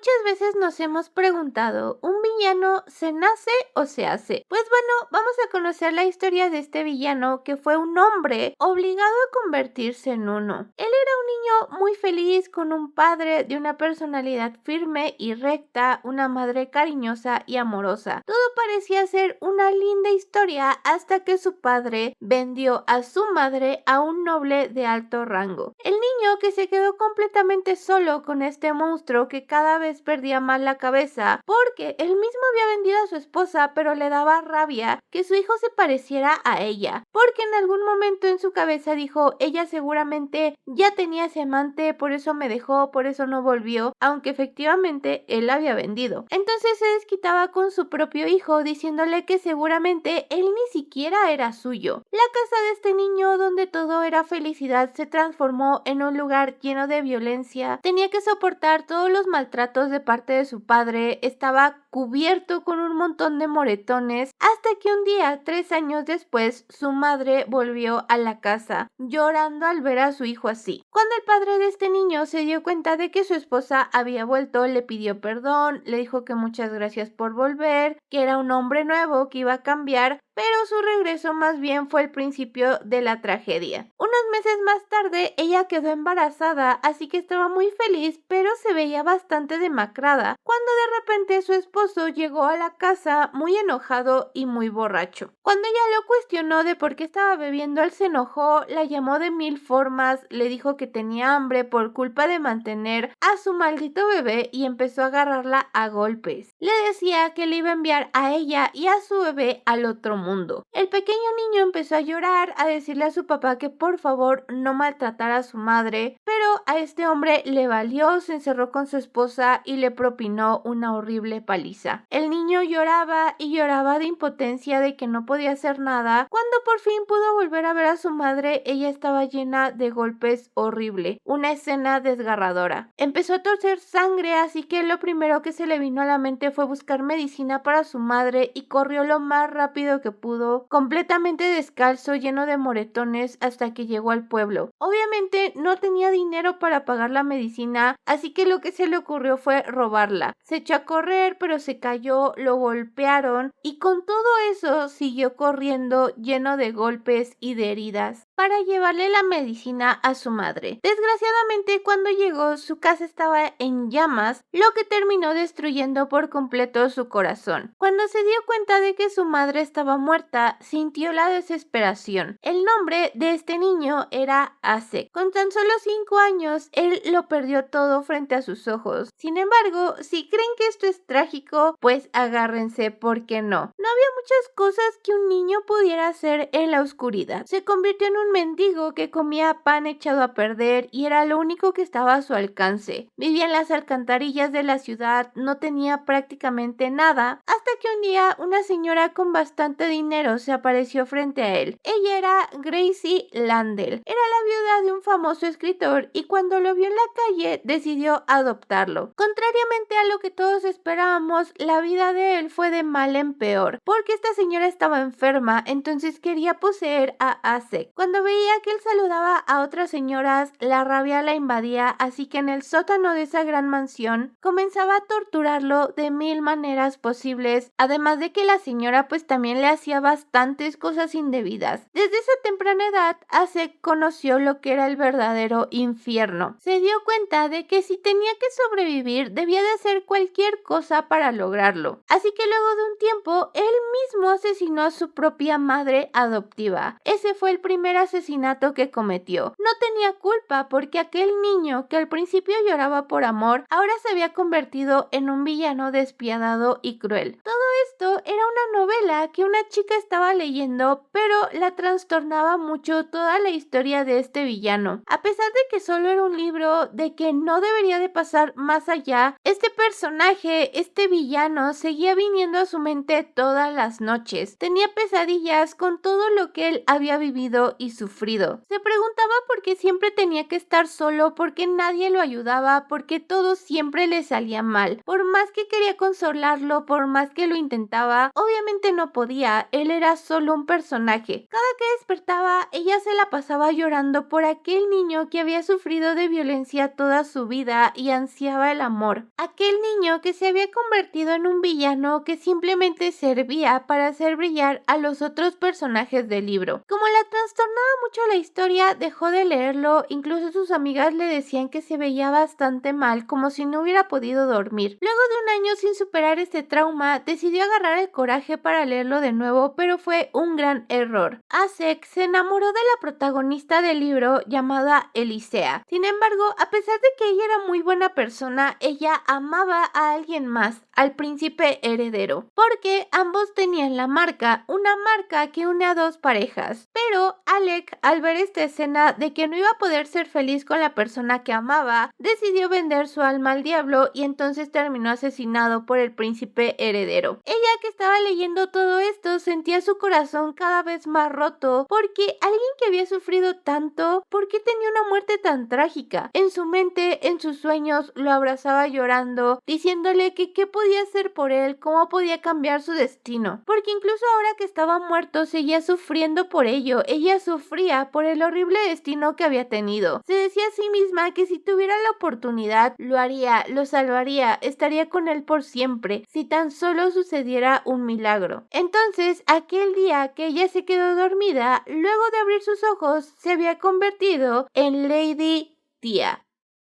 Muchas veces nos hemos preguntado, ¿un villano se nace o se hace? Pues bueno, vamos a conocer la historia de este villano que fue un hombre obligado a convertirse en uno. Él era un niño muy feliz con un padre de una personalidad firme y recta, una madre cariñosa y amorosa. Todo parecía ser una linda historia hasta que su padre vendió a su madre a un noble de alto rango. El niño, que se quedó completamente solo con este monstruo que cada vez perdía más la cabeza porque él mismo había vendido a su esposa, pero le daba rabia que su hijo se pareciera a ella, porque en algún momento en su cabeza dijo, ella seguramente ya tenía ese amante, por eso me dejó, por eso no volvió, aunque efectivamente él la había vendido. Entonces se desquitaba con su propio hijo diciéndole que seguramente él ni siquiera era suyo. La casa de este niño, donde todo era felicidad, se transformó en un lugar lleno de violencia. Tenía que soportar todos los maltratos de parte de su padre, estaba cubierto con un montón de moretones, hasta que un día, 3 años después, su madre volvió a la casa, llorando al ver a su hijo así. Cuando el padre de este niño se dio cuenta de que su esposa había vuelto, le pidió perdón, le dijo que muchas gracias por volver, que era un hombre nuevo, que iba a cambiar, pero su regreso más bien fue el principio de la tragedia. Unos meses más tarde, ella quedó embarazada, así que estaba muy feliz, pero se veía bastante demacrada, cuando de repente su esposo llegó a la casa muy enojado y muy borracho. Cuando ella lo cuestionó de por qué estaba bebiendo, él se enojó, la llamó de 1000 formas, le dijo que tenía hambre por culpa de mantener a su maldito bebé y empezó a agarrarla a golpes. Le decía que le iba a enviar a ella y a su bebé al otro mundo. El pequeño niño empezó a llorar, a decirle a su papá que por favor no maltratara a su madre, pero a este hombre le valió, se encerró con su esposa y le propinó una horrible paliza. El niño lloraba y lloraba de impotencia, de que no podía hacer nada. Cuando por fin pudo volver a ver a su madre, ella estaba llena de golpes horrible, una escena desgarradora. Empezó a torcer sangre, así que lo primero que se le vino a la mente fue buscar medicina para su madre y corrió lo más rápido que pudo, completamente descalzo, lleno de moretones, hasta que llegó al pueblo. Obviamente no tenía dinero para pagar la medicina, así que lo que se le ocurrió fue robarla. Se echó a correr, pero se cayó, lo golpearon y con todo eso siguió corriendo lleno de golpes y de heridas para llevarle la medicina a su madre. Desgraciadamente, cuando llegó, su casa estaba en llamas, lo que terminó destruyendo por completo su corazón. Cuando se dio cuenta de que su madre estaba muerta, sintió la desesperación. El nombre de este niño era Asek. Con tan solo 5 años, él lo perdió todo frente a sus ojos. Sin embargo, si creen que esto es trágico, pues agárrense, porque no. No había muchas cosas que un niño pudiera hacer en la oscuridad. Se convirtió en un mendigo que comía pan echado a perder y era lo único que estaba a su alcance. Vivía en las alcantarillas de la ciudad, no tenía prácticamente nada, hasta que un día una señora con bastante dinero se apareció frente a él. Ella era Gracie Landell. Era la viuda de un famoso escritor y cuando lo vio en la calle decidió adoptarlo. Contrariamente a lo que todos esperábamos, la vida de él fue de mal en peor, porque esta señora estaba enferma, entonces quería poseer a Asek. Cuando veía que él saludaba a otras señoras, la rabia la invadía, así que en el sótano de esa gran mansión comenzaba a torturarlo de 1000 maneras posibles, además de que la señora pues también le hacía bastantes cosas indebidas. Desde esa temprana edad, Asek conoció lo que era el verdadero infierno. Se dio cuenta de que si tenía que sobrevivir, debía de hacer cualquier cosa para lograrlo. Así que luego de un tiempo, él mismo asesinó a su propia madre adoptiva. Ese fue el primer asesinato que cometió. No tenía culpa porque aquel niño que al principio lloraba por amor, ahora se había convertido en un villano despiadado y cruel. Todo esto era una novela que una chica estaba leyendo, pero la trastornaba mucho toda la historia de este villano. A pesar de que solo era un libro, de que no debería de pasar más allá, este personaje, este villano, seguía viniendo a su mente todas las noches. Tenía pesadillas con todo lo que él había vivido y sufrido. Se preguntaba por qué siempre tenía que estar solo, por qué nadie lo ayudaba, por qué todo siempre le salía mal. Por más que quería consolarlo, por más que lo intentaba, intentaba, obviamente no podía, él era solo un personaje. Cada que despertaba, ella se la pasaba llorando por aquel niño que había sufrido de violencia toda su vida y ansiaba el amor. Aquel niño que se había convertido en un villano que simplemente servía para hacer brillar a los otros personajes del libro. Como la trastornaba mucho la historia, dejó de leerlo, incluso sus amigas le decían que se veía bastante mal, como si no hubiera podido dormir. Luego de un año sin superar este trauma, decidió agarrar el coraje para leerlo de nuevo, pero fue un gran error. Asek se enamoró de la protagonista del libro llamada Elisea. Sin embargo, a pesar de que ella era muy buena persona, ella amaba a alguien más, al príncipe heredero, porque ambos tenían la marca, una marca que une a dos parejas. Pero Alec, al ver esta escena de que no iba a poder ser feliz con la persona que amaba, decidió vender su alma al diablo y entonces terminó asesinado por el príncipe heredero. Ella, que estaba leyendo todo esto, sentía su corazón cada vez más roto porque alguien que había sufrido tanto, ¿por qué tenía una muerte tan trágica? En su mente, en sus sueños, lo abrazaba llorando, diciéndole que qué podía hacer por él, cómo podía cambiar su destino. Porque incluso ahora que estaba muerto, seguía sufriendo por ello. Ella sufría por el horrible destino que había tenido. Se decía a sí misma que si tuviera la oportunidad, lo haría, lo salvaría, estaría con él por siempre, si tan solo sucediera un milagro. Entonces, aquel día que ella se quedó dormida, luego de abrir sus ojos, se había convertido en Lady Tia.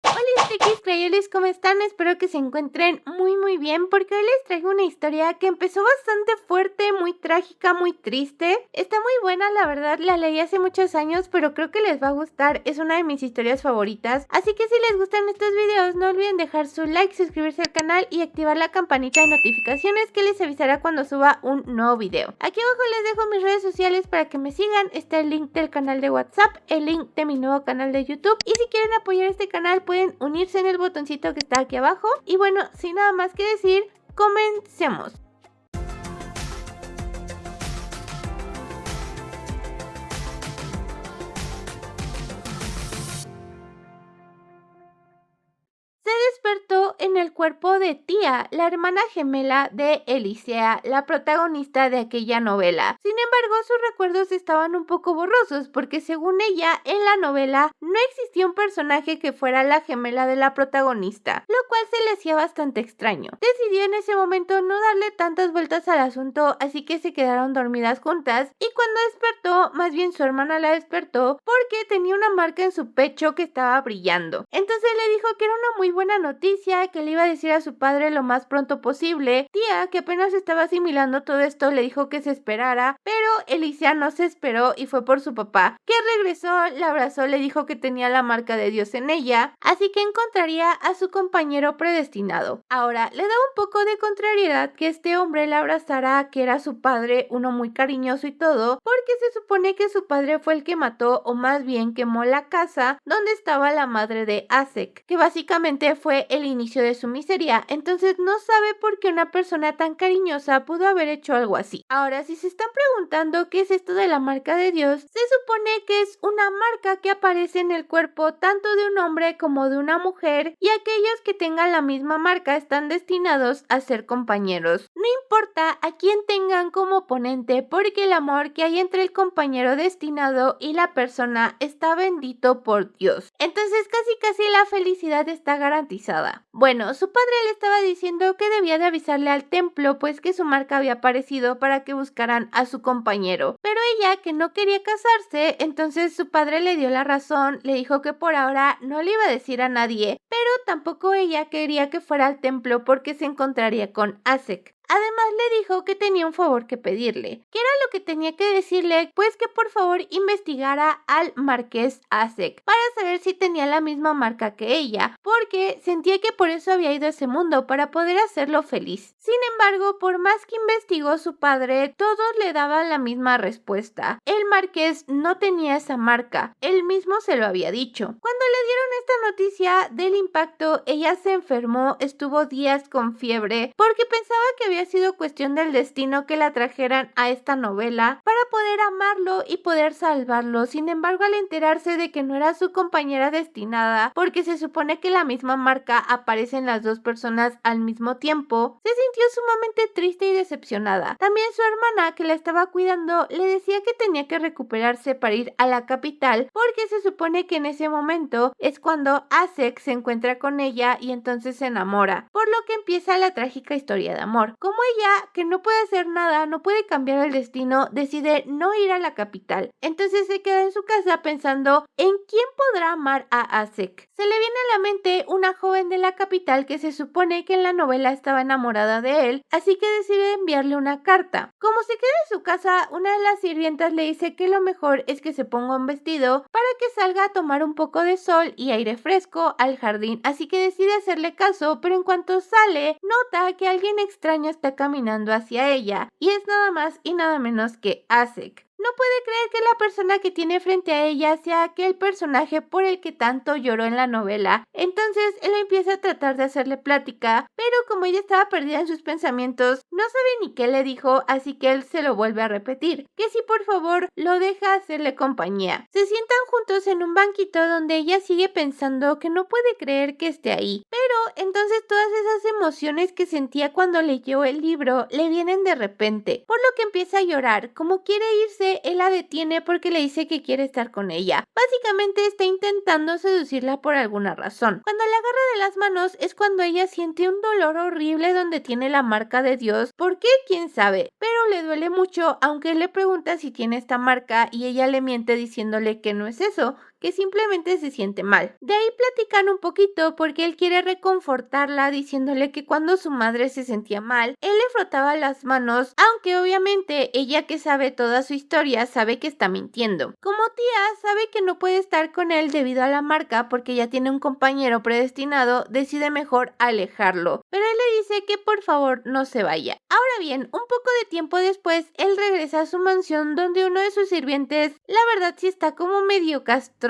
Hola Strikis Crayolis, ¿cómo están? Espero que se encuentren muy bien, porque hoy les traigo una historia que empezó bastante fuerte, muy trágica, muy triste. Está muy buena, la verdad, la leí hace muchos años, pero creo que les va a gustar, es una de mis historias favoritas. Así que si les gustan estos videos, no olviden dejar su like, suscribirse al canal y activar la campanita de notificaciones que les avisará cuando suba un nuevo video. Aquí abajo les dejo mis redes sociales para que me sigan, está el link del canal de WhatsApp, el link de mi nuevo canal de YouTube, y si quieren apoyar este canal pueden unirse en el botoncito que está aquí abajo. Y bueno, sin nada más que decir, comencemos. Despertó en el cuerpo de Tia, la hermana gemela de Elisea, la protagonista de aquella novela. Sin embargo, sus recuerdos estaban un poco borrosos porque, según ella, en la novela no existía un personaje que fuera la gemela de la protagonista, lo cual se le hacía bastante extraño. Decidió en ese momento no darle tantas vueltas al asunto, así que se quedaron dormidas juntas, y cuando despertó, más bien su hermana la despertó porque tenía una marca en su pecho que estaba brillando. Entonces le dijo que era una muy buena noticia, que le iba a decir a su padre lo más pronto posible. Tia, que apenas estaba asimilando todo esto, le dijo que se esperara, pero Elisea no se esperó y fue por su papá, que regresó, la abrazó, le dijo que tenía la marca de Dios en ella, así que encontraría a su compañero predestinado. Ahora, le da un poco de contrariedad que este hombre la abrazara, que era su padre, uno muy cariñoso y todo, porque se supone que su padre fue el que mató, o más bien quemó la casa donde estaba la madre de Asek, que básicamente fue el inicio de su miseria. Entonces no sabe por qué una persona tan cariñosa pudo haber hecho algo así. Ahora, si se están preguntando qué es esto de la marca de Dios, se supone que es una marca que aparece en el cuerpo tanto de un hombre como de una mujer, y aquellos que tengan la misma marca están destinados a ser compañeros. No importa a quién tengan como oponente, porque el amor que hay entre el compañero destinado y la persona está bendito por Dios. Entonces casi la felicidad está garantizada. Bueno, su padre le estaba diciendo que debía de avisarle al templo, pues que su marca había aparecido para que buscaran a su compañero. Pero ella, que no quería casarse, entonces su padre le dio la razón, le dijo que por ahora no le iba a decir a nadie, pero tampoco ella quería que fuera al templo porque se encontraría con Asek. Además le dijo que tenía un favor que pedirle. ¿Qué era lo que tenía que decirle? Pues que por favor investigara al marqués Asek para saber si tenía la misma marca que ella, porque sentía que por eso había ido a ese mundo, para poder hacerlo feliz. Sin embargo, por más que investigó su padre, todos le daban la misma respuesta. El marqués no tenía esa marca, él mismo se lo había dicho. Cuando le dieron esta noticia del impacto, ella se enfermó, estuvo días con fiebre, porque pensaba que había había sido cuestión del destino que la trajeran a esta novela para poder amarlo y poder salvarlo. Sin embargo, al enterarse de que no era su compañera destinada, porque se supone que la misma marca aparece en las dos personas al mismo tiempo, se sintió sumamente triste y decepcionada. También su hermana, que la estaba cuidando, le decía que tenía que recuperarse para ir a la capital, porque se supone que en ese momento es cuando Asek se encuentra con ella y entonces se enamora, por lo que empieza la trágica historia de amor. Como ella, que no puede hacer nada, no puede cambiar el destino, decide no ir a la capital. Entonces se queda en su casa pensando en quién podrá amar a Asek. Se le viene a la mente una joven de la capital que se supone que en la novela estaba enamorada de él, así que decide enviarle una carta. Como se queda en su casa, una de las sirvientas le dice que lo mejor es que se ponga un vestido para que salga a tomar un poco de sol y aire fresco al jardín, así que decide hacerle caso, pero en cuanto sale, nota que alguien extraño está caminando hacia ella, y es nada más y nada menos que Asek. No puede creer que la persona que tiene frente a ella sea aquel personaje por el que tanto lloró en la novela. Entonces él empieza a tratar de hacerle plática, pero como ella estaba perdida en sus pensamientos, no sabe ni qué le dijo, así que él se lo vuelve a repetir, que si por favor lo deja hacerle compañía. Se sientan juntos en un banquito donde ella sigue pensando que no puede creer que esté ahí, pero entonces todas esas emociones que sentía cuando leyó el libro le vienen de repente, por lo que empieza a llorar. Como quiere irse, él la detiene porque le dice que quiere estar con ella. Básicamente está intentando seducirla por alguna razón. Cuando la agarra de las manos es cuando ella siente un dolor horrible donde tiene la marca de Dios. ¿Por qué? ¿Quién sabe? Pero le duele mucho, aunque él le pregunta si tiene esta marca y ella le miente diciéndole que no es eso, que simplemente se siente mal. De ahí platican un poquito porque él quiere reconfortarla diciéndole que cuando su madre se sentía mal, él le frotaba las manos, aunque obviamente ella, que sabe toda su historia, sabe que está mintiendo. Como tía sabe que no puede estar con él debido a la marca porque ya tiene un compañero predestinado, decide mejor alejarlo, pero él le dice que por favor no se vaya. Ahora bien, un poco de tiempo después, él regresa a su mansión donde uno de sus sirvientes, la verdad sí está como medio castroso,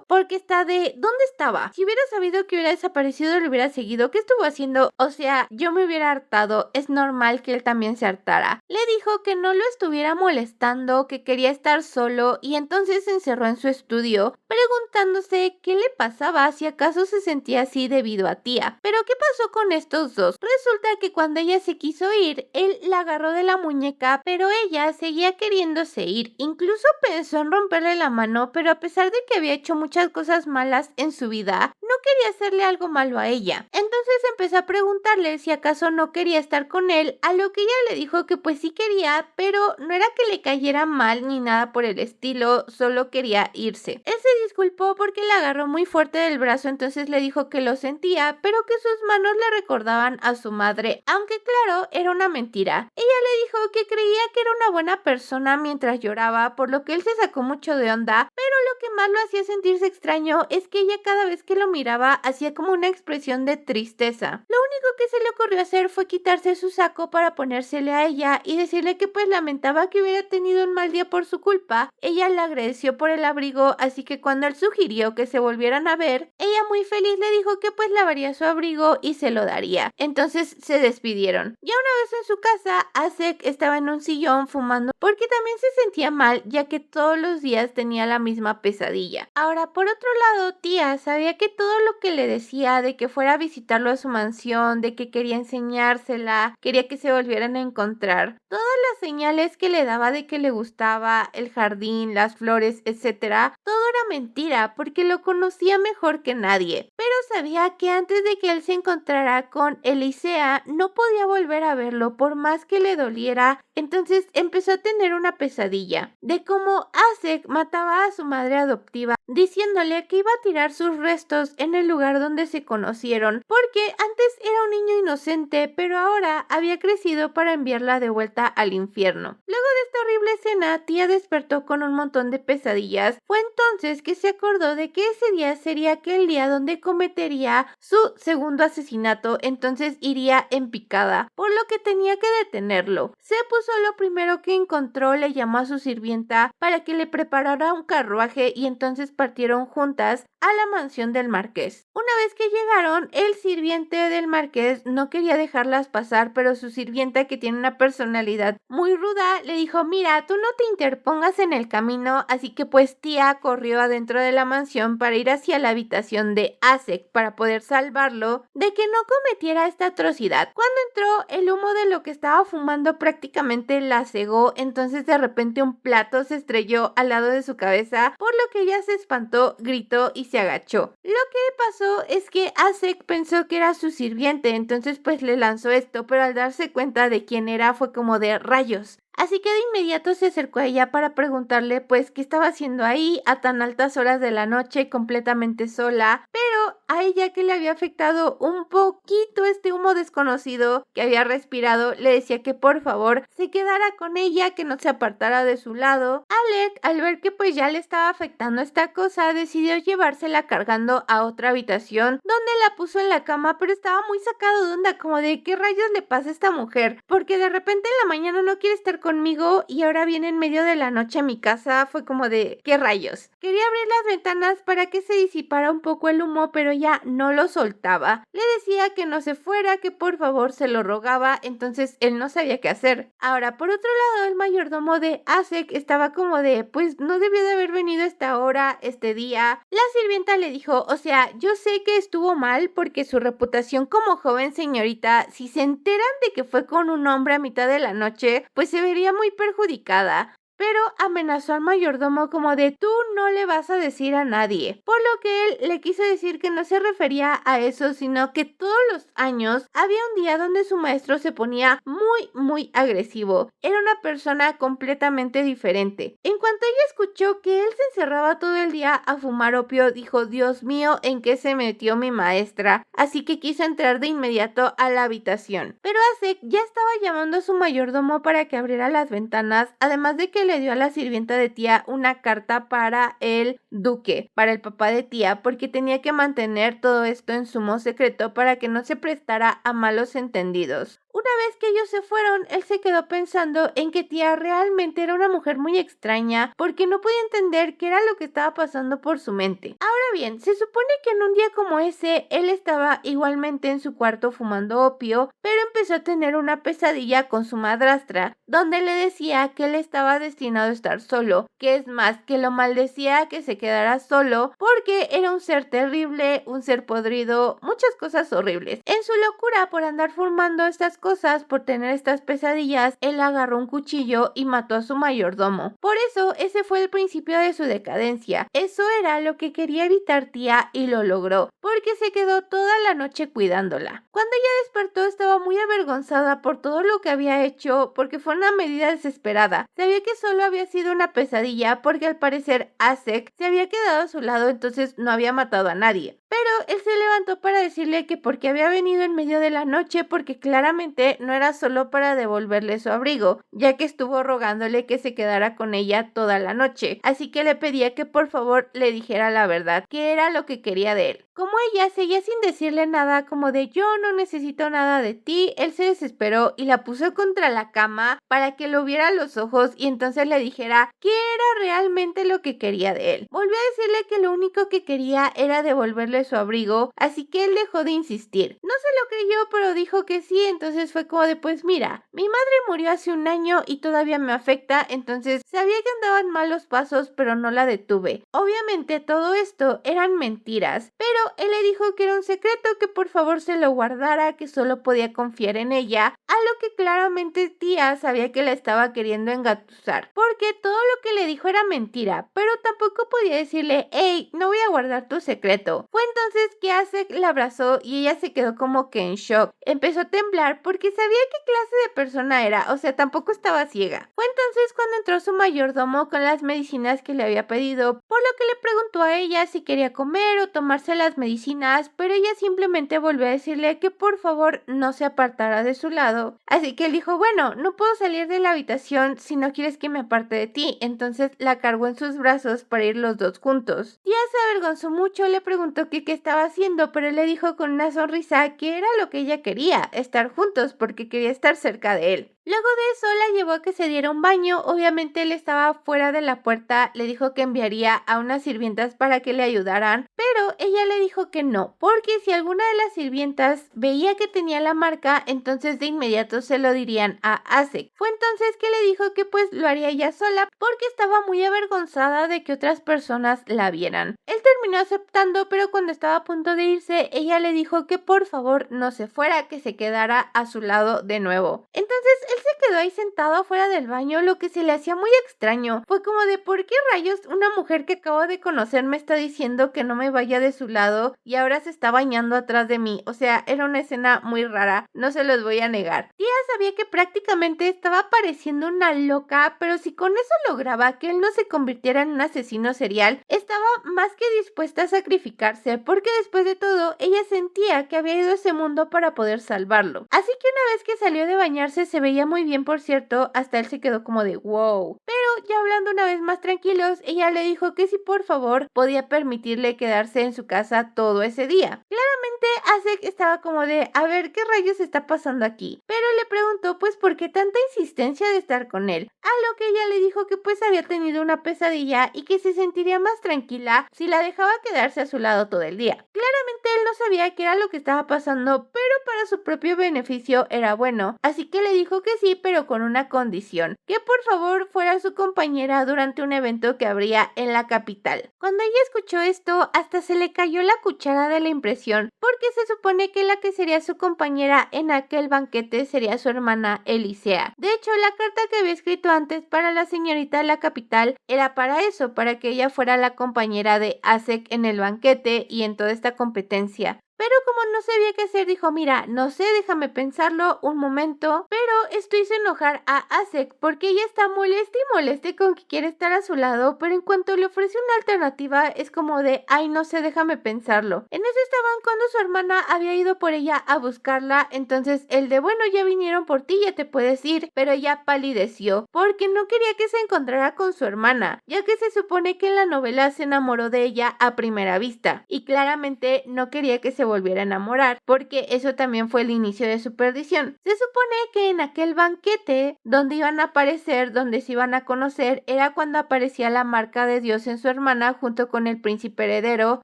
porque está de ¿dónde estaba? Si hubiera sabido que hubiera desaparecido, lo hubiera seguido. ¿Qué estuvo haciendo? O sea, yo me hubiera hartado. Es normal que él también se hartara. Le dijo que no lo estuviera molestando, que quería estar solo, y entonces se encerró en su estudio, preguntándose qué le pasaba, si acaso se sentía así debido a tía. Pero ¿qué pasó con estos dos? Resulta que cuando ella se quiso ir, él la agarró de la muñeca, pero ella seguía queriéndose ir. Incluso pensó en romperle la mano, pero a pesar de que había hecho muchas cosas malas en su vida, no quería hacerle algo malo a ella. Entonces empezó a preguntarle si acaso no quería estar con él, a lo que ella le dijo que pues sí quería, pero no era que le cayera mal ni nada por el estilo, solo quería irse. Él se disculpó porque la agarró muy fuerte del brazo, entonces le dijo que lo sentía, pero que sus manos le recordaban a su madre, aunque claro, era una mentira. Ella le dijo que creía que era una buena persona mientras lloraba, por lo que él se sacó mucho de onda, pero lo que más lo hacía sentirse extraño es que ella cada vez que lo miraba hacía como una expresión de tristeza. Lo único que se le ocurrió hacer fue quitarse su saco para ponérsele a ella y decirle que pues lamentaba que hubiera tenido un mal día por su culpa. Ella le agradeció por el abrigo, así que cuando él sugirió que se volvieran a ver, ella muy feliz le dijo que pues lavaría su abrigo y se lo daría. Entonces se despidieron. Ya una vez en su casa, Asek estaba en un sillón fumando porque también se sentía mal, ya que todos los días tenía la misma pesadilla. Ahora, por otro lado, tía sabía que todo lo que le decía de que fuera a visitarlo a su mansión, de que quería enseñársela, quería que se volvieran a encontrar, todas las señales que le daba de que le gustaba el jardín, las flores, etcétera, todo era mentira porque lo conocía mejor que nadie. Pero sabía que antes de que él se encontrara con Elisea, no podía volver a verlo por más que le doliera. Entonces empezó a tener una pesadilla de cómo Asek mataba a su madre adoptiva, diciéndole que iba a tirar sus restos en el lugar donde se conocieron, porque antes era un niño inocente, pero ahora había crecido para enviarla de vuelta al infierno. Luego de esta horrible escena, tía despertó con un montón de pesadillas. Fue entonces que se acordó de que ese día sería aquel día donde cometería su segundo asesinato, entonces iría en picada, por lo que tenía que detenerlo. Se puso lo primero que encontró, le llamó a su sirvienta para que le preparara un carruaje y entonces partieron juntas a la mansión del marqués. Una vez que llegaron, el sirviente del marqués no quería dejarlas pasar, pero su sirvienta, que tiene una personalidad muy ruda, le dijo: mira, tú no te interpongas en el camino. Así que pues tía corrió adentro de la mansión para ir hacia la habitación de Acek para poder salvarlo de que no cometiera esta atrocidad. Cuando entró, el humo de lo que estaba fumando prácticamente la cegó, entonces de repente un plato se estrelló al lado de su cabeza, por lo que ella se espantó, gritó y se agachó. Lo que pasó es que Acek pensó que era su sirviente, entonces pues le lanzó esto, pero al darse cuenta de quién era fue como de rayos. Así que de inmediato se acercó a ella para preguntarle pues qué estaba haciendo ahí a tan altas horas de la noche completamente sola, pero a ella, que le había afectado un poquito este humo desconocido que había respirado, le decía que por favor se quedara con ella, que no se apartara de su lado. Alec, al ver que pues ya le estaba afectando esta cosa, decidió llevársela cargando a otra habitación, donde la puso en la cama, pero estaba muy sacado de onda, como de qué rayos le pasa a esta mujer, porque de repente en la mañana no quiere estar conmigo y ahora viene en medio de la noche a mi casa. Fue como de ¿qué rayos? Quería abrir las ventanas para que se disipara un poco el humo, pero ya no lo soltaba. Le decía que no se fuera, que por favor se lo rogaba, entonces él no sabía qué hacer. Ahora, por otro lado, el mayordomo de Acek estaba como de pues no debió de haber venido a esta hora, este día. La sirvienta le dijo: o sea, yo sé que estuvo mal porque su reputación como joven señorita, si se enteran de que fue con un hombre a mitad de la noche, pues se vería muy perjudicada. Pero amenazó al mayordomo como de tú no le vas a decir a nadie, por lo que él le quiso decir que no se refería a eso, sino que todos los años había un día donde su maestro se ponía muy agresivo. Era una persona completamente diferente. En cuanto ella escuchó que él se encerraba todo el día a fumar opio, dijo: Dios mío, ¿en qué se metió mi maestra? Así que quiso entrar de inmediato a la habitación. Pero Acek ya estaba llamando a su mayordomo para que abriera las ventanas, además de que le dio a la sirvienta de tía una carta para el duque, para el papá de tía, porque tenía que mantener todo esto en sumo secreto para que no se prestara a malos entendidos. Una vez que ellos se fueron, él se quedó pensando en que tía realmente era una mujer muy extraña, porque no podía entender qué era lo que estaba pasando por su mente. Ahora bien, se supone que en un día como ese, él estaba igualmente en su cuarto fumando opio, pero empezó a tener una pesadilla con su madrastra, donde le decía que él estaba destinado a estar solo, que es más, que lo maldecía que se quedara solo, porque era un ser terrible, un ser podrido, muchas cosas horribles. En su locura por andar fumando estas cosas, por tener estas pesadillas, él agarró un cuchillo y mató a su mayordomo. Por eso, ese fue el principio de su decadencia. Eso era lo que quería evitar tía y lo logró, porque se quedó toda la noche cuidándola. Cuando ella despertó, estaba muy avergonzada por todo lo que había hecho, porque fue una medida desesperada. Sabía que solo había sido una pesadilla, porque al parecer Acek se había quedado a su lado, entonces no había matado a nadie. Pero él se levantó para decirle que porque había venido en medio de la noche, porque claramente no era solo para devolverle su abrigo, ya que estuvo rogándole que se quedara con ella toda la noche. Así que le pedía que por favor le dijera la verdad, que era lo que quería de él. Como ella seguía sin decirle nada, como de yo no necesito nada de ti, él se desesperó y la puso contra la cama para que lo viera a los ojos y entonces le dijera qué era realmente lo que quería de él. Volvió a decirle que lo único que quería era devolverle su abrigo, así que él dejó de insistir. No se lo creyó, pero dijo que sí, entonces fue como de pues mira, mi madre murió hace un año y todavía me afecta, entonces sabía que andaban malos pasos, pero no la detuve. Obviamente todo esto eran mentiras, pero él le dijo que era un secreto, que por favor se lo guardara, que solo podía confiar en ella, a lo que claramente tía sabía que la estaba queriendo engatusar, porque todo lo que le dijo era mentira, pero tampoco podía decirle hey, no voy a guardar tu secreto. Fue entonces que Acek la abrazó y ella se quedó como que en shock. Empezó a temblar porque sabía qué clase de persona era, o sea, tampoco estaba ciega. Fue entonces cuando entró su mayordomo con las medicinas que le había pedido, por lo que le preguntó a ella si quería comer o tomarse las medicinas, pero ella simplemente volvió a decirle que por favor no se apartara de su lado. Así que él dijo, bueno, no puedo salir de la habitación si no quieres que me aparte de ti. Entonces la cargó en sus brazos para ir los dos juntos. Tía se avergonzó mucho, le preguntó que qué estaba haciendo, pero él le dijo con una sonrisa que era lo que ella quería, estar juntos porque quería estar cerca de él. Luego de eso la llevó a que se diera un baño. Obviamente él estaba fuera de la puerta, le dijo que enviaría a unas sirvientas para que le ayudaran, pero ella le dijo que no, porque si alguna de las sirvientas veía que tenía la marca, entonces de inmediato se lo dirían a Asek. Fue entonces que le dijo que pues lo haría ella sola porque estaba muy avergonzada de que otras personas la vieran. Él terminó aceptando, pero cuando estaba a punto de irse, ella le dijo que por favor no se fuera, que se quedara a su lado de nuevo. Entonces él se quedó ahí sentado afuera del baño, lo que se le hacía muy extraño. Fue como de ¿por qué rayos una mujer que acabo de conocer me está diciendo que no me vaya de su lado y ahora se está bañando atrás de mí? O sea, era una escena muy rara, no se los voy a negar. Tía sabía que prácticamente estaba pareciendo una loca, pero si con eso lograba que él no se convirtiera en un asesino serial, estaba más que dispuesta a sacrificarse, porque después de todo, ella sentía que había ido a ese mundo para poder salvarlo. Así que una vez que salió de bañarse se veía muy bien, por cierto, hasta él se quedó como de wow. Pero ya hablando una vez más tranquilos, ella le dijo que si por favor podía permitirle quedarse en su casa todo ese día. Claramente Asek estaba como de a ver qué rayos está pasando aquí, pero le preguntó pues por qué tanta insistencia de estar con él, a lo que ella le dijo que pues había tenido una pesadilla y que se sentiría más tranquila si la dejaba quedarse a su lado todo el día. Claramente él no sabía qué era lo que estaba pasando, pero para su propio beneficio era bueno, así que le dijo que sí, pero con una condición, que por favor fuera su compañera durante un evento que habría en la capital. Cuando ella escuchó esto, hasta se le cayó la cuchara de la impresión, porque se supone que la que sería su compañera en aquel banquete sería su hermana Elisea. De hecho, la carta que había escrito antes para la señorita de la capital era para eso, para que ella fuera la compañera de Asek en el banquete y en toda esta competencia. Pero como no sabía qué hacer, dijo, mira, no sé, déjame pensarlo un momento, pero esto hizo enojar a Asek porque ella está molesta y molesta con que quiere estar a su lado, pero en cuanto le ofrece una alternativa es como de, ay, no sé, déjame pensarlo. En eso estaban cuando su hermana había ido por ella a buscarla, entonces el de, bueno, ya vinieron por ti, ya te puedes ir, pero ella palideció porque no quería que se encontrara con su hermana, ya que se supone que en la novela se enamoró de ella a primera vista, y claramente no quería que se volviera a enamorar, porque eso también fue el inicio de su perdición. Se supone que en aquel banquete donde iban a aparecer, donde se iban a conocer, era cuando aparecía la marca de Dios en su hermana junto con el príncipe heredero,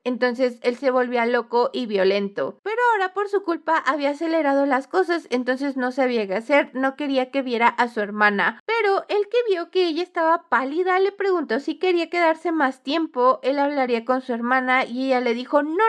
entonces él se volvía loco y violento. Pero ahora por su culpa había acelerado las cosas, entonces no sabía qué hacer, no quería que viera a su hermana. Pero el que vio que ella estaba pálida le preguntó si quería quedarse más tiempo, él hablaría con su hermana y ella le dijo, no,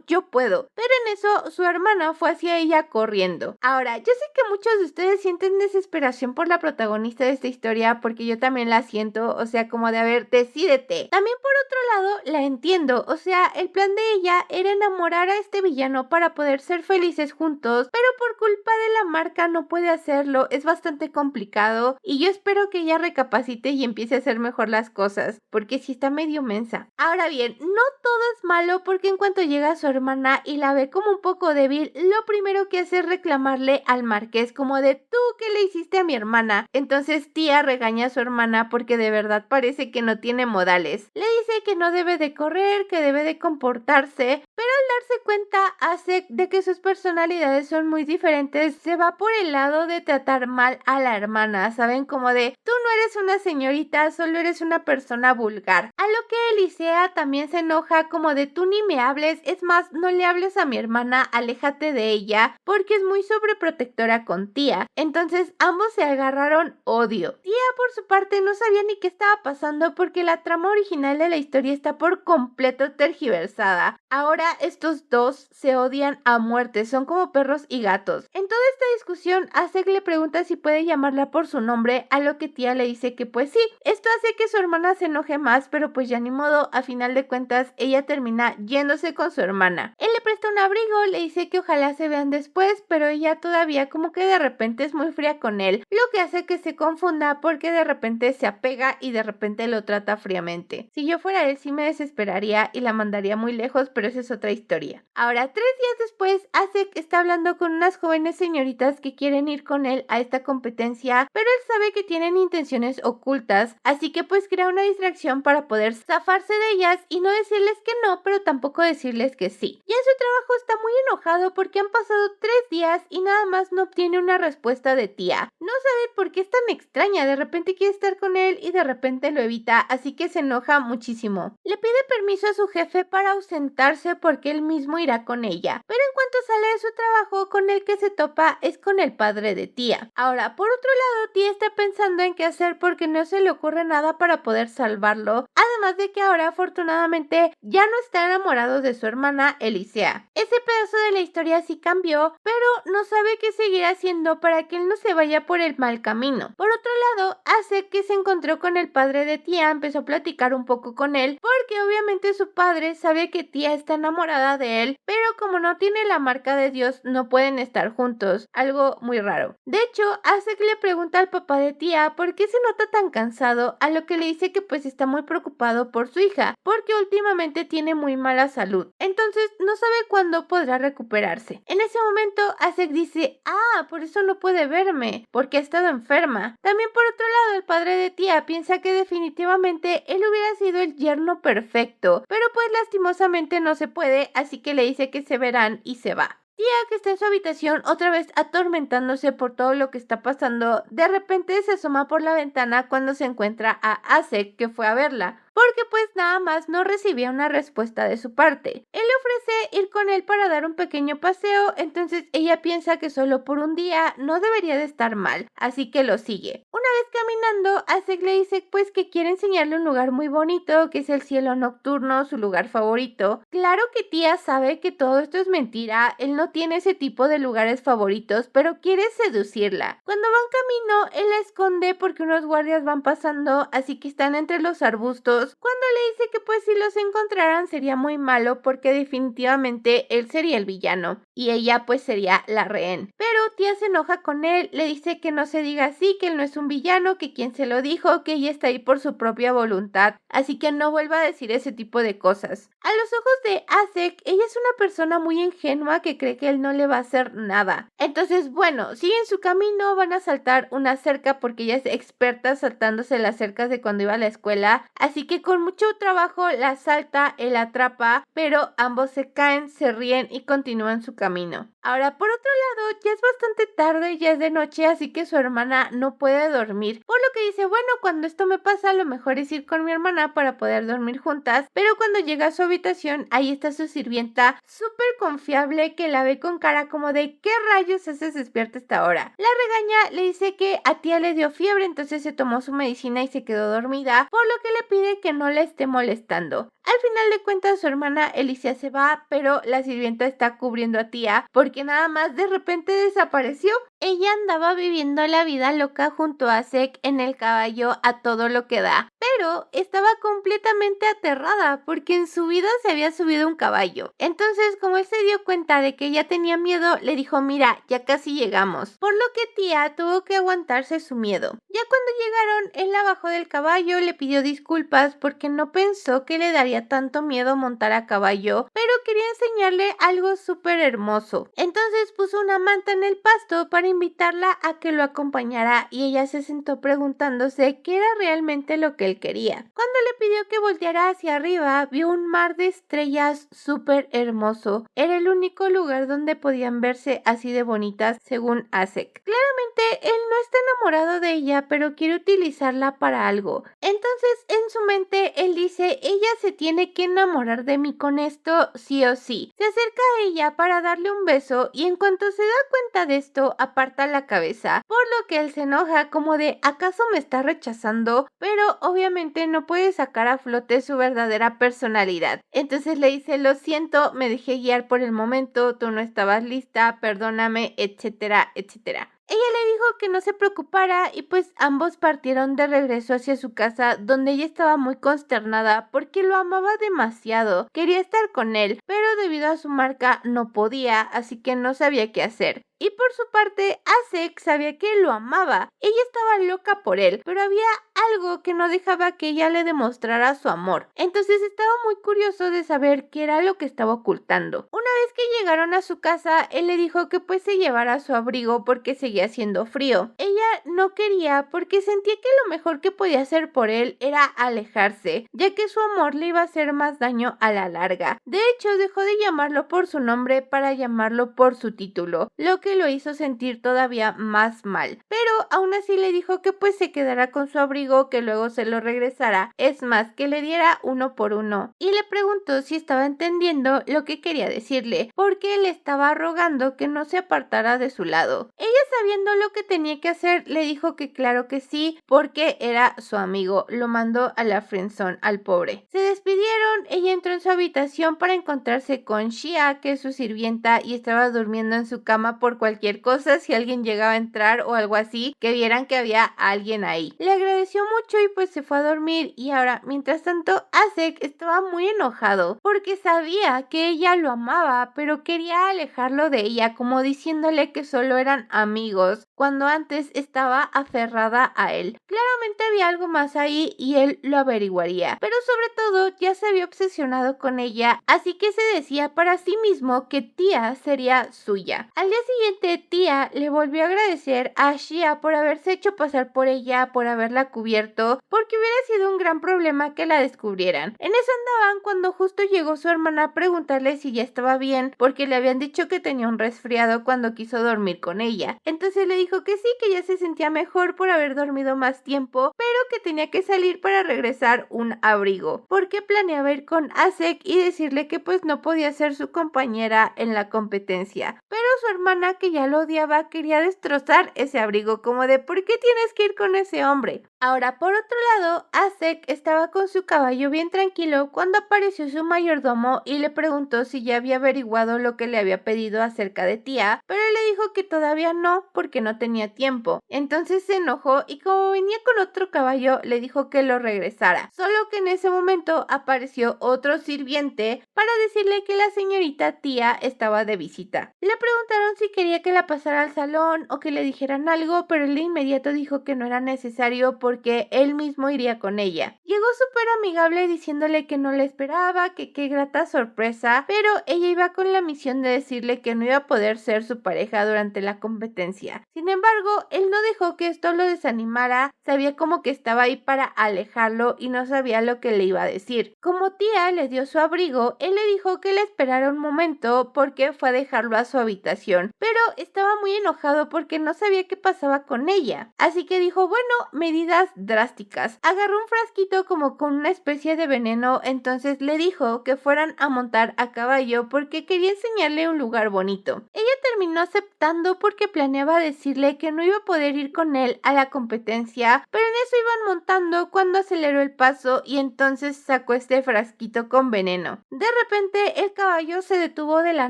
yo puedo. Pero en eso su hermana fue hacia ella corriendo. Ahora, yo sé que muchos de ustedes sienten desesperación por la protagonista de esta historia, porque yo también la siento, o sea, como de a ver, decídete. También por otro lado, la entiendo, o sea, el plan de ella era enamorar a este villano para poder ser felices juntos, pero por culpa de la marca no puede hacerlo, es bastante complicado y yo espero que ella recapacite y empiece a hacer mejor las cosas, porque sí está medio mensa. Ahora bien, no todo es malo porque en cuanto llega su hermana y la ve como un poco débil, lo primero que hace es reclamarle al marqués como de tú, ¿qué le hiciste a mi hermana? Entonces tía regaña a su hermana porque de verdad parece que no tiene modales. Le dice que no debe de correr, que debe de comportarse, pero al darse cuenta hace de que sus personalidades son muy diferentes, se va por el lado de tratar mal a la hermana, ¿saben? Como de tú no eres una señorita, solo eres una persona vulgar. A lo que Elisea también se enoja como de tú ni me hables, es más, no le hables a mi hermana, aléjate de ella, porque es muy sobreprotectora con tía. Entonces ambos se agarraron odio. Tía por su parte no sabía ni qué estaba pasando porque la trama original de la historia está por completo tergiversada. Ahora estos dos se odian a muerte, son como perros y gatos. En toda esta discusión, Asek le pregunta si puede llamarla por su nombre, a lo que tía le dice que pues sí. Esto hace que su hermana se enoje más, pero pues ya ni modo, a final de cuentas ella termina yéndose con su hermana. Él le presta un abrigo, le dice que ojalá se vean después, pero ella todavía como que de repente es muy fría con él, lo que hace que se confunda porque de repente se apega y de repente lo trata fríamente. Si yo fuera él sí me desesperaría y la mandaría muy lejos, pero esa es otra historia. Ahora, 3 días después, Asek está hablando con unas jóvenes señoritas que quieren ir con él a esta competencia, pero él sabe que tienen intenciones ocultas, así que pues crea una distracción para poder zafarse de ellas y no decirles que no, pero tampoco decirles que sí. Y en su trabajo está muy enojado porque han pasado 3 días y nada más no obtiene una respuesta de Tía. No sabe por qué es tan extraña, de repente quiere estar con él y de repente lo evita, así que se enoja muchísimo. Le pide permiso a su jefe para ausentarse porque él mismo irá con ella, pero en cuanto sale de su trabajo, con el que se topa es con el padre de Tía. Ahora, por otro lado, Tía está pensando en qué hacer porque no se le ocurre nada para poder salvarlo, además de que ahora afortunadamente ya no está enamorado de su hermana Elisea. Ese pedazo de la historia sí cambió, pero no sabe qué seguir haciendo para que él no se vaya por el mal camino. Por otro lado, Acek, que se encontró con el padre de Tía, empezó a platicar un poco con él, porque obviamente su padre sabe que Tía está enamorada de él, pero como no tiene la marca de Dios, no pueden estar juntos, algo muy raro. De hecho, Acek le pregunta al papá de Tía por qué se nota tan cansado, a lo que le dice que pues está muy preocupado por su hija, porque últimamente tiene muy mala salud, entonces no sabe cuándo podrá recuperarse. En ese momento, Acek dice, por eso no puede verme, porque ha estado enferma. También por otro lado, el padre de Tía piensa que definitivamente él hubiera sido el yerno perfecto, pero pues lastimosamente no se puede, así que le dice que se verán y se va. Tía, que está en su habitación otra vez atormentándose por todo lo que está pasando, de repente se asoma por la ventana cuando se encuentra a Acek, que fue a verla, porque pues nada más no recibía una respuesta de su parte. Él le ofrece ir con él para dar un pequeño paseo, entonces ella piensa que solo por un día no debería de estar mal, así que lo sigue. Una vez caminando, Acek le dice pues que quiere enseñarle un lugar muy bonito, que es el cielo nocturno, su lugar favorito. Claro que Tía sabe que todo esto es mentira, él no tiene ese tipo de lugares favoritos, pero quiere seducirla. Cuando van camino, él la esconde porque unos guardias van pasando, así que están entre los arbustos, cuando le dice que pues si los encontraran sería muy malo porque definitivamente él sería el villano y ella pues sería la rehén. Pero Tía se enoja con él, le dice que no se diga así, que él no es un villano, que quien se lo dijo, que ella está ahí por su propia voluntad, así que no vuelva a decir ese tipo de cosas. A los ojos de Acek, ella es una persona muy ingenua que cree que él no le va a hacer nada. Entonces, bueno, siguen su camino, van a saltar una cerca porque ella es experta saltándose las cercas de cuando iba a la escuela, así que con mucho trabajo la salta, él la atrapa, pero ambos se caen, se ríen y continúan su camino. Ahora, por otro lado, ya es bastante tarde, ya es de noche, así que su hermana no puede dormir, por lo que dice, bueno, cuando esto me pasa, lo mejor es ir con mi hermana para poder dormir juntas, pero cuando llega a su habitación, ahí está su sirvienta, súper confiable, que la ve con cara como de, ¿qué rayos haces despierta a esta hora? La regaña, le dice que a Tía le dio fiebre, entonces se tomó su medicina y se quedó dormida, por lo que le pide que no la esté molestando. Al final de cuentas, su hermana Elisea se va, pero la sirvienta está cubriendo a Tía porque nada más de repente desapareció. Ella andaba viviendo la vida loca junto a Acek en el caballo a todo lo que da, pero estaba completamente aterrada porque en su vida se había subido un caballo. Entonces, como él se dio cuenta de que ella tenía miedo, le dijo, mira, ya casi llegamos. Por lo que Tía tuvo que aguantarse su miedo. Ya cuando llegaron, él la bajó del caballo, le pidió disculpas porque no pensó que le daría tanto miedo montar a caballo, pero quería enseñarle algo súper hermoso. Entonces puso una manta en el pasto para invitarla a que lo acompañara y ella se sentó preguntándose qué era realmente lo que él quería. Cuando le pidió que volteara hacia arriba, vio un mar de estrellas súper hermoso. Era el único lugar donde podían verse así de bonitas, según Acek. Claramente él no está enamorado de ella, pero quiere utilizarla para algo. Entonces en su mente él dice, ella se tiene que enamorar de mí con esto sí o sí. Se acerca a ella para darle un beso y en cuanto se da cuenta de esto, aparta la cabeza, por lo que él se enoja como de ¿acaso me está rechazando? Pero obviamente no puede sacar a flote su verdadera personalidad. Entonces le dice, lo siento, me dejé guiar por el momento, tú no estabas lista, perdóname, etcétera, etcétera. Ella le dijo que no se preocupara y pues ambos partieron de regreso hacia su casa, donde ella estaba muy consternada porque lo amaba demasiado. Quería estar con él, pero debido a su marca no podía, así que no sabía qué hacer. Y por su parte, Acek sabía que lo amaba. Ella estaba loca por él, pero había algo que no dejaba que ella le demostrara su amor. Entonces estaba muy curioso de saber qué era lo que estaba ocultando. Una vez que llegaron a su casa, él le dijo que pues se llevara su abrigo porque seguía haciendo frío. Ella no quería porque sentía que lo mejor que podía hacer por él era alejarse, ya que su amor le iba a hacer más daño a la larga. De hecho, dejó de llamarlo por su nombre para llamarlo por su título, lo que lo hizo sentir todavía más mal. Pero aún así le dijo que pues se quedara con su abrigo, que luego se lo regresara, es más, que le diera uno por uno. Y le preguntó si estaba entendiendo lo que quería decirle, porque le estaba rogando que no se apartara de su lado. Ella, sabiendo lo que tenía que hacer, le dijo que claro que sí, porque era su amigo. Lo mandó a la friendzone al pobre. Se despidieron, ella entró en su habitación para encontrarse con Shia, que es su sirvienta, y estaba durmiendo en su cama por cualquier cosa si alguien llegaba a entrar o algo así, que vieran que había alguien ahí. Le agradeció mucho y pues se fue a dormir. Y ahora, mientras tanto, Asek estaba muy enojado porque sabía que ella lo amaba, pero quería alejarlo de ella, como diciéndole que solo eran amigos, cuando antes estaba aferrada a él. Claramente había algo más ahí y él lo averiguaría, pero sobre todo ya se había obsesionado con ella, así que se decía para sí mismo que Tia sería suya. Al día siguiente, Tia le volvió a agradecer a Shia por haberse hecho pasar por ella, por haberla cubierto, porque hubiera sido un gran problema que la descubrieran. En eso andaban cuando justo llegó su hermana a preguntarle si ya estaba bien, porque le habían dicho que tenía un resfriado cuando quiso dormir con ella. Entonces le dijo que sí, que ya se sentía mejor por haber dormido más tiempo, pero que tenía que salir para regresar un abrigo, porque planeaba ir con Asek y decirle que pues no podía ser su compañera en la competencia. Pero su hermana, que ya lo odiaba, quería destrozar ese abrigo, como de ¿por qué tienes que ir con ese hombre? Ahora, por otro lado, Asek estaba con su caballo bien tranquilo cuando apareció su mayordomo y le preguntó si ya había averiguado lo que le había pedido acerca de Tia, pero él le dijo que todavía no, porque no tenía tiempo. Entonces se enojó y como venía con otro caballo, le dijo que lo regresara. Solo que en ese momento apareció otro sirviente para decirle que la señorita Tia estaba de visita. Le preguntaron si quería que la pasara al salón o que le dijeran algo, pero él de inmediato dijo que no era necesario porque él mismo iría con ella. Llegó súper amigable diciéndole que no le esperaba, que qué grata sorpresa, pero ella iba con la misión de decirle que no iba a poder ser su pareja durante la competencia. Sin embargo, él no dejó que esto lo desanimara, sabía como que estaba ahí para alejarlo y no sabía lo que le iba a decir. Como Tia le dio su abrigo, él le dijo que le esperara un momento porque fue a dejarlo a su habitación, pero estaba muy enojado porque no sabía qué pasaba con ella. Así que dijo, bueno, medidas drásticas. Agarró un frasquito como con una especie de veneno, entonces le dijo que fueran a montar a caballo porque quería enseñarle un lugar bonito. Ella terminó aceptando porque planeaba decirle que no iba a poder ir con él a la competencia, pero en eso iban montando cuando aceleró el paso y entonces sacó este frasquito con veneno. De repente el caballo se detuvo de la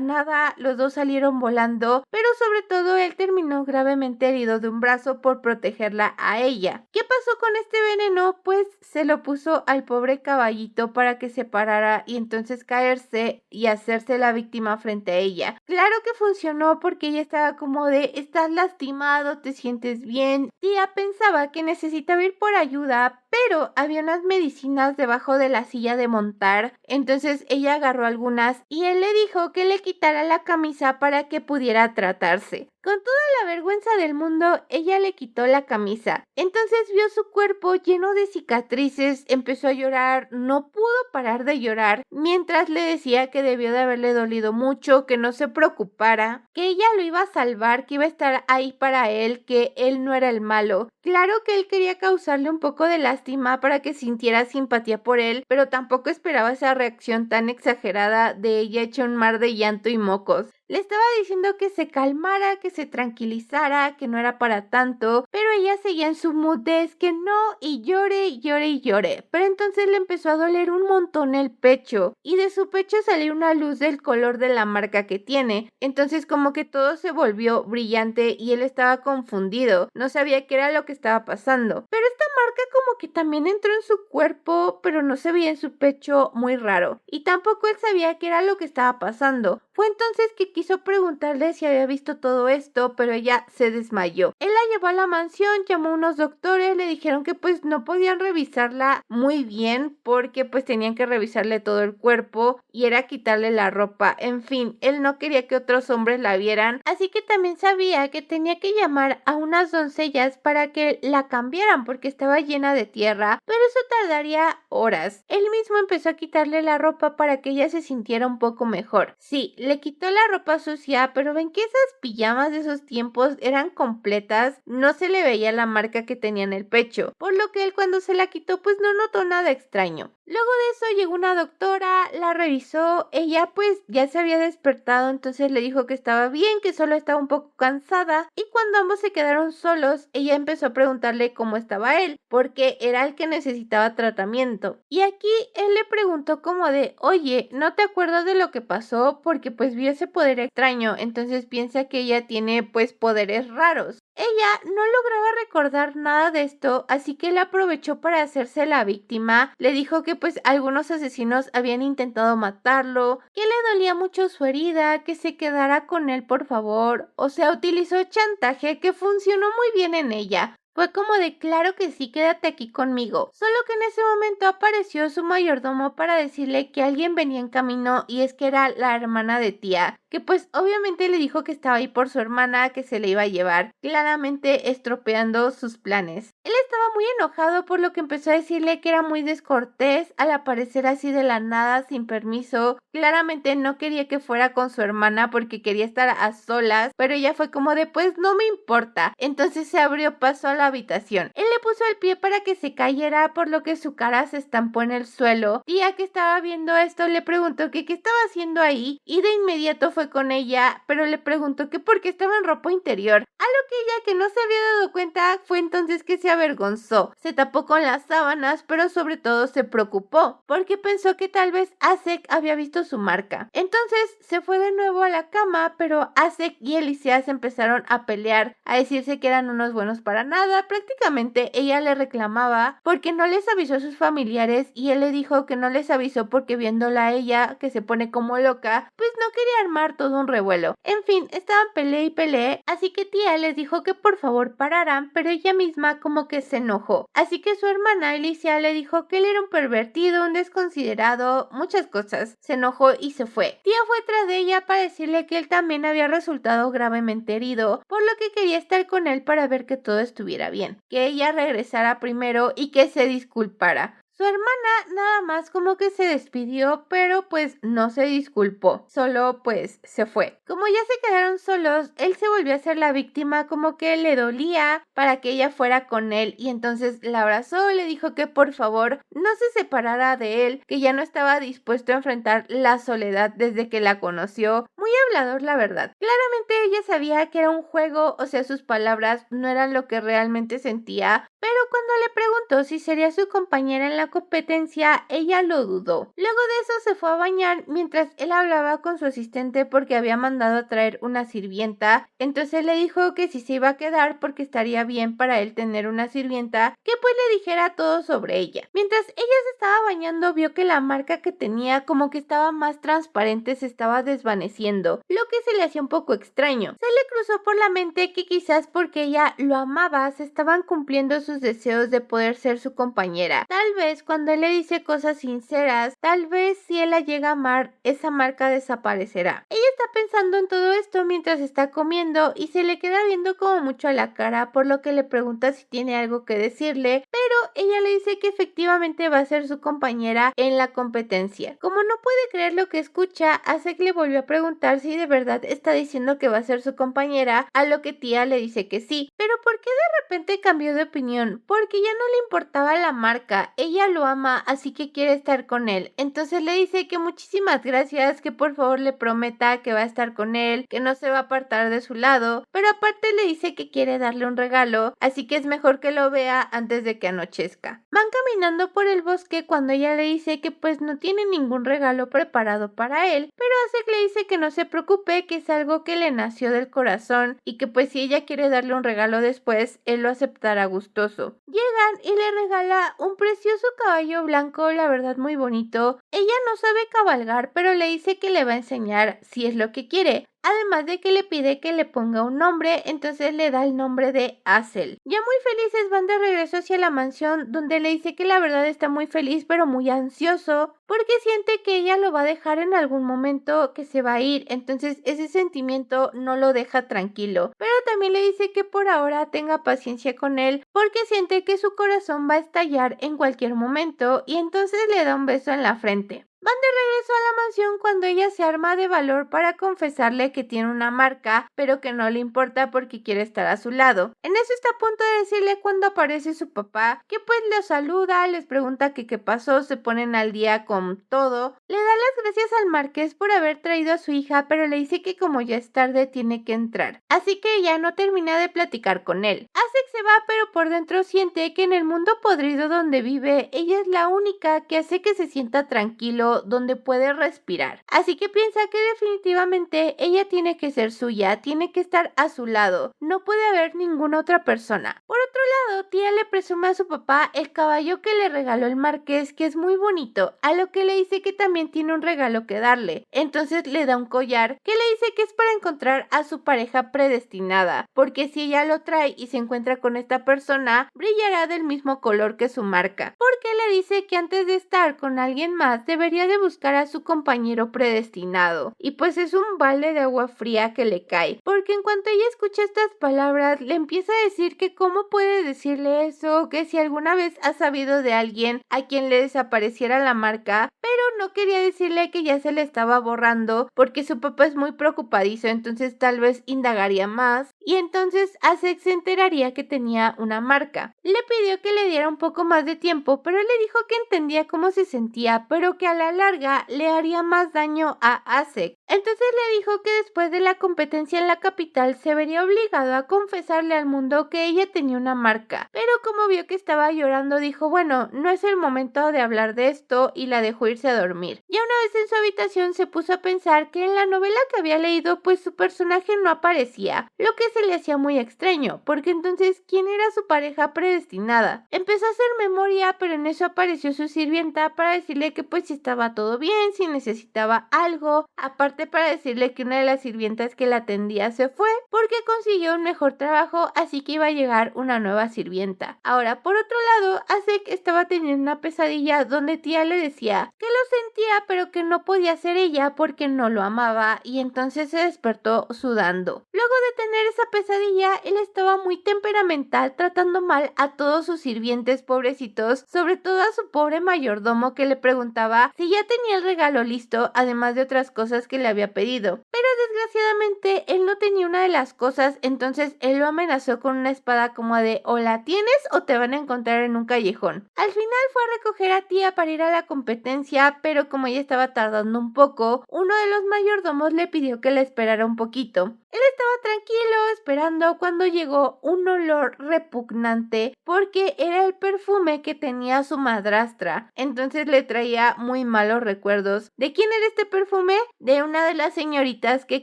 nada, los dos salieron volando, pero sobre todo él terminó gravemente herido de un brazo por protegerla a ella. ¿Qué pasó con este veneno? Pues se lo puso al pobre caballito para que se parara y entonces caerse y hacerse la víctima frente a ella. Claro que funcionó porque ella estaba como de ¿estás lastimado? ¿Te sientes bien? Tia pensaba que necesitaba ir por ayuda, pero había unas medicinas debajo de la silla de montar, entonces ella agarró algunas y él le dijo que le quitara la camisa para que pudiera tratarse. Con toda la vergüenza del mundo, ella le quitó la camisa. Entonces vio su cuerpo lleno de cicatrices, empezó a llorar, no pudo parar de llorar, mientras le decía que debió de haberle dolido mucho, que no se preocupara, que ella lo iba a salvar, que iba a estar ahí para él, que él no era el malo. Claro que él quería causarle un poco de lástima para que sintiera simpatía por él, pero tampoco esperaba esa reacción tan exagerada de ella hecha un mar de llanto y mocos. Le estaba diciendo que se calmara, que se tranquilizara, que no era para tanto, pero ella seguía en su mood de es que no, y llore, y llore, y llore. Pero entonces le empezó a doler un montón el pecho, y de su pecho salió una luz del color de la marca que tiene. Entonces como que todo se volvió brillante y él estaba confundido, no sabía qué era lo que estaba pasando. Pero esta marca como que también entró en su cuerpo, pero no se veía en su pecho, muy raro. Y tampoco él sabía qué era lo que estaba pasando. Fue entonces que quiso preguntarle si había visto todo esto, pero ella se desmayó. Él la llevó a la mansión, llamó a unos doctores, le dijeron que pues no podían revisarla muy bien porque pues tenían que revisarle todo el cuerpo y era quitarle la ropa. En fin, él no quería que otros hombres la vieran, así que también sabía que tenía que llamar a unas doncellas para que la cambiaran porque estaba llena de tierra, pero eso tardaría horas. Él mismo empezó a quitarle la ropa para que ella se sintiera un poco mejor. Sí, le quitó la ropa sucia, pero ven que esas pijamas de esos tiempos eran completas, no se le veía la marca que tenía en el pecho, por lo que él cuando se la quitó pues no notó nada extraño. Luego de eso llegó una doctora, la revisó, ella pues ya se había despertado, entonces le dijo que estaba bien, que solo estaba un poco cansada, y cuando ambos se quedaron solos, ella empezó a preguntarle cómo estaba él, porque era el que necesitaba tratamiento. Y aquí él le preguntó como de, oye, ¿no te acuerdas de lo que pasó? Porque pues vio ese poder extraño, entonces piensa que ella tiene pues poderes raros. Ella no lograba recordar nada de esto, así que él aprovechó para hacerse la víctima. Le dijo que pues algunos asesinos habían intentado matarlo, que le dolía mucho su herida, que se quedara con él por favor. O sea, utilizó chantaje que funcionó muy bien en ella. Fue como de claro que sí, quédate aquí conmigo. Solo que en ese momento apareció su mayordomo para decirle que alguien venía en camino y es que era la hermana de tía, que pues obviamente le dijo que estaba ahí por su hermana, que se le iba a llevar, claramente estropeando sus planes. Él estaba muy enojado por lo que empezó a decirle que era muy descortés al aparecer así de la nada sin permiso. Claramente no quería que fuera con su hermana porque quería estar a solas, pero ella fue como de pues no me importa. Entonces se abrió paso a la habitación. Él le puso el pie para que se cayera, por lo que su cara se estampó en el suelo. Tía, que estaba viendo esto, le preguntó que qué estaba haciendo ahí y de inmediato fue con ella, pero le preguntó que por qué estaba en ropa interior. A lo que ella, que no se había dado cuenta, fue entonces que se avergonzó. Se tapó con las sábanas, pero sobre todo se preocupó, porque pensó que tal vez Asek había visto su marca. Entonces se fue de nuevo a la cama, pero Asek y Eliseas empezaron a pelear, a decirse que eran unos buenos para nada. Prácticamente ella le reclamaba porque no les avisó a sus familiares y él le dijo que no les avisó porque viéndola a ella, que se pone como loca, pues no quería armar todo un revuelo. En fin, estaban peleé y peleé, así que tía les dijo que por favor pararan, pero ella misma como que se enojó. Así que su hermana Alicia le dijo que él era un pervertido, un desconsiderado, muchas cosas. Se enojó y se fue. Tía fue tras de ella para decirle que él también había resultado gravemente herido, por lo que quería estar con él para ver que todo estuviera bien, que ella regresara primero y que se disculpara. Su hermana nada más como que se despidió, pero pues no se disculpó, solo pues se fue. Como ya se quedaron solos, él se volvió a ser la víctima, como que le dolía para que ella fuera con él y entonces la abrazó, le dijo que por favor no se separara de él, que ya no estaba dispuesto a enfrentar la soledad desde que la conoció. Muy hablador, la verdad. Claramente ella sabía que era un juego, o sea, sus palabras no eran lo que realmente sentía, pero cuando le preguntó si sería su compañera en la competencia, ella lo dudó. Luego de eso se fue a bañar mientras él hablaba con su asistente porque había mandado a traer una sirvienta. Entonces le dijo que si se iba a quedar porque estaría bien para él tener una sirvienta que pues le dijera todo sobre ella. Mientras ella se estaba bañando, vio que la marca que tenía como que estaba más transparente, se estaba desvaneciendo, lo que se le hacía un poco extraño. Se le cruzó por la mente que quizás porque ella lo amaba, se estaban cumpliendo sus deseos de poder ser su compañera. Tal vez cuando él le dice cosas sinceras, tal vez si él la llega a amar, esa marca desaparecerá. Ella está pensando en todo esto mientras está comiendo y se le queda viendo como mucho a la cara, por lo que le pregunta si tiene algo que decirle, pero ella le dice que efectivamente va a ser su compañera en la competencia. Como no puede creer lo que escucha, Asek le volvió a preguntar si de verdad está diciendo que va a ser su compañera, a lo que tía le dice que sí. Pero ¿por qué de repente cambió de opinión? Porque ya no le importaba la marca, ella lo ama, así que quiere estar con él. Entonces le dice que muchísimas gracias, que por favor le prometa que va a estar con él, que no se va a apartar de su lado, pero aparte le dice que quiere darle un regalo, así que es mejor que lo vea antes de que anochezca. Van caminando por el bosque cuando ella le dice que pues no tiene ningún regalo preparado para él, pero Asek le dice que no se preocupe, que es algo que le nació del corazón y que pues si ella quiere darle un regalo después, él lo aceptará gustoso. Llegan y le regala un precioso caballo blanco, la verdad muy bonito. Ella no sabe cabalgar, pero le dice que le va a enseñar si es lo que quiere. además de que le pide que le ponga un nombre, entonces le da el nombre de Hazel. Ya muy felices van de regreso hacia la mansión, donde le dice que la verdad está muy feliz pero muy ansioso, porque siente que ella lo va a dejar en algún momento, que se va a ir, entonces ese sentimiento no lo deja tranquilo, pero también le dice que por ahora tenga paciencia con él, porque siente que su corazón va a estallar en cualquier momento, y entonces le da un beso en la frente. Van de regreso a la mansión cuando ella se arma de valor para confesarle que tiene una marca, pero que no le importa porque quiere estar a su lado. En eso está a punto de decirle cuando aparece su papá, que pues le saluda, les pregunta que qué pasó, se ponen al día con todo. Le da las gracias al marqués por haber traído a su hija, pero le dice que como ya es tarde tiene que entrar. Así que ella no termina de platicar con él. Hace que se va, pero por dentro siente que en el mundo podrido donde vive, ella es la única que hace que se sienta tranquilo, donde puede respirar. Así que piensa que definitivamente ella tiene que ser suya, tiene que estar a su lado, no puede haber ninguna otra persona. Por otro lado, Tía le presume a su papá el caballo que le regaló el marqués, que es muy bonito, a lo que le dice que también tiene un regalo que darle. Entonces le da un collar que le dice que es para encontrar a su pareja predestinada, porque si ella lo trae y se encuentra con esta persona, brillará del mismo color que su marca. Porque le dice que antes de estar con alguien más debería de buscar a su compañero predestinado. Y pues es un balde de agua fría que le cae, porque en cuanto ella escucha estas palabras, le empieza a decir que cómo puede decirle eso, que si alguna vez ha sabido de alguien a quien le desapareciera la marca, pero no quería decirle que ya se le estaba borrando, porque su papá es muy preocupadizo, entonces tal vez indagaría más, y entonces Asek se enteraría que tenía una marca. Le pidió que le diera un poco más de tiempo, pero él le dijo que entendía cómo se sentía, pero que a la larga le haría más daño a Asek. Entonces le dijo que después de la competencia en la capital se vería obligado a confesarle al mundo que ella tenía una marca, pero como vio que estaba llorando dijo bueno, no es el momento de hablar de esto y la dejó irse a dormir. Ya una vez en su habitación se puso a pensar que en la novela que había leído pues su personaje no aparecía, lo que se le hacía muy extraño, porque entonces ¿quién era su pareja predestinada? Empezó a hacer memoria, pero en eso apareció su sirvienta para decirle que pues si estaba todo bien, si necesitaba algo, aparte para decirle que una de las sirvientas que la atendía se fue porque consiguió un mejor trabajo, así que iba a llegar una nueva sirvienta. Ahora, por otro lado, Asek estaba teniendo una pesadilla donde Tía le decía que lo sentía pero que no podía ser ella porque no lo amaba, y entonces se despertó sudando. Luego de tener esa pesadilla, él estaba muy temperamental, tratando mal a todos sus sirvientes pobrecitos, sobre todo a su pobre mayordomo que le preguntaba si ya tenía el regalo listo, además de otras cosas que le había pedido. Pero desgraciadamente él no tenía una de las cosas, entonces él lo amenazó con una espada como de o la tienes o te van a encontrar en un callejón. Al final fue a recoger a Tía para ir a la competencia, pero como ella estaba tardando un poco, uno de los mayordomos le pidió que la esperara un poquito. Él estaba tranquilo esperando cuando llegó un olor repugnante porque era el perfume que tenía su madrastra. Entonces le traía muy malos recuerdos. ¿De quién era este perfume? De una de las señoritas que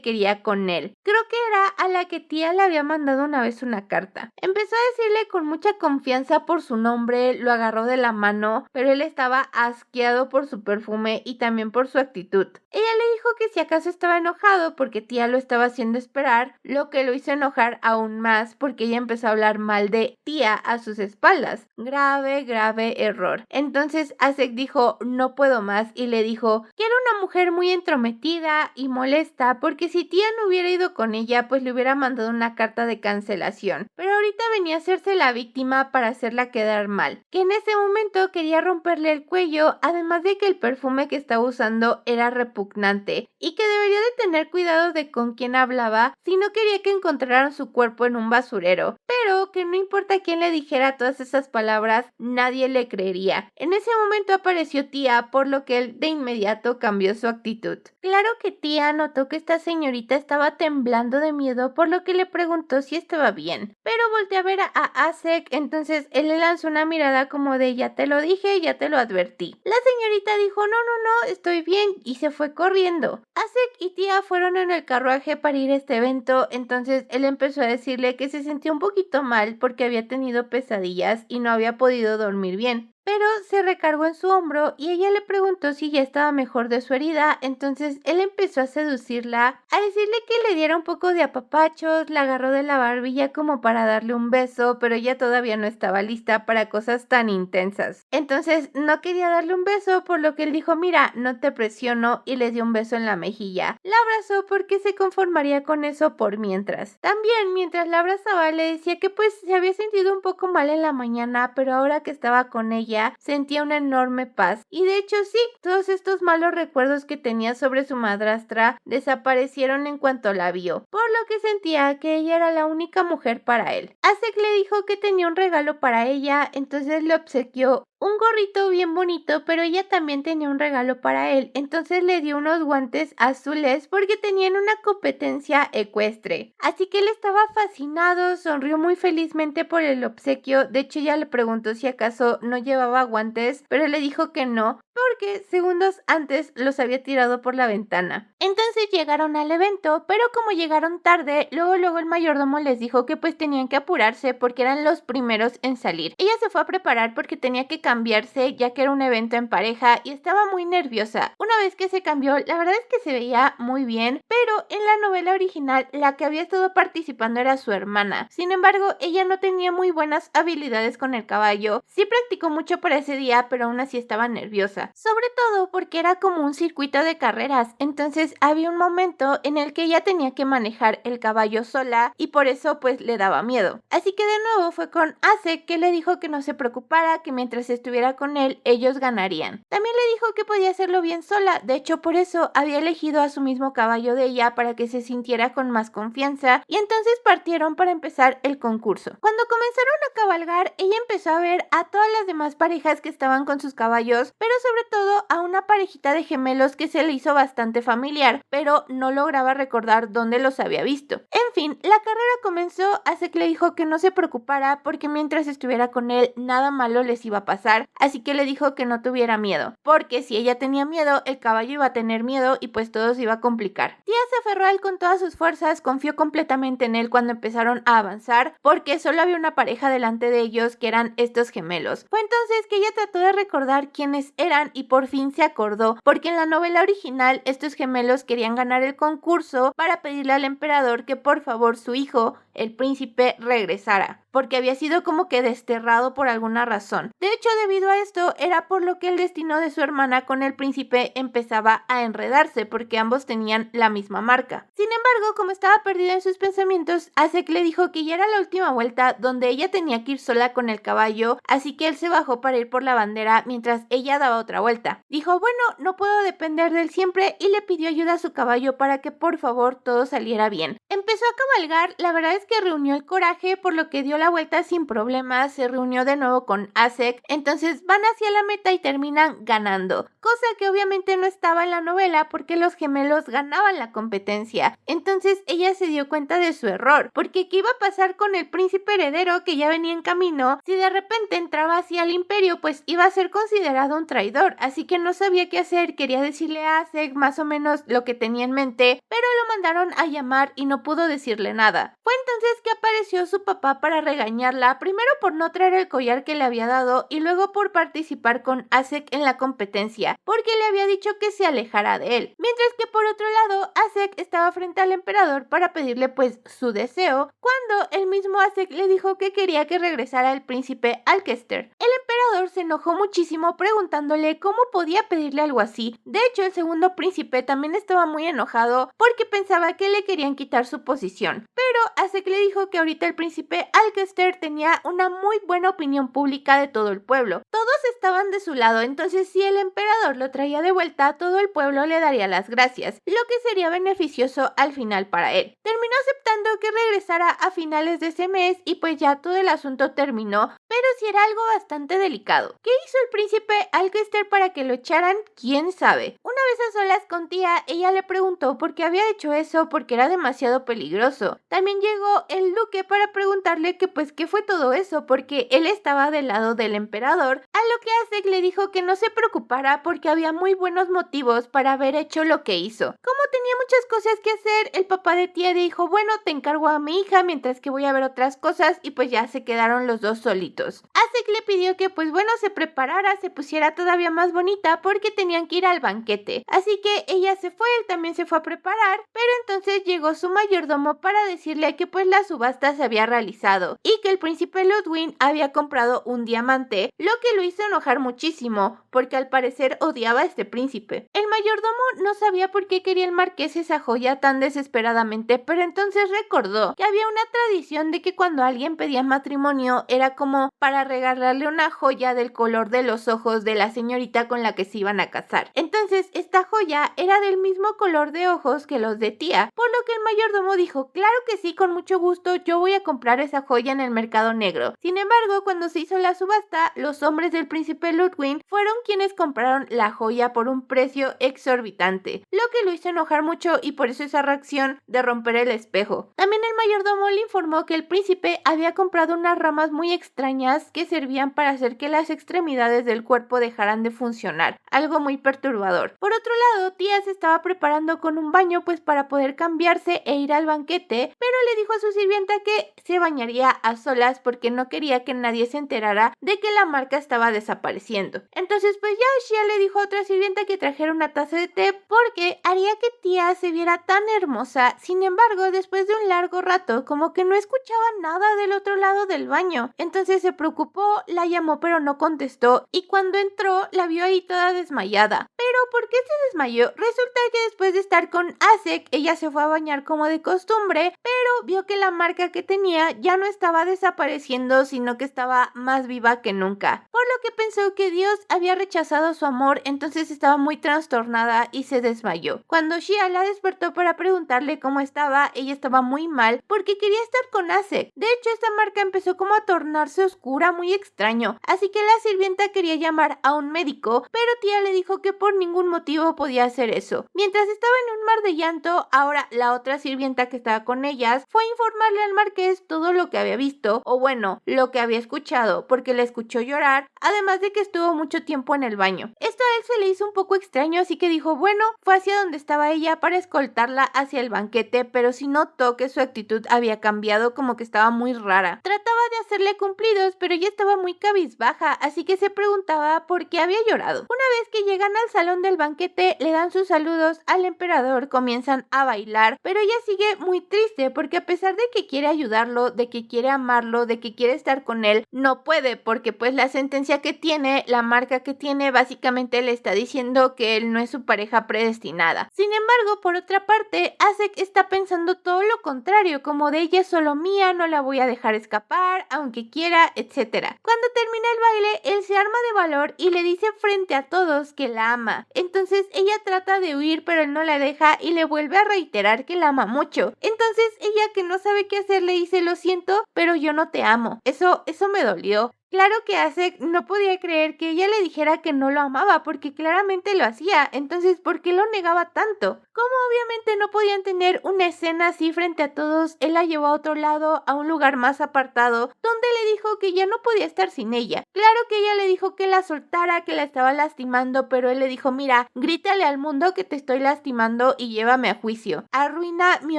quería con él. Creo que era a la que Tía le había mandado una vez una carta. Empezó a decirle con mucha confianza por su nombre, lo agarró de la mano, pero él estaba asqueado por su perfume y también por su actitud. Ella le dijo que si acaso estaba enojado porque Tía lo estaba haciendo esperar, lo que lo hizo enojar aún más porque ella empezó a hablar mal de Tía a sus espaldas. Grave, grave error. Entonces Asek dijo no puedo más y le dijo que era una mujer muy entrometida y molesta porque si Tía no hubiera ido con ella pues le hubiera mandado una carta de cancelación, pero ahorita venía a hacerse la víctima para hacerla quedar mal, que en ese momento quería romperle el cuello, además de que el perfume que estaba usando era repugnante y que debería de tener cuidado de con quién hablaba si no quería que encontraran su cuerpo en un basurero, pero que no importa quién le dijera todas esas palabras, nadie le creería. En ese momento apareció Tía, por lo que él de inmediato cambió su actitud. Claro que Tía notó que esta señorita estaba temblando de miedo, por lo que le preguntó si estaba bien, pero volteó a ver a Asek, entonces él le lanzó una mirada como de ya te lo dije, ya te lo advertí. La señorita dijo no, no, no, estoy bien, y se fue corriendo. Asek y Tía fueron en el carruaje para ir a este evento, entonces él empezó a decirle que se sentía un poquito mal porque había tenido pesadillas y no había podido dormir bien. pero se recargó en su hombro y ella le preguntó si ya estaba mejor de su herida. Entonces él empezó a seducirla, a decirle que le diera un poco de apapachos, la agarró de la barbilla como para darle un beso, pero ella todavía no estaba lista para cosas tan intensas. Entonces no quería darle un beso, por lo que él dijo: mira, no te presiono, y le dio un beso en la mejilla. La abrazó porque se conformaría con eso por mientras. También mientras la abrazaba le decía que pues se había sentido un poco mal en la mañana, pero ahora que estaba con ella sentía una enorme paz. Y de hecho sí, todos estos malos recuerdos que tenía sobre su madrastra desaparecieron en cuanto la vio, por lo que sentía que ella era la única mujer para él. Asek le dijo que tenía un regalo para ella, entonces le obsequió un gorrito bien bonito, pero ella también tenía un regalo para él, entonces le dio unos guantes azules porque tenían una competencia ecuestre. Así que él estaba fascinado, sonrió muy felizmente por el obsequio. De hecho, ella le preguntó si acaso no llevaba guantes, pero le dijo que no, porque segundos antes los había tirado por la ventana. Entonces llegaron al evento, pero como llegaron tarde, luego el mayordomo les dijo que pues tenían que apurarse porque eran los primeros en salir. Ella se fue a preparar porque tenía que cambiarse, ya que era un evento en pareja, y estaba muy nerviosa. Una vez que se cambió, la verdad es que se veía muy bien, pero en la novela original la que había estado participando era su hermana. Sin embargo, ella no tenía muy buenas habilidades con el caballo. Sí practicó mucho para ese día, pero aún así estaba nerviosa. Sobre todo porque era como un circuito de carreras, entonces había un momento en el que ella tenía que manejar el caballo sola y por eso pues le daba miedo. Así que de nuevo fue con Asek, que le dijo que no se preocupara, que mientras estuviera con él, ellos ganarían. También le dijo que podía hacerlo bien sola, de hecho por eso había elegido a su mismo caballo de ella para que se sintiera con más confianza, y entonces partieron para empezar el concurso. Cuando comenzaron a cabalgar, ella empezó a ver a todas las demás parejas que estaban con sus caballos, pero sobre todo a una parejita de gemelos que se le hizo bastante familiar, pero no lograba recordar dónde los había visto. En fin, la carrera comenzó. Asek le dijo que no se preocupara porque mientras estuviera con él nada malo les iba a pasar, así que le dijo que no tuviera miedo, porque si ella tenía miedo, el caballo iba a tener miedo y pues todo se iba a complicar. Tia se aferró a él con todas sus fuerzas, confió completamente en él cuando empezaron a avanzar, porque solo había una pareja delante de ellos que eran estos gemelos. Fue entonces que ella trató de recordar quiénes eran y por fin se acordó, porque en la novela original estos gemelos querían ganar el concurso para pedirle al emperador que por favor su hijo, el príncipe, regresara, porque había sido como que desterrado por alguna razón. De hecho, debido a esto, era por lo que el destino de su hermana con el príncipe empezaba a enredarse, porque ambos tenían la misma marca. Sin embargo, como estaba perdida en sus pensamientos, Asek le dijo que ya era la última vuelta donde ella tenía que ir sola con el caballo, así que él se bajó para ir por la bandera mientras ella daba otra vuelta. Dijo: bueno, no puedo depender de él siempre, y le pidió ayuda a su caballo para que por favor todo saliera bien. Empezó a cabalgar, la verdad es que reunió el coraje, por lo que dio la vuelta sin problemas, se reunió de nuevo con Asek, entonces van hacia la meta y terminan ganando, cosa que obviamente no estaba en la novela porque los gemelos ganaban la competencia. Entonces ella se dio cuenta de su error, porque ¿qué iba a pasar con el príncipe heredero que ya venía en camino? Si de repente entraba hacia el imperio, pues iba a ser considerado un traidor, así que no sabía qué hacer. Quería decirle a Asek más o menos lo que tenía en mente, pero lo mandaron a llamar y no pudo decirle nada. Fue entonces que apareció su papá para regañarla, primero por no traer el collar que le había dado y luego por participar con Asek en la competencia, porque le había dicho que se alejara de él. Mientras que por otro lado, Asek estaba frente al emperador para pedirle pues su deseo, cuando el mismo Asek le dijo que quería que regresara el príncipe Alcester. El emperador se enojó muchísimo preguntándole cómo podía pedirle algo así. De hecho, el segundo príncipe también estaba muy enojado porque pensaba que le querían quitar su posición, pero Asek le dijo que ahorita el príncipe Alcester tenía una muy buena opinión pública de todo el pueblo. Todos estaban de su lado, entonces si el emperador lo traía de vuelta, todo el pueblo le daría las gracias, lo que sería beneficioso al final para él. Terminó aceptando que regresara a finales de ese mes y pues ya todo el asunto terminó, pero sí era algo bastante delicado. ¿Qué hizo el príncipe Alcester para que lo echaran? ¿Quién sabe? Una vez a solas con Tia, ella le preguntó por qué había hecho eso, porque era demasiado peligroso. También llegó el duque para preguntarle que pues qué fue todo eso, porque él estaba del lado del emperador, a lo que Asek le dijo que no se preocupara porque había muy buenos motivos para haber hecho lo que hizo. Como tenía muchas cosas que hacer, el papá de Tia dijo: bueno, te encargo a mi hija mientras que voy a ver otras cosas, y pues ya se quedaron los dos solitos. Asek le pidió que pues pues bueno, se preparara, se pusiera todavía más bonita porque tenían que ir al banquete. Así que ella se fue, él también se fue a preparar, pero entonces llegó su mayordomo para decirle que pues la subasta se había realizado y que el príncipe Ludwig había comprado un diamante, lo que lo hizo enojar muchísimo, porque al parecer odiaba a este príncipe. El mayordomo no sabía por qué quería el marqués esa joya tan desesperadamente, pero entonces recordó que había una tradición de que cuando alguien pedía matrimonio era como para regalarle una joya del color de los ojos de la señorita con la que se iban a casar. Entonces esta joya era del mismo color de ojos que los de tía, por lo que el mayordomo dijo, claro que sí, con mucho gusto, yo voy a comprar esa joya en el mercado negro. Sin embargo, cuando se hizo la subasta, los hombres del príncipe Ludwig fueron quienes compraron la joya por un precio exorbitante, lo que lo hizo enojar mucho y por eso esa reacción de romper el espejo. También el mayordomo le informó que el príncipe había comprado unas ramas muy extrañas que servían para hacer que las extremidades del cuerpo dejaran de funcionar, algo muy perturbador. Por otro lado, tía se estaba preparando con un baño pues para poder cambiarse e ir al banquete, pero le dijo a su sirvienta que se bañaría a solas porque no quería que nadie se enterara de que la marca estaba desapareciendo. Entonces pues ya Xia le dijo a otra sirvienta que trajera una taza de té porque haría que tía se viera tan hermosa. Sin embargo, después de un largo rato como que no escuchaba nada del otro lado del baño. Entonces se preocupó, la llamó pero no contestó y cuando entró la vio ahí toda desmayada. Pero ¿por qué se desmayó? Resulta que después de estar con Asek, ella se fue a bañar como de costumbre, pero vio que la marca que tenía ya no estaba desapareciendo, sino que estaba más viva que nunca. Por lo que pensó que Dios había rechazado su amor, entonces estaba muy trastornada y se desmayó. Cuando Xia la despertó para preguntarle cómo estaba, ella estaba muy mal porque quería estar con Asek. De hecho, esta marca empezó como a tornarse oscura, muy extraño, así que la sirvienta quería llamar a un médico, pero tía le dijo que por ningún motivo podía hacer eso. Mientras estaba en un mar de llanto, ahora la otra sirvienta que estaba con ellas fue a informarle al marqués todo lo que había visto, o bueno, lo que había escuchado, porque la escuchó llorar, además de que estuvo mucho tiempo en el baño. Esto a él se le hizo un poco extraño, así que dijo, bueno, fue hacia donde estaba ella para escoltarla hacia el banquete, pero sí notó que su actitud había cambiado, como que estaba muy rara. Trataba de hacerle cumplidos, pero ella estaba muy cabizbaja, así que se preguntaba por qué había llorado. Una vez que llegan al salón del banquete, le dan sus saludos al emperador, comienzan a bailar, pero ella sigue muy triste porque a pesar de que quiere ayudarlo, de que quiere amarlo, de que quiere estar con él, no puede porque pues la sentencia que tiene, la marca que tiene, básicamente le está diciendo que él no es su pareja predestinada. Sin embargo, por otra parte, Asek está pensando todo lo contrario, como de ella es solo mía, no la voy a dejar escapar, aunque quiera, etc. Cuando termina el baile, él se arma de valor y le dice frente a todos que la ama. Entonces ella trata de huir, pero él no la deja y le vuelve a reiterar que la ama mucho. Entonces ella, que no sabe qué hacer, le dice, lo siento, pero yo no te amo. Eso me dolió. Claro que Asek no podía creer que ella le dijera que no lo amaba, porque claramente lo hacía. Entonces, ¿por qué lo negaba tanto? Como obviamente no podían tener una escena así frente a todos, él la llevó a otro lado, a un lugar más apartado, donde le dijo que ya no podía estar sin ella. Claro que ella le dijo que la soltara, que la estaba lastimando, pero él le dijo, mira, grítale al mundo que te estoy lastimando y llévame a juicio. Arruina mi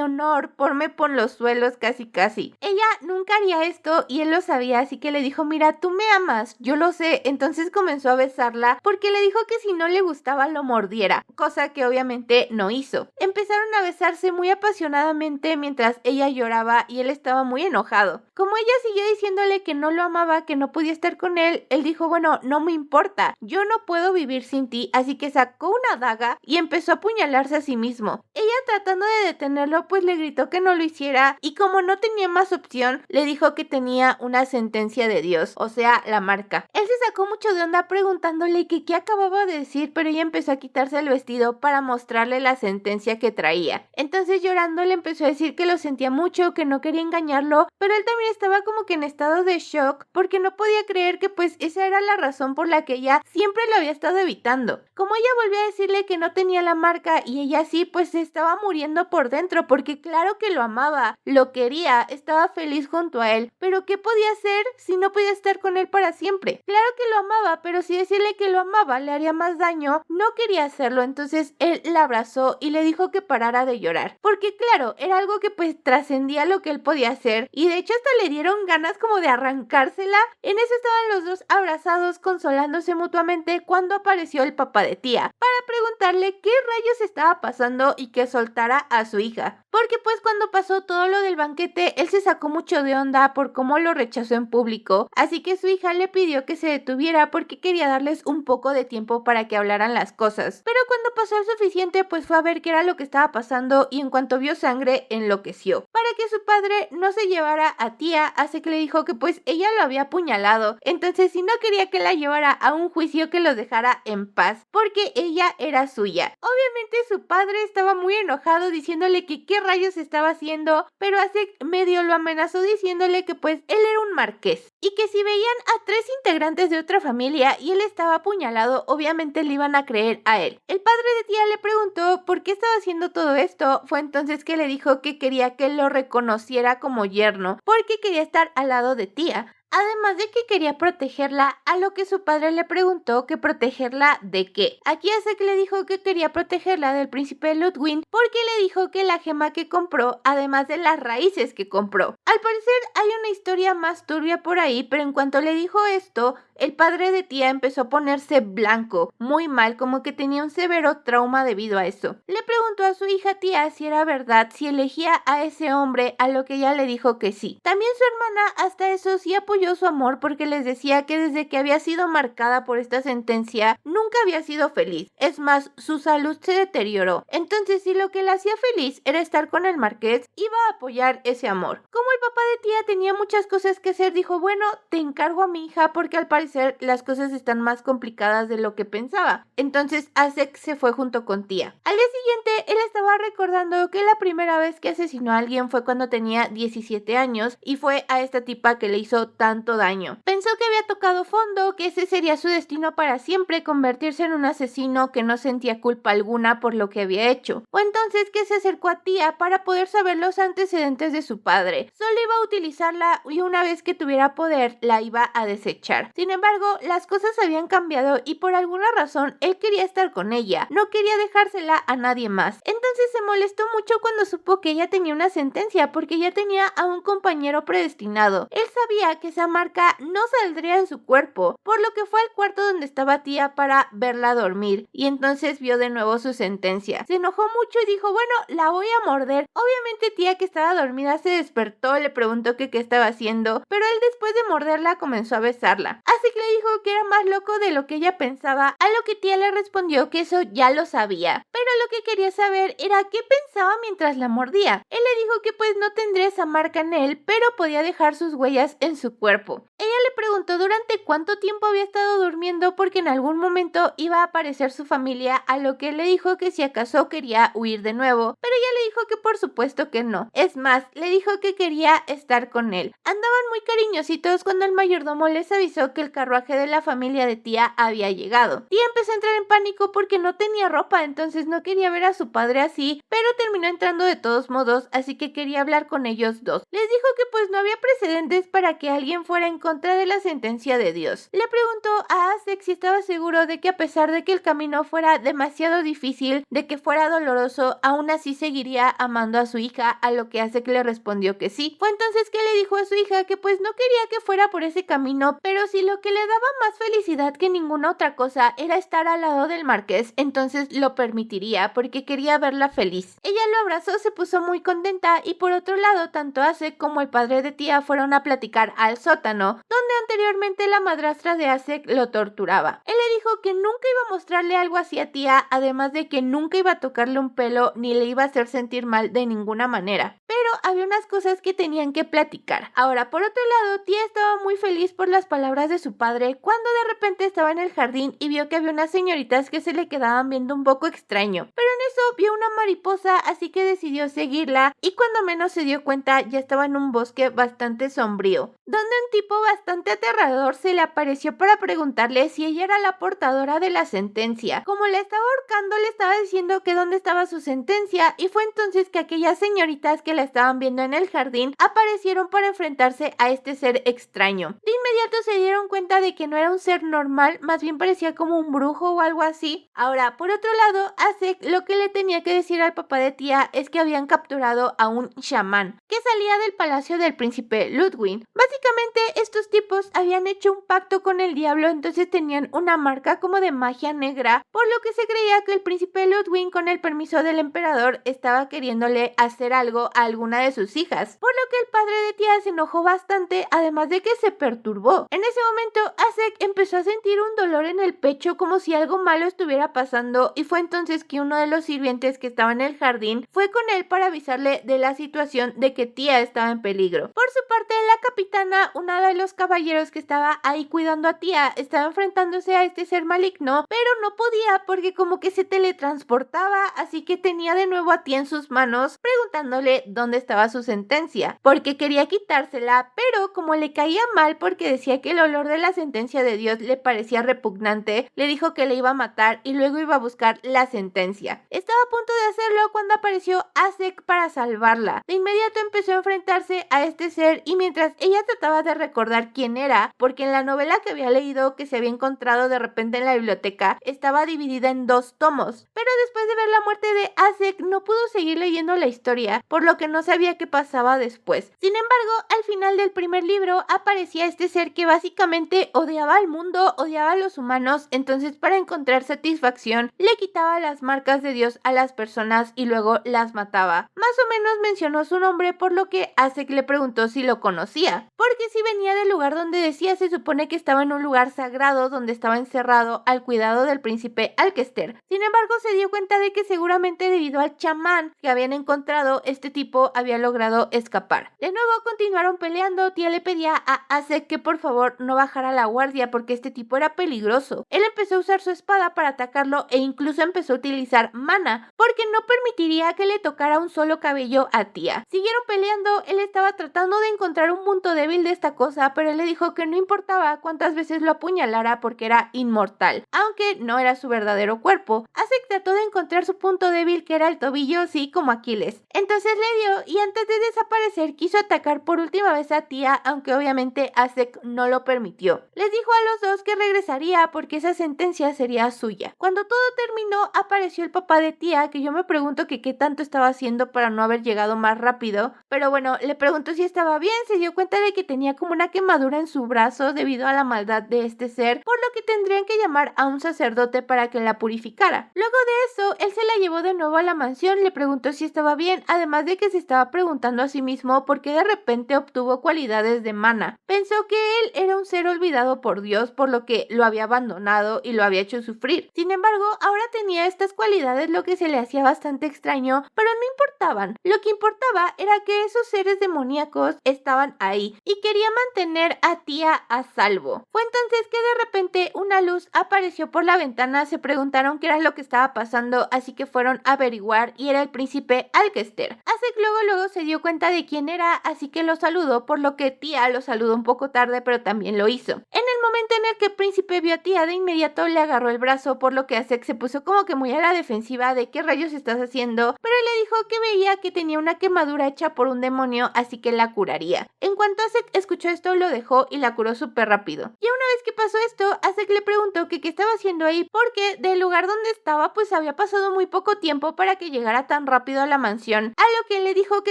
honor, ponme por los suelos casi casi. Ella nunca haría esto y él lo sabía, así que le dijo, mira, tú me amas, yo lo sé. Entonces comenzó a besarla porque le dijo que si no le gustaba lo mordiera, cosa que obviamente no hizo. Empezaron a besarse muy apasionadamente mientras ella lloraba y él estaba muy enojado. Como ella siguió diciéndole que no lo amaba, que no podía estar con él, él dijo, bueno, no me importa, yo no puedo vivir sin ti, así que sacó una daga y empezó a apuñalarse a sí mismo. Ella, tratando de detenerlo, pues le gritó que no lo hiciera y como no tenía más opción, le dijo que tenía una sentencia de Dios, o sea, la marca. Él se sacó mucho de onda preguntándole que qué acababa de decir, pero ella empezó a quitarse el vestido para mostrarle la sentencia que traía. Entonces, llorando, le empezó a decir que lo sentía mucho, que no quería engañarlo, pero él también estaba como que en estado de shock porque no podía creer que pues esa era la razón por la que ella siempre lo había estado evitando. Como ella volvió a decirle que no tenía la marca y ella sí, pues se estaba muriendo por dentro porque claro que lo amaba, lo quería, estaba feliz junto a él, pero ¿qué podía hacer si no podía estar con él para siempre. Claro que lo amaba, pero si decirle que lo amaba le haría más daño, no quería hacerlo. Entonces él la abrazó y le dijo que parara de llorar, porque claro, era algo que pues trascendía lo que él podía hacer, y de hecho hasta le dieron ganas como de arrancársela. En eso estaban los dos abrazados, consolándose mutuamente, cuando apareció el papá de Tía para preguntarle qué rayos estaba pasando y que soltara a su hija, porque pues cuando pasó todo lo del banquete él se sacó mucho de onda por cómo lo rechazó en público, así que su hija le pidió que se detuviera porque quería darles un poco de tiempo para que hablaran las cosas. Pero cuando pasó el suficiente, pues fue a ver qué era lo que estaba pasando, y en cuanto vio sangre enloqueció. Para que su padre no se llevara a Tía, hace que le dijo que pues ella lo había apuñalado, entonces si no quería que la llevara a un juicio, que los dejara en paz, porque ella era suya. Obviamente su padre estaba muy enojado diciéndole que qué rayos estaba haciendo, pero hace medio lo amenazó diciéndole que pues él era un marqués y que si veían a 3 integrantes de otra familia y él estaba apuñalado, obviamente le iban a creer a él. El padre de Tía le preguntó por qué estaba haciendo todo esto. Fue entonces que le dijo que quería que lo reconociera como yerno, porque quería estar al lado de Tía. Además de que quería protegerla, a lo que su padre le preguntó que protegerla de qué. Aquí hace que le dijo que quería protegerla del príncipe Ludwig, porque le dijo que la gema que compró, además de las raíces que compró. Al parecer hay una historia más turbia por ahí, pero en cuanto le dijo esto, el padre de Tía empezó a ponerse blanco, muy mal, como que tenía un severo trauma debido a eso. Le preguntó a su hija Tía si era verdad, si elegía a ese hombre, a lo que ella le dijo que sí. También su hermana hasta eso sí apoyó su amor, porque les decía que desde que había sido marcada por esta sentencia nunca había sido feliz. Es más, su salud se deterioró. Entonces, si lo que la hacía feliz era estar con el marqués, iba a apoyar ese amor. Como el papá de Tía tenía muchas cosas que hacer, dijo, bueno, te encargo a mi hija, porque al parecer las cosas están más complicadas de lo que pensaba. Entonces Acek se fue junto con Tía. Al día siguiente él estaba recordando que la primera vez que asesinó a alguien fue cuando tenía 17 años y fue a esta tipa que le hizo tanto daño. Pensó que había tocado fondo, que ese sería su destino para siempre, convertirse en un asesino que no sentía culpa alguna por lo que había hecho. O entonces que se acercó a Tía para poder saber los antecedentes de su padre. Solo iba a utilizarla y una vez que tuviera poder la iba a desechar. Sin embargo, las cosas habían cambiado y por alguna razón él quería estar con ella, no quería dejársela a nadie más. Entonces se molestó mucho cuando supo que ella tenía una sentencia, porque ya tenía a un compañero predestinado. Él sabía que esa marca no saldría de su cuerpo, por lo que fue al cuarto donde estaba Tía para verla dormir, y entonces vio de nuevo su sentencia. Se enojó mucho y dijo, bueno, la voy a morder. Obviamente Tía, que estaba dormida, se despertó, le preguntó que qué estaba haciendo, pero él después de morderla comenzó a besarla. Así que le dijo que era más loco de lo que ella pensaba, a lo que Tía le respondió que eso ya lo sabía, pero lo que quería saber era qué pensaba mientras la mordía. Él le dijo que pues no tendría esa marca en él, pero podía dejar sus huellas en su cuerpo. Ella le preguntó durante cuánto tiempo había estado durmiendo, porque en algún momento iba a aparecer su familia, a lo que él le dijo que si acaso quería huir de nuevo, pero ella le dijo que por supuesto que no. Es más, le dijo que quería estar con él. Andaban muy cariñositos cuando el mayordomo les avisó que el carruaje de la familia de Tía había llegado. Tía empezó a entrar en pánico porque no tenía ropa, entonces no quería ver a su padre así, pero terminó entrando de todos modos, así que quería hablar con ellos dos. Les dijo que pues no había precedentes para que alguien fuera en contra de la sentencia de Dios. Le preguntó a Acek si estaba seguro de que a pesar de que el camino fuera demasiado difícil, de que fuera doloroso, aún así seguiría amando a su hija, a lo que Acek le respondió que sí. Fue entonces que le dijo a su hija que pues no quería que fuera por ese camino, pero si lo que le daba más felicidad que ninguna otra cosa era estar al lado del marqués, entonces lo permitiría porque quería verla feliz. Ella lo abrazó, se puso muy contenta, y por otro lado, tanto Acek como el padre de Tía fueron a platicar al sótano, donde anteriormente la madrastra de Acek lo torturaba. Él le dijo que nunca iba a mostrarle algo así a Tía, además de que nunca iba a tocarle un pelo ni le iba a hacer sentir mal de ninguna manera. Pero había unas cosas que tenían que platicar. Ahora, por otro lado, Tía estaba muy feliz por las palabras de su padre cuando de repente estaba en el jardín y vio que había unas señoritas que se le quedaban viendo un poco extraño. Pero en eso vio una mariposa, así que decidió seguirla, y cuando menos se dio cuenta ya estaba en un bosque bastante sombrío, donde un tipo bastante aterrador se le apareció para preguntarle si ella era la portadora de la sentencia. Como la estaba ahorcando, le estaba diciendo que dónde estaba su sentencia, y fue entonces que aquellas señoritas que la estaban viendo en el jardín aparecieron para enfrentarse a este ser extraño. De inmediato se dieron cuenta de que no era un ser normal, más bien parecía como un brujo o algo así. Ahora, por otro lado, Acek lo que le tenía que decir al papá de Tía es que habían capturado a un chamán que salía del palacio del príncipe Ludwig. Básicamente, estos tipos habían hecho un pacto con el diablo, entonces tenían una marca como de magia negra, por lo que se creía que el príncipe Ludwig, con el permiso del emperador, estaba queriéndole hacer algo a alguna de sus hijas, por lo que el padre de Tía se enojó bastante, además de que se perturbó. En ese momento, Acek empezó a sentir un dolor en el pecho como si algo malo estuviera pasando, y fue entonces que uno de los sirvientes que estaba en el jardín fue con él para avisarle de la situación de que Tía estaba en peligro. Por su parte, la capitana, una de los caballeros que estaba ahí cuidando a Tía, estaba enfrentándose a este ser maligno, pero no podía porque como que se teletransportaba, así que tenía de nuevo a Tía en sus manos preguntándole dónde estaba su sentencia, porque quería quitársela, pero como le caía mal porque decía que el olor de la sentencia de Dios le parecía repugnante, le dijo que le iba a matar y luego iba a buscar la sentencia. Estaba a punto de hacerlo cuando apareció Acek para salvarla. De inmediato empezó a enfrentarse a este ser y mientras ella trataba de recordar quién era, porque en la novela que había leído que se había encontrado de repente en la biblioteca estaba dividida en 2 tomos, pero después de ver la muerte de Acek no pudo seguir leyendo la historia, por lo que no sabía qué pasaba después. Sin embargo, al final del primer libro aparecía este ser que básicamente odiaba al mundo, odiaba a los humanos, entonces para encontrar satisfacción le quitaba las marcas de Dios a las personas y luego las mataba. Más o menos mencionó su nombre, por lo que Acek le preguntó si lo conocía, porque si venía del lugar donde decía se supone que estaba en un lugar sagrado donde estaba encerrado al cuidado del príncipe Alcester. Sin embargo, se dio cuenta de que seguramente debido al chamán que habían encontrado, este tipo había logrado escapar. De nuevo continuaron peleando. Tía le pedía a Acek que por favor no bajara la guardia porque este tipo era peligroso. Él empezó a usar su espada para atacarlo e incluso empezó a utilizar mana porque no permitiría que le tocara un solo cabello a Tía. Siguieron peleando. Él estaba tratando de encontrar un punto débil de esta cosa, pero él le dijo que no importaba cuántas veces lo apuñalara porque era inmortal, aunque no era su verdadero cuerpo. Acek trató de encontrar su punto débil, que era el tobillo, sí, como Aquiles. Entonces le dio y antes de desaparecer quiso atacar por última vez a Tía, aunque obviamente Acek no lo permitió. Les dijo a los dos que regresaría porque esa sentencia sería suya. Cuando todo terminó, apareció el papá de Tía, que yo me pregunto que qué tanto estaba haciendo para no haber llegado más rápido, pero bueno, le preguntó si estaba bien. Se dio cuenta de que tenía como una quemadura en su brazo debido a la maldad de este ser, por lo que tendrían que llamar a un sacerdote para que la purificara. Luego de eso, él se la llevó de nuevo a la mansión, le preguntó si estaba bien, además de que se estaba preguntando a sí mismo por qué de repente obtuvo cualidades de mana. Pensó que él era un ser olvidado por Dios, por lo que lo había abandonado y lo había hecho sufrir. Sin embargo, ahora tenía estas cualidades, lo que se le hacía bastante extraño, pero no importaban. Lo que importaba era que esos seres demoníacos estaban ahí y quería mantener a Tía a salvo. Fue entonces que de repente una luz apareció por la ventana. Se preguntaron qué era lo que estaba pasando, así que fueron a averiguar y era el príncipe Alcester. Acek luego se dio cuenta de quién era, así que lo saludó, por lo que Tía lo saludó un poco tarde, pero también lo hizo. En el momento en el que el príncipe vio a Tía, de inmediato le agarró el brazo, por lo que Acek se puso como que muy a la defensiva de qué rayos estás haciendo, pero le dijo que veía que tenía una quemadura hecha por un demonio, así que la curaría. En cuanto Acek escuchó esto, lo dejó y la curó súper rápido. Ya una vez que pasó esto, Acek le preguntó que qué estaba haciendo ahí, porque del lugar donde estaba pues había pasado muy poco tiempo para que llegara tan rápido a la mansión, a lo que le dijo que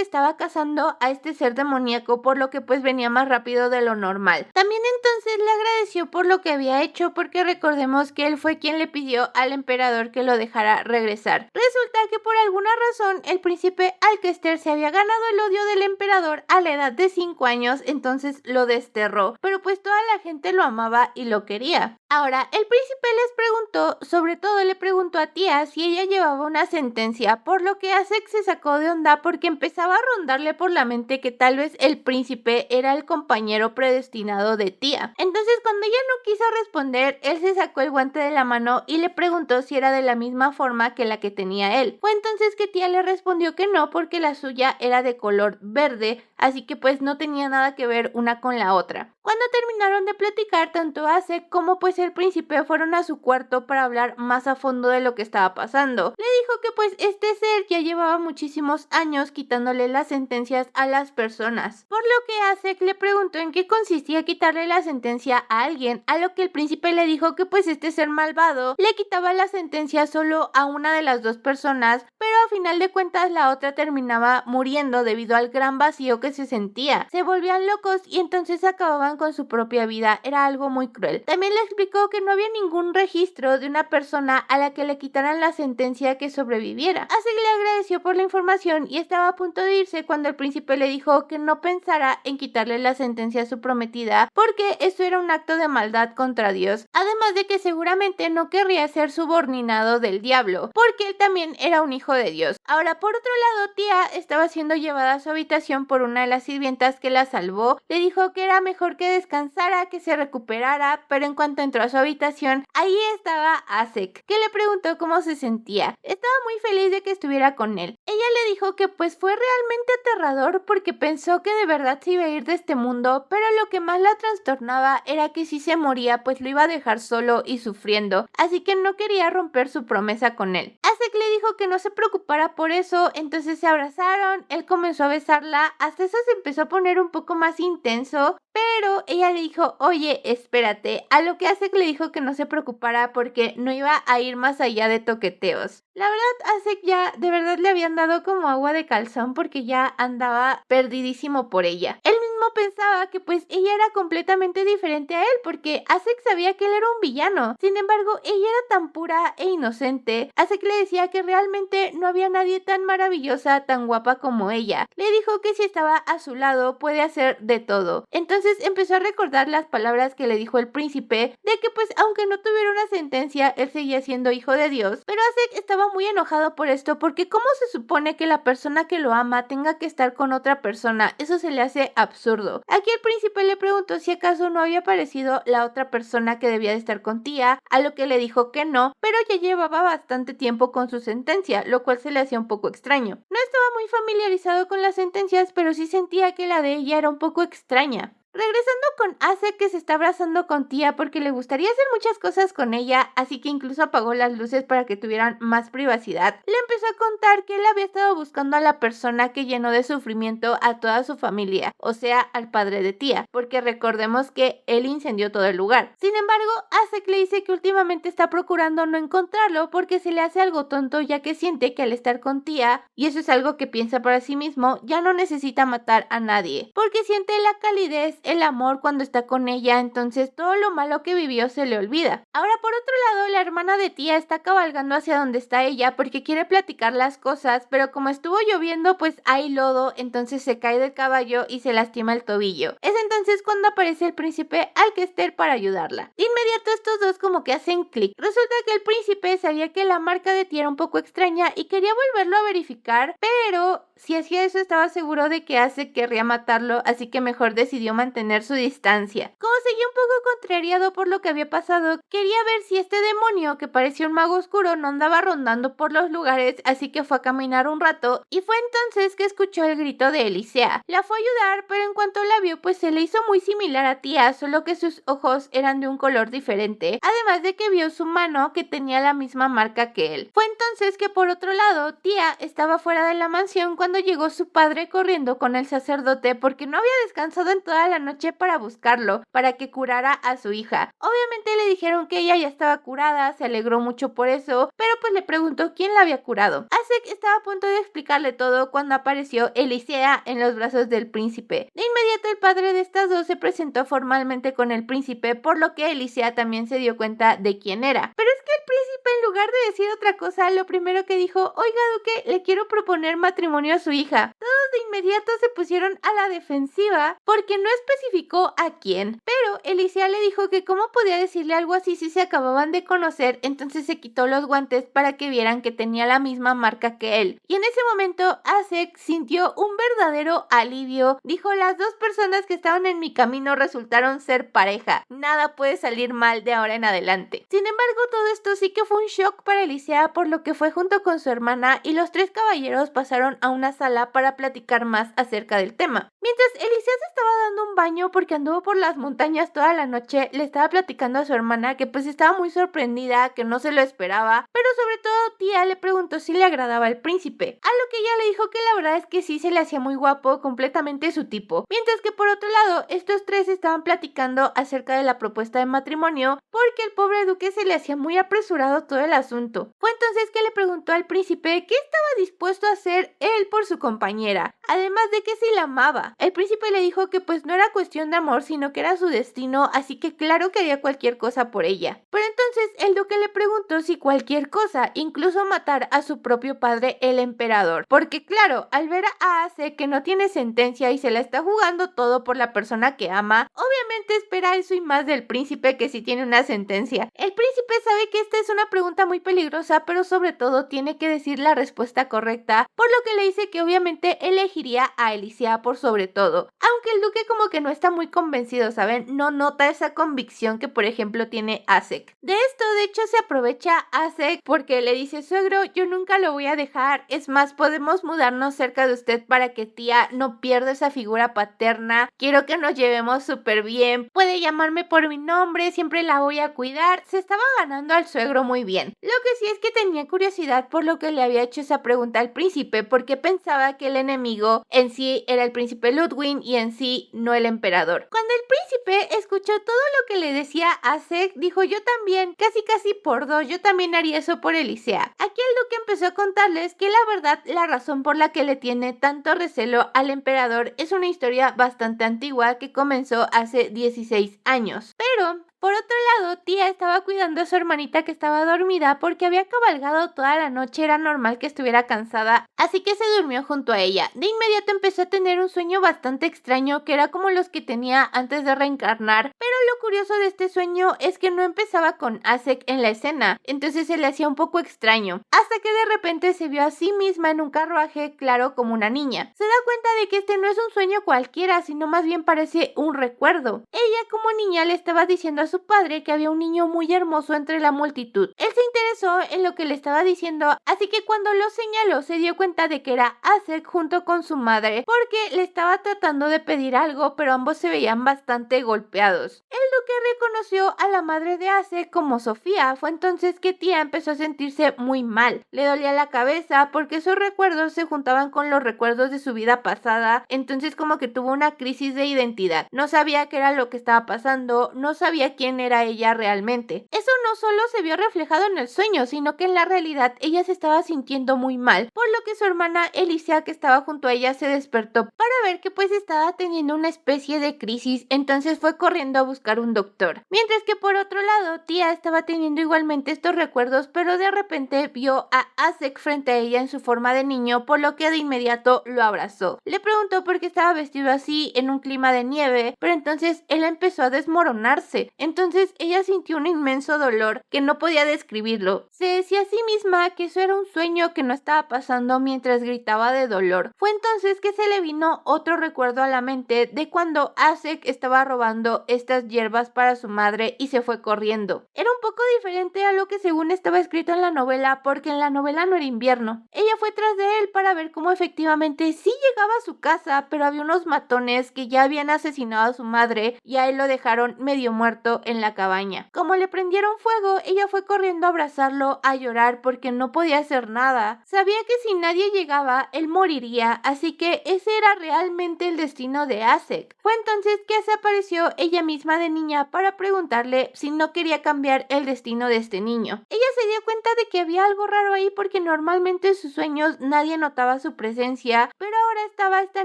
estaba cazando a este ser demoníaco, por lo que pues venía más rápido de lo normal. También entonces le agradeció por lo que había hecho, porque recordemos que él fue quien le pidió al emperador que lo dejara regresar. Resulta que por alguna razón el príncipe Alcester se había ganado el odio del emperador a la edad de 5 años, entonces lo desterró, pero pues toda la gente lo amaba y lo quería. Ahora, el príncipe les preguntó, sobre todo le preguntó a Tía si ella llevaba una sentencia, por lo que Acek se sacó de onda porque empezaba a rondarle por la mente que tal vez el príncipe era el compañero predestinado de Tía. Entonces, cuando ella no quiso responder, él se sacó el guante de la mano y le preguntó si era de la misma forma que la que tenía él. Fue entonces que Tía le respondió que no, porque la suya era de color verde, así que pues no tenía nada que ver una con la otra. Cuando terminaron de platicar, tanto Acek como pues el príncipe fueron a su cuarto para hablar más a fondo de lo que estaba pasando. Le dijo que pues este ser ya llevaba muchísimos años quitándole las sentencias a las personas, por lo que Acek le preguntó en qué consistía quitarle la sentencia a alguien, a lo que el príncipe le dijo que pues este ser malvado le quitaba la sentencia solo a una de las dos personas, pero a final de cuentas la otra terminaba muriendo debido al gran vacío que se sentía. Se volvían locos y entonces acababan con su propia vida. Era algo muy cruel. También le explicó que no había ningún registro de una persona a la que le quitaran la sentencia que sobreviviera. Así que le agradeció por la información y estaba a punto de irse cuando el príncipe le dijo que no pensara en quitarle la sentencia a su prometida porque eso era un acto de maldad contra Dios, además de que seguramente no querría ser subordinado del diablo, porque él también era un hijo de Dios. Ahora, por otro lado, Tía estaba siendo llevada a su habitación por una de las sirvientas que la salvó. Le dijo que era mejor que descansara, que se recuperara, pero en cuanto entró a su habitación, ahí estaba Acek, que le preguntó cómo se sentía. Estaba muy feliz de que estuviera con él. Ella le dijo que pues fue realmente aterrador porque pensó que de verdad se iba a ir de este mundo, pero lo que más la trastornaba era que si se moría pues lo iba a dejar solo y sufriendo, así que no quería romper su promesa con él. Acek le dijo que no se preocupara por eso, entonces se abrazaron, él comenzó a besarla, hasta eso se empezó a poner un poco más intenso, pero ella le dijo, oye, espérate, a lo que Acek le dijo que no se preocupara porque no iba a ir más allá de toqueteos. La verdad, Acek ya de verdad le habían dado como agua de calzón porque ya andaba perdidísimo por ella. Él mismo pensaba que pues ella era completamente diferente a él porque Acek sabía que él era un villano. Sin embargo, ella era tan pura e inocente. Acek le decía que realmente no había nadie tan maravillosa, tan guapa como ella. Le dijo que si estaba a su lado puede hacer de todo. Entonces empezó a recordar las palabras que le dijo el príncipe de que pues aunque no tuviera una sentencia, él seguía siendo hijo de Dios. Pero Acek estaba muy enojado por esto porque ¿cómo se supone que la persona que lo ama tenga que estar con otra persona? Eso se le hace absurdo. Aquí el príncipe le preguntó si acaso no había aparecido la otra persona que debía de estar con Tía, a lo que le dijo que no, pero ya llevaba bastante tiempo con su sentencia, lo cual se le hacía un poco extraño. No estaba muy familiarizado con las sentencias, pero sí sentía que la de ella era un poco extraña. Regresando con Acek, que se está abrazando con Tía porque le gustaría hacer muchas cosas con ella, así que incluso apagó las luces para que tuvieran más privacidad. Le empezó a contar que él había estado buscando a la persona que llenó de sufrimiento a toda su familia, o sea, al padre de Tía, porque recordemos que él incendió todo el lugar. Sin embargo, Acek le dice que últimamente está procurando no encontrarlo porque se le hace algo tonto, ya que siente que al estar con Tía, y eso es algo que piensa para sí mismo, ya no necesita matar a nadie, porque siente la calidez, el amor cuando está con ella, entonces todo lo malo que vivió se le olvida. Ahora, por otro lado, la hermana de Tía está cabalgando hacia donde está ella porque quiere platicar las cosas, pero como estuvo lloviendo pues hay lodo, entonces se cae del caballo y se lastima el tobillo. Es entonces cuando aparece el príncipe Alkester para ayudarla. De inmediato estos dos como que hacen clic. Resulta que el príncipe sabía que la marca de Tía era un poco extraña y quería volverlo a verificar, pero si hacía eso estaba seguro de que Acek querría matarlo, así que mejor decidió mantener su distancia. Como seguía un poco contrariado por lo que había pasado, quería ver si este demonio que parecía un mago oscuro no andaba rondando por los lugares, así que fue a caminar un rato y fue entonces que escuchó el grito de Elisea. La fue a ayudar, pero en cuanto la vio pues se le hizo muy similar a Tía, solo que sus ojos eran de un color diferente, además de que vio su mano que tenía la misma marca que él. Fue entonces que por otro lado, Tía estaba fuera de la mansión cuando llegó su padre corriendo con el sacerdote porque no había descansado en toda la noche para buscarlo, para que curara a su hija. Obviamente le dijeron que ella ya estaba curada, se alegró mucho por eso, pero pues le preguntó quién la había curado. Acek estaba a punto de explicarle todo cuando apareció Elisea en los brazos del príncipe. De inmediato el padre de estas dos se presentó formalmente con el príncipe, por lo que Elisea también se dio cuenta de quién era. Pero es que el príncipe, en lugar de decir otra cosa, lo primero que dijo: oiga, duque, le quiero proponer matrimonio a su hija. Todos de inmediato se pusieron a la defensiva porque no especificó a quién, pero Elisea le dijo que cómo podía decirle algo así si se acababan de conocer, entonces se quitó los guantes para que vieran que tenía la misma marca que él. Y en ese momento Acek sintió un verdadero alivio. Dijo: las dos personas que estaban en mi camino resultaron ser pareja. Nada puede salir mal de ahora en adelante. Sin embargo, todo esto sí que fue un shock para Elisea, por lo que fue junto con su hermana y los tres caballeros pasaron a una sala para platicar más acerca del tema. Mientras Elisea se estaba dando un baño porque anduvo por las montañas toda la noche, le estaba platicando a su hermana que pues estaba muy sorprendida, que no se lo esperaba, pero sobre todo tía le preguntó si le agradaba el príncipe, a lo que ella le dijo que la verdad es que sí se le hacía muy guapo, completamente su tipo. Mientras que por otro lado, estos tres estaban platicando acerca de la propuesta de matrimonio porque el pobre duque se le hacía muy apresurado todo el asunto. Fue entonces que le preguntó al príncipe qué estaba dispuesto a hacer él por su compañera, además de que si la amaba. El príncipe le dijo que pues no era cuestión de amor, sino que era su destino, así que claro que haría cualquier cosa por ella. Pero entonces el duque le preguntó si cualquier cosa, incluso matar a su propio padre, el emperador, porque claro, al ver a Ace que no tiene sentencia y se la está jugando todo por la persona que ama, obviamente espera eso y más del príncipe que sí tiene una sentencia. El príncipe sabe que esta es una pregunta muy peligrosa, pero sobre todo tiene que decir la respuesta correcta, por lo que le dice que obviamente elegiría a Elisea por sobre todo. Aunque el duque como que no está muy convencido, ¿saben? No nota esa convicción que por ejemplo tiene Acec. De esto de hecho se aprovecha Acec porque le dice: suegro, yo nunca lo voy a dejar, es más, podemos mudarnos cerca de usted para que tía no pierda esa figura paterna, quiero que nos llevemos súper bien, puede llamarme por mi nombre, siempre la voy a cuidar. Se estaba ganando al suegro muy bien. Lo que sí es que tenía curiosidad por lo que le había hecho esa pregunta al príncipe, porque pensaba que el enemigo en sí era el príncipe Ludwig y en sí no el emperador. Cuando el príncipe escuchó todo lo que le decía Acec, dijo: yo también, casi por dos, yo también haría eso por Elisea. Aquí el duque empezó a contarles que la verdad, la razón por la que le tiene tanto recelo al emperador es una historia bastante antigua que comenzó hace 16 años. Pero por otro lado, tía estaba cuidando a su hermanita que estaba dormida porque había cabalgado toda la noche, era normal que estuviera cansada, así que se durmió junto a ella. De inmediato empezó a tener un sueño bastante extraño que era como los que tenía antes de reencarnar, pero lo curioso de este sueño es que no empezaba con Acec en la escena, entonces se le hacía un poco extraño, hasta que de repente se vio a sí misma en un carruaje, claro, como una niña. Se da cuenta de que este no es un sueño cualquiera, sino más bien parece un recuerdo. Ella como niña le estaba diciendo a su padre que había un niño muy hermoso entre la multitud. Él se interesó en lo que le estaba diciendo, así que cuando lo señaló se dio cuenta de que era Acec junto con su madre, porque le estaba tratando de pedir algo, pero ambos se veían bastante golpeados. El duque reconoció a la madre de Acec como Sofía. Fue entonces que tía empezó a sentirse muy mal. Le dolía la cabeza porque sus recuerdos se juntaban con los recuerdos de su vida pasada, entonces como que tuvo una crisis de identidad. No sabía qué era lo que estaba pasando, no sabía quién era ella realmente. Eso no solo se vio reflejado en el sueño, sino que en la realidad ella se estaba sintiendo muy mal, por lo que su hermana Elisea, que estaba junto a ella, se despertó para ver que pues estaba teniendo una especie de crisis, entonces fue corriendo a buscar un doctor. Mientras que por otro lado, tía estaba teniendo igualmente estos recuerdos, pero de repente vio a Acec frente a ella en su forma de niño, por lo que de inmediato lo abrazó. Le preguntó por qué estaba vestido así en un clima de nieve, pero entonces él empezó a desmoronarse. Entonces ella sintió un inmenso dolor que no podía describirlo. Se decía a sí misma que eso era un sueño que no estaba pasando mientras gritaba de dolor. Fue entonces que se le vino otro recuerdo a la mente de cuando Acec estaba robando estas hierbas para su madre y se fue corriendo. Era un poco diferente a lo que según estaba escrito en la novela, porque en la novela no era invierno. Ella fue tras de él para ver cómo efectivamente sí llegaba a su casa, pero había unos matones que ya habían asesinado a su madre y a él lo dejaron medio muerto en la cabaña. Como le prendieron fuego, ella fue corriendo a abrazarlo, a llorar porque no podía hacer nada. Sabía que si nadie llegaba, él moriría, así que ese era realmente el destino de Acec. Fue entonces que se apareció ella misma de niña para preguntarle si no quería cambiar el destino de este niño. Ella se dio cuenta de que había algo raro ahí porque normalmente en sus sueños nadie notaba su presencia, pero ahora estaba esta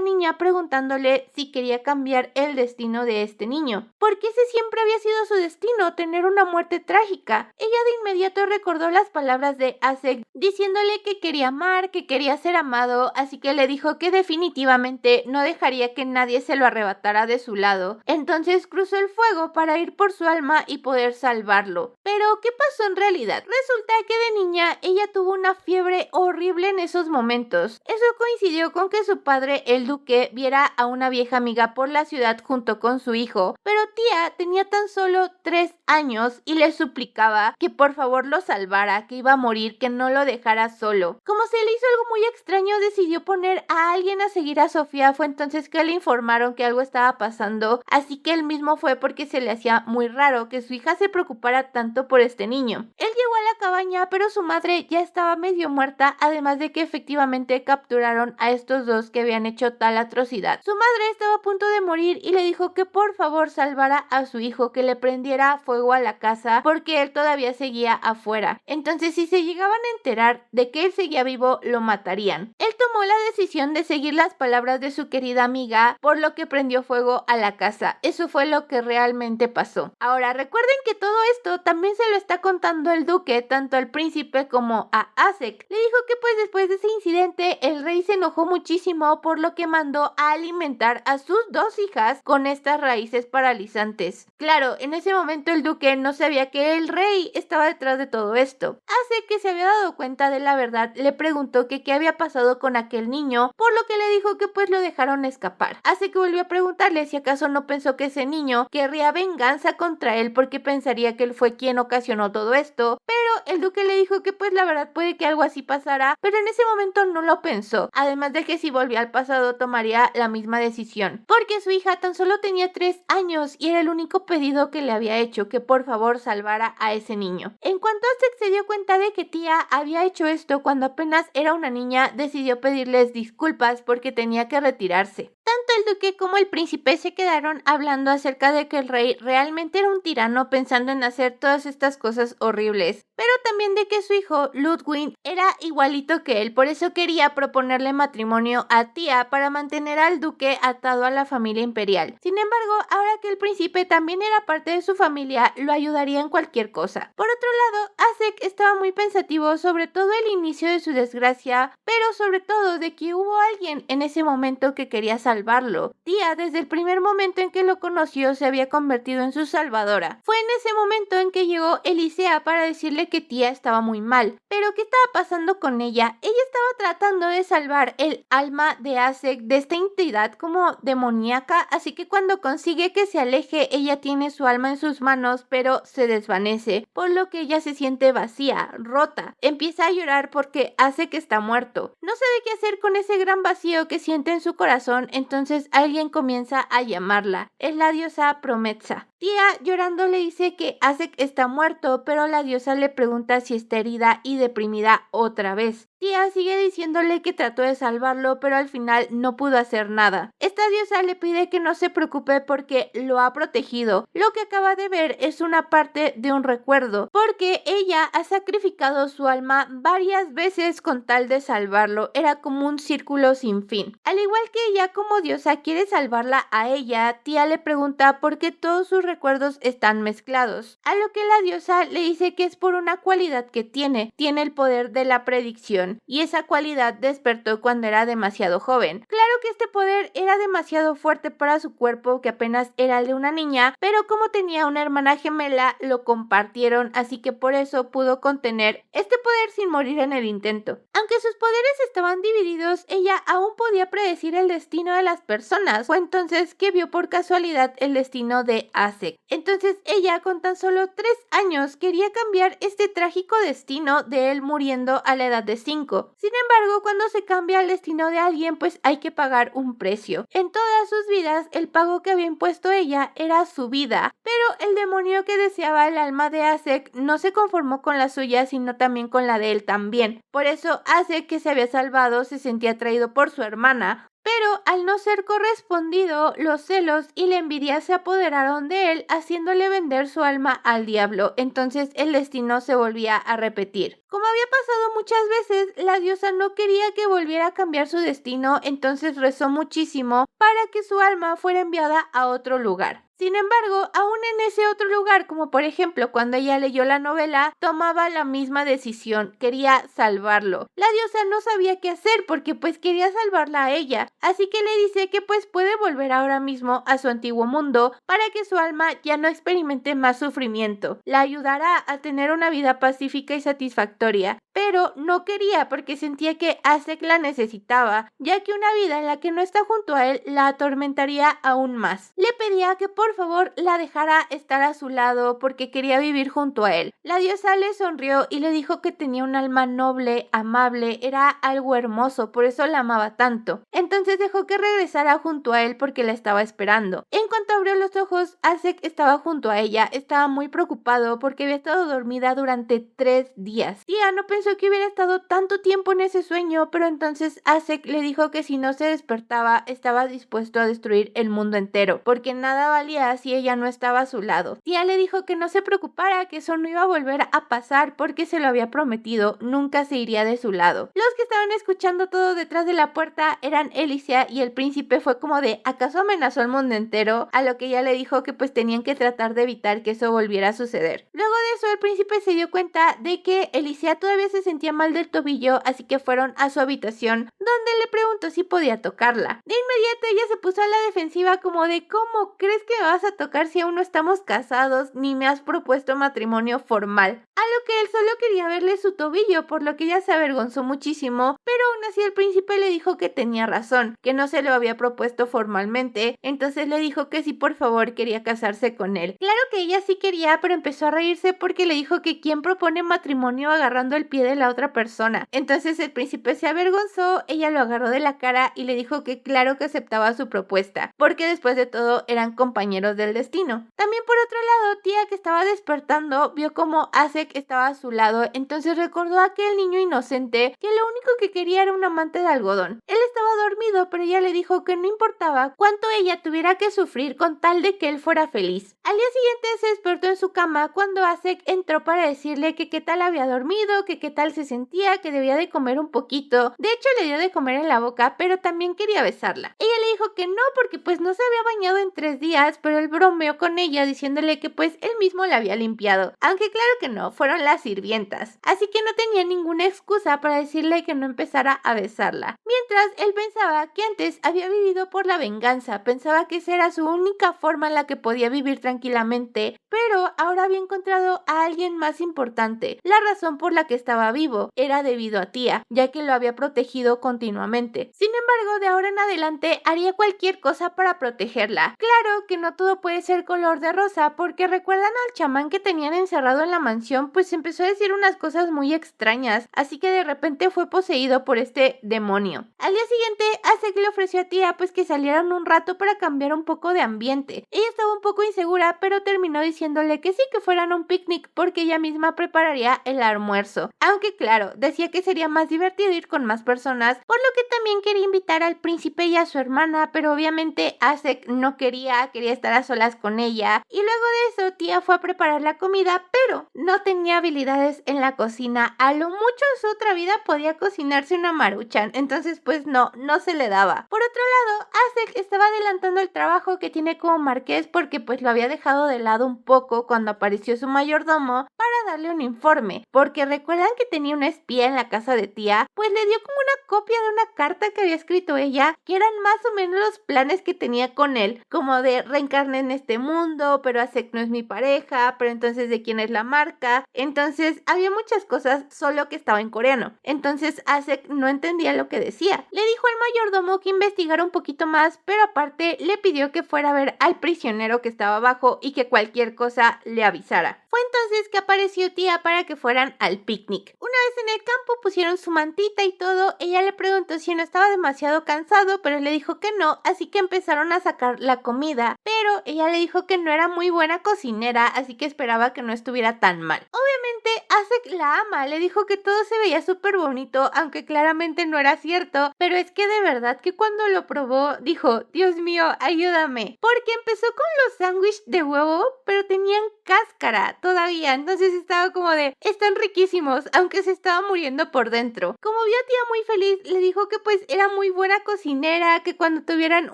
niña preguntándole si quería cambiar el destino de este niño, porque ese siempre había sido su destino, tener una muerte trágica. Ella de inmediato recordó las palabras de Acec diciéndole que quería amar, que quería ser amado, así que le dijo que definitivamente no dejaría que nadie se lo arrebatara de su lado. Entonces cruzó el fuego para ir por su alma y poder salvarlo. Pero, ¿qué pasó en realidad? Resulta que de niña ella tuvo una fiebre horrible en esos momentos. Eso coincidió con que su padre, el duque, viera a una vieja amiga por la ciudad junto con su hijo, pero tía tenía tan solo solo 3 años y le suplicaba que por favor lo salvara, que iba a morir, que no lo dejara solo. Como se le hizo algo muy extraño, decidió poner a alguien a seguir a Sofía. Fue entonces que le informaron que algo estaba pasando, así que él mismo fue porque se le hacía muy raro que su hija se preocupara tanto por este niño. Él llegó a la cabaña, pero su madre ya estaba medio muerta, además de que efectivamente capturaron a estos dos que habían hecho tal atrocidad. Su madre estaba a punto de morir y le dijo que por favor salvara a su hijo, que le prendiera fuego a la casa porque él todavía seguía afuera. Entonces, si se llegaban a enterar de que él seguía vivo, lo matarían. Él tomó la decisión de seguir las palabras de su querida amiga, por lo que prendió fuego a la casa. Eso fue lo que realmente pasó. Ahora, recuerden que todo esto también se lo está contando el duque, tanto al príncipe como a Acek. Le dijo que pues después de ese incidente, el rey se enojó muchísimo, por lo que mandó a alimentar a sus 2 hijas con estas raíces paralizantes. Claro, en ese momento el duque no sabía que el rey estaba detrás de todo esto. Acek, que se había dado cuenta de la verdad, le preguntó que qué había pasado con aquel niño, por lo que le dijo que pues lo dejaron escapar. Acek volvió a preguntarle si acaso no pensó que ese niño querría venganza contra él porque pensaría que él fue quien ocasionó todo esto, pero el duque le dijo que pues la verdad puede que algo así pasara, pero en ese momento no lo pensó, además de que si volvía al pasado tomaría la misma decisión, porque su hija tan solo tenía 3 años y era el único pedido que le había hecho, que por favor salvara a ese niño. En cuanto Acek se dio cuenta de que Tía había hecho esto cuando apenas era una niña, decidió pedirles disculpas porque tenía que retirarse. Tanto el duque como el príncipe se quedaron hablando acerca de que el rey realmente era un tirano, pensando en hacer todas estas cosas horribles, pero también de que su hijo Ludwig era igualito que él, por eso quería proponerle matrimonio a Tía para mantener al duque atado a la familia imperial. Sin embargo, ahora que el príncipe también era parte de su familia, lo ayudaría en cualquier cosa. Por otro lado, Acek estaba muy pensativo sobre todo el inicio de su desgracia, pero sobre todo de que hubo alguien en ese momento que quería salvarlo. Tía, desde el primer momento en que lo conoció, se había convertido en su salvadora. Fue en ese momento en que llegó Elisea para decirle que Tía estaba muy mal. ¿Pero qué estaba pasando con ella? Ella estaba tratando de salvar el alma de Acek de esta entidad como demoníaca, así que cuando consigue que se aleje, ella tiene su alma en sus manos, pero se desvanece, por lo que ella se siente vacía, rota. Empieza a llorar porque Acek está muerto. No sabe qué hacer con ese gran vacío que siente en su corazón, entonces alguien comienza a llamarla. Es la diosa Prometsa. Tía, llorando, le dice que Acek está muerto, pero la diosa le pregunta si está herida y deprimida otra vez. Tía sigue diciéndole que trató de salvarlo, pero al final no pudo hacer nada. Esta diosa le pide que no se preocupe porque lo ha protegido. Lo que acaba de ver es una parte de un recuerdo, porque ella ha sacrificado su alma varias veces con tal de salvarlo. Era como un círculo sin fin. Al igual que ella como diosa quiere salvarla a ella, Tía le pregunta por qué todos sus recuerdos están mezclados. A lo que la diosa le dice que es por una cualidad que tiene el poder de la predicción, y esa cualidad despertó cuando era demasiado joven. Claro que este poder era demasiado fuerte para su cuerpo, que apenas era el de una niña, pero como tenía una hermana gemela, lo compartieron, así que por eso pudo contener este poder sin morir en el intento. Aunque sus poderes estaban divididos, ella aún podía predecir el destino de las personas. Fue entonces que vio por casualidad el destino de Acek. Entonces ella, con tan solo 3 años, quería cambiar este trágico destino de él muriendo a la edad de 5. Sin embargo, cuando se cambia el destino de alguien, pues hay que pagar un precio. En todas sus vidas, el pago que había impuesto ella era su vida, pero el demonio que deseaba el alma de Acek no se conformó con la suya, sino también con la de él también. Por eso Acek, que se había salvado, se sentía atraído por su hermana. Pero al no ser correspondido, los celos y la envidia se apoderaron de él, haciéndole vender su alma al diablo. Entonces el destino se volvía a repetir. Como había pasado muchas veces, la diosa no quería que volviera a cambiar su destino, entonces rezó muchísimo para que su alma fuera enviada a otro lugar. Sin embargo, aún en ese otro lugar, como por ejemplo cuando ella leyó la novela, tomaba la misma decisión, quería salvarlo. La diosa no sabía qué hacer porque pues quería salvarla a ella, así que le dice que pues puede volver ahora mismo a su antiguo mundo para que su alma ya no experimente más sufrimiento. La ayudará a tener una vida pacífica y satisfactoria, pero no quería porque sentía que Acek la necesitaba, ya que una vida en la que no está junto a él la atormentaría aún más. Le pedía que por por favor la dejara estar a su lado porque quería vivir junto a él. La diosa le sonrió y le dijo que tenía un alma noble, amable, era algo hermoso, por eso la amaba tanto. Entonces dejó que regresara junto a él porque la estaba esperando. En cuanto abrió los ojos, Asek estaba junto a ella, estaba muy preocupado porque había estado dormida durante 3 días. Tía no pensó que hubiera estado tanto tiempo en ese sueño, pero entonces Asek le dijo que si no se despertaba estaba dispuesto a destruir el mundo entero, porque nada valía si ella no estaba a su lado. Tía le dijo que no se preocupara, que eso no iba a volver a pasar porque se lo había prometido, nunca se iría de su lado. Los que estaban escuchando todo detrás de la puerta eran Alicia y el príncipe fue como de ¿acaso amenazó al mundo entero? A lo que ella le dijo que pues tenían que tratar de evitar que eso volviera a suceder. Luego de eso el príncipe se dio cuenta de que Alicia todavía se sentía mal del tobillo, así que fueron a su habitación donde le preguntó si podía tocarla. De inmediato ella se puso a la defensiva como de ¿cómo crees que me vas a tocar si aún no estamos casados ni me has propuesto matrimonio formal? A lo que él solo quería verle su tobillo, por lo que ella se avergonzó muchísimo, pero aún así el príncipe le dijo que tenía razón, que no se lo había propuesto formalmente, entonces le dijo que sí por favor quería casarse con él. Claro que ella sí quería, pero empezó a reírse porque le dijo que quién propone matrimonio agarrando el pie de la otra persona. Entonces el príncipe se avergonzó, ella lo agarró de la cara y le dijo que claro que aceptaba su propuesta, porque después de todo eran compañeros del destino. También por otro lado, Tía que estaba despertando vio como Asek estaba a su lado, entonces recordó a aquel niño inocente que lo único que quería era un amante de algodón. Él estaba dormido, pero ella le dijo que no importaba cuánto ella tuviera que sufrir con tal de que él fuera feliz. Al día siguiente se despertó en su cama cuando Asek entró para decirle que qué tal había dormido, que qué tal se sentía, que debía de comer un poquito. De hecho le dio de comer en la boca, pero también quería besarla. Ella le dijo que no porque pues no se había bañado en 3 días, pero él bromeó con ella diciéndole que pues él mismo la había limpiado. Aunque claro que no, fueron las sirvientas. Así que no tenía ninguna excusa para decirle que no empezara a besarla. Mientras él pensaba que antes había vivido por la venganza, pensaba que esa era su única forma en la que podía vivir tranquilamente, pero ahora había encontrado a alguien más importante. La razón por la que estaba vivo era debido a Tía, ya que lo había protegido continuamente. Sin embargo, de ahora en adelante haría cualquier cosa para protegerla. Claro que no todo puede ser color de rosa, porque recuerdan al chamán que tenían encerrado en la mansión, pues empezó a decir unas cosas muy extrañas, así que de repente fue poseído por este demonio. Al día siguiente, Asek le ofreció a Tía pues que salieran un rato para cambiar un poco de ambiente. Ella estaba un poco insegura, pero terminó diciéndole que sí, que fueran a un picnic porque ella misma prepararía el almuerzo. Aunque claro, decía que sería más divertido ir con más personas, por lo que también quería invitar al príncipe y a su hermana, pero obviamente Asek no quería estar a solas con ella. Y luego de eso, Tía fue a preparar la comida, pero no tenía habilidades en la cocina. A lo mucho en su otra vida podía cocinarse una maruchan, entonces pues no se le daba. Por otro lado, Asek estaba adelantando el trabajo que tiene como marqués porque pues lo había dejado de lado un poco cuando apareció su mayordomo para darle un informe, porque recuerdan que tenía una espía en la casa de Tía, pues le dio como una copia de una carta que había escrito ella, que eran más o menos los planes que tenía con él, como de reencarné en este mundo, pero Asek no es mi pareja, pero entonces ¿de quién es la marca? Entonces había muchas cosas, solo que estaba en coreano. Entonces Asek no entendía lo que decía. Le dijo al mayordomo que investigara un poquito más, pero aparte le pidió que fuera a ver al prisionero que estaba abajo y que cualquier cosa le avisara. Fue entonces que apareció Tía para que fueran al picnic. Una vez en el campo pusieron su mantita y todo, ella le preguntó si no estaba demasiado cansado, pero le dijo que no, así que empezaron a sacar la comida, pero ella le dijo que no era muy buena cocinera, así que esperaba que no estuviera tan mal. Obviamente Asek la ama, le dijo que todo se veía súper bonito, aunque claramente no era cierto, pero es que de verdad que cuando lo probó dijo, Dios mío, ayúdame, porque empezó con los sándwiches de huevo, pero tenían cáscara todavía, entonces estaba como de, están riquísimos, aunque se estaba muriendo por dentro. Como vio a Tía muy feliz, le dijo que pues era muy buena cocinera, que cuando tuvieran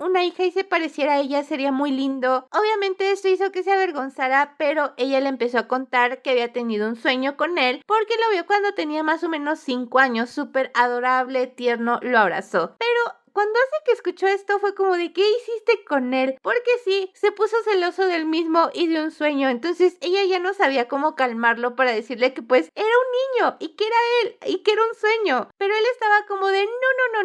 una hija y se pareciera a ella sería muy lindo. Obviamente esto hizo que se avergonzara, pero ella le empezó a contar que había tenido un sueño con él, porque lo vio cuando tenía más o menos 5 años, súper adorable, tierno, lo abrazó. Pero cuando Asek escuchó esto fue como de ¿qué hiciste con él? Porque sí, se puso celoso del mismo y de un sueño, entonces ella ya no sabía cómo calmarlo para decirle que pues era un niño y que era él y que era un sueño, pero él estaba como de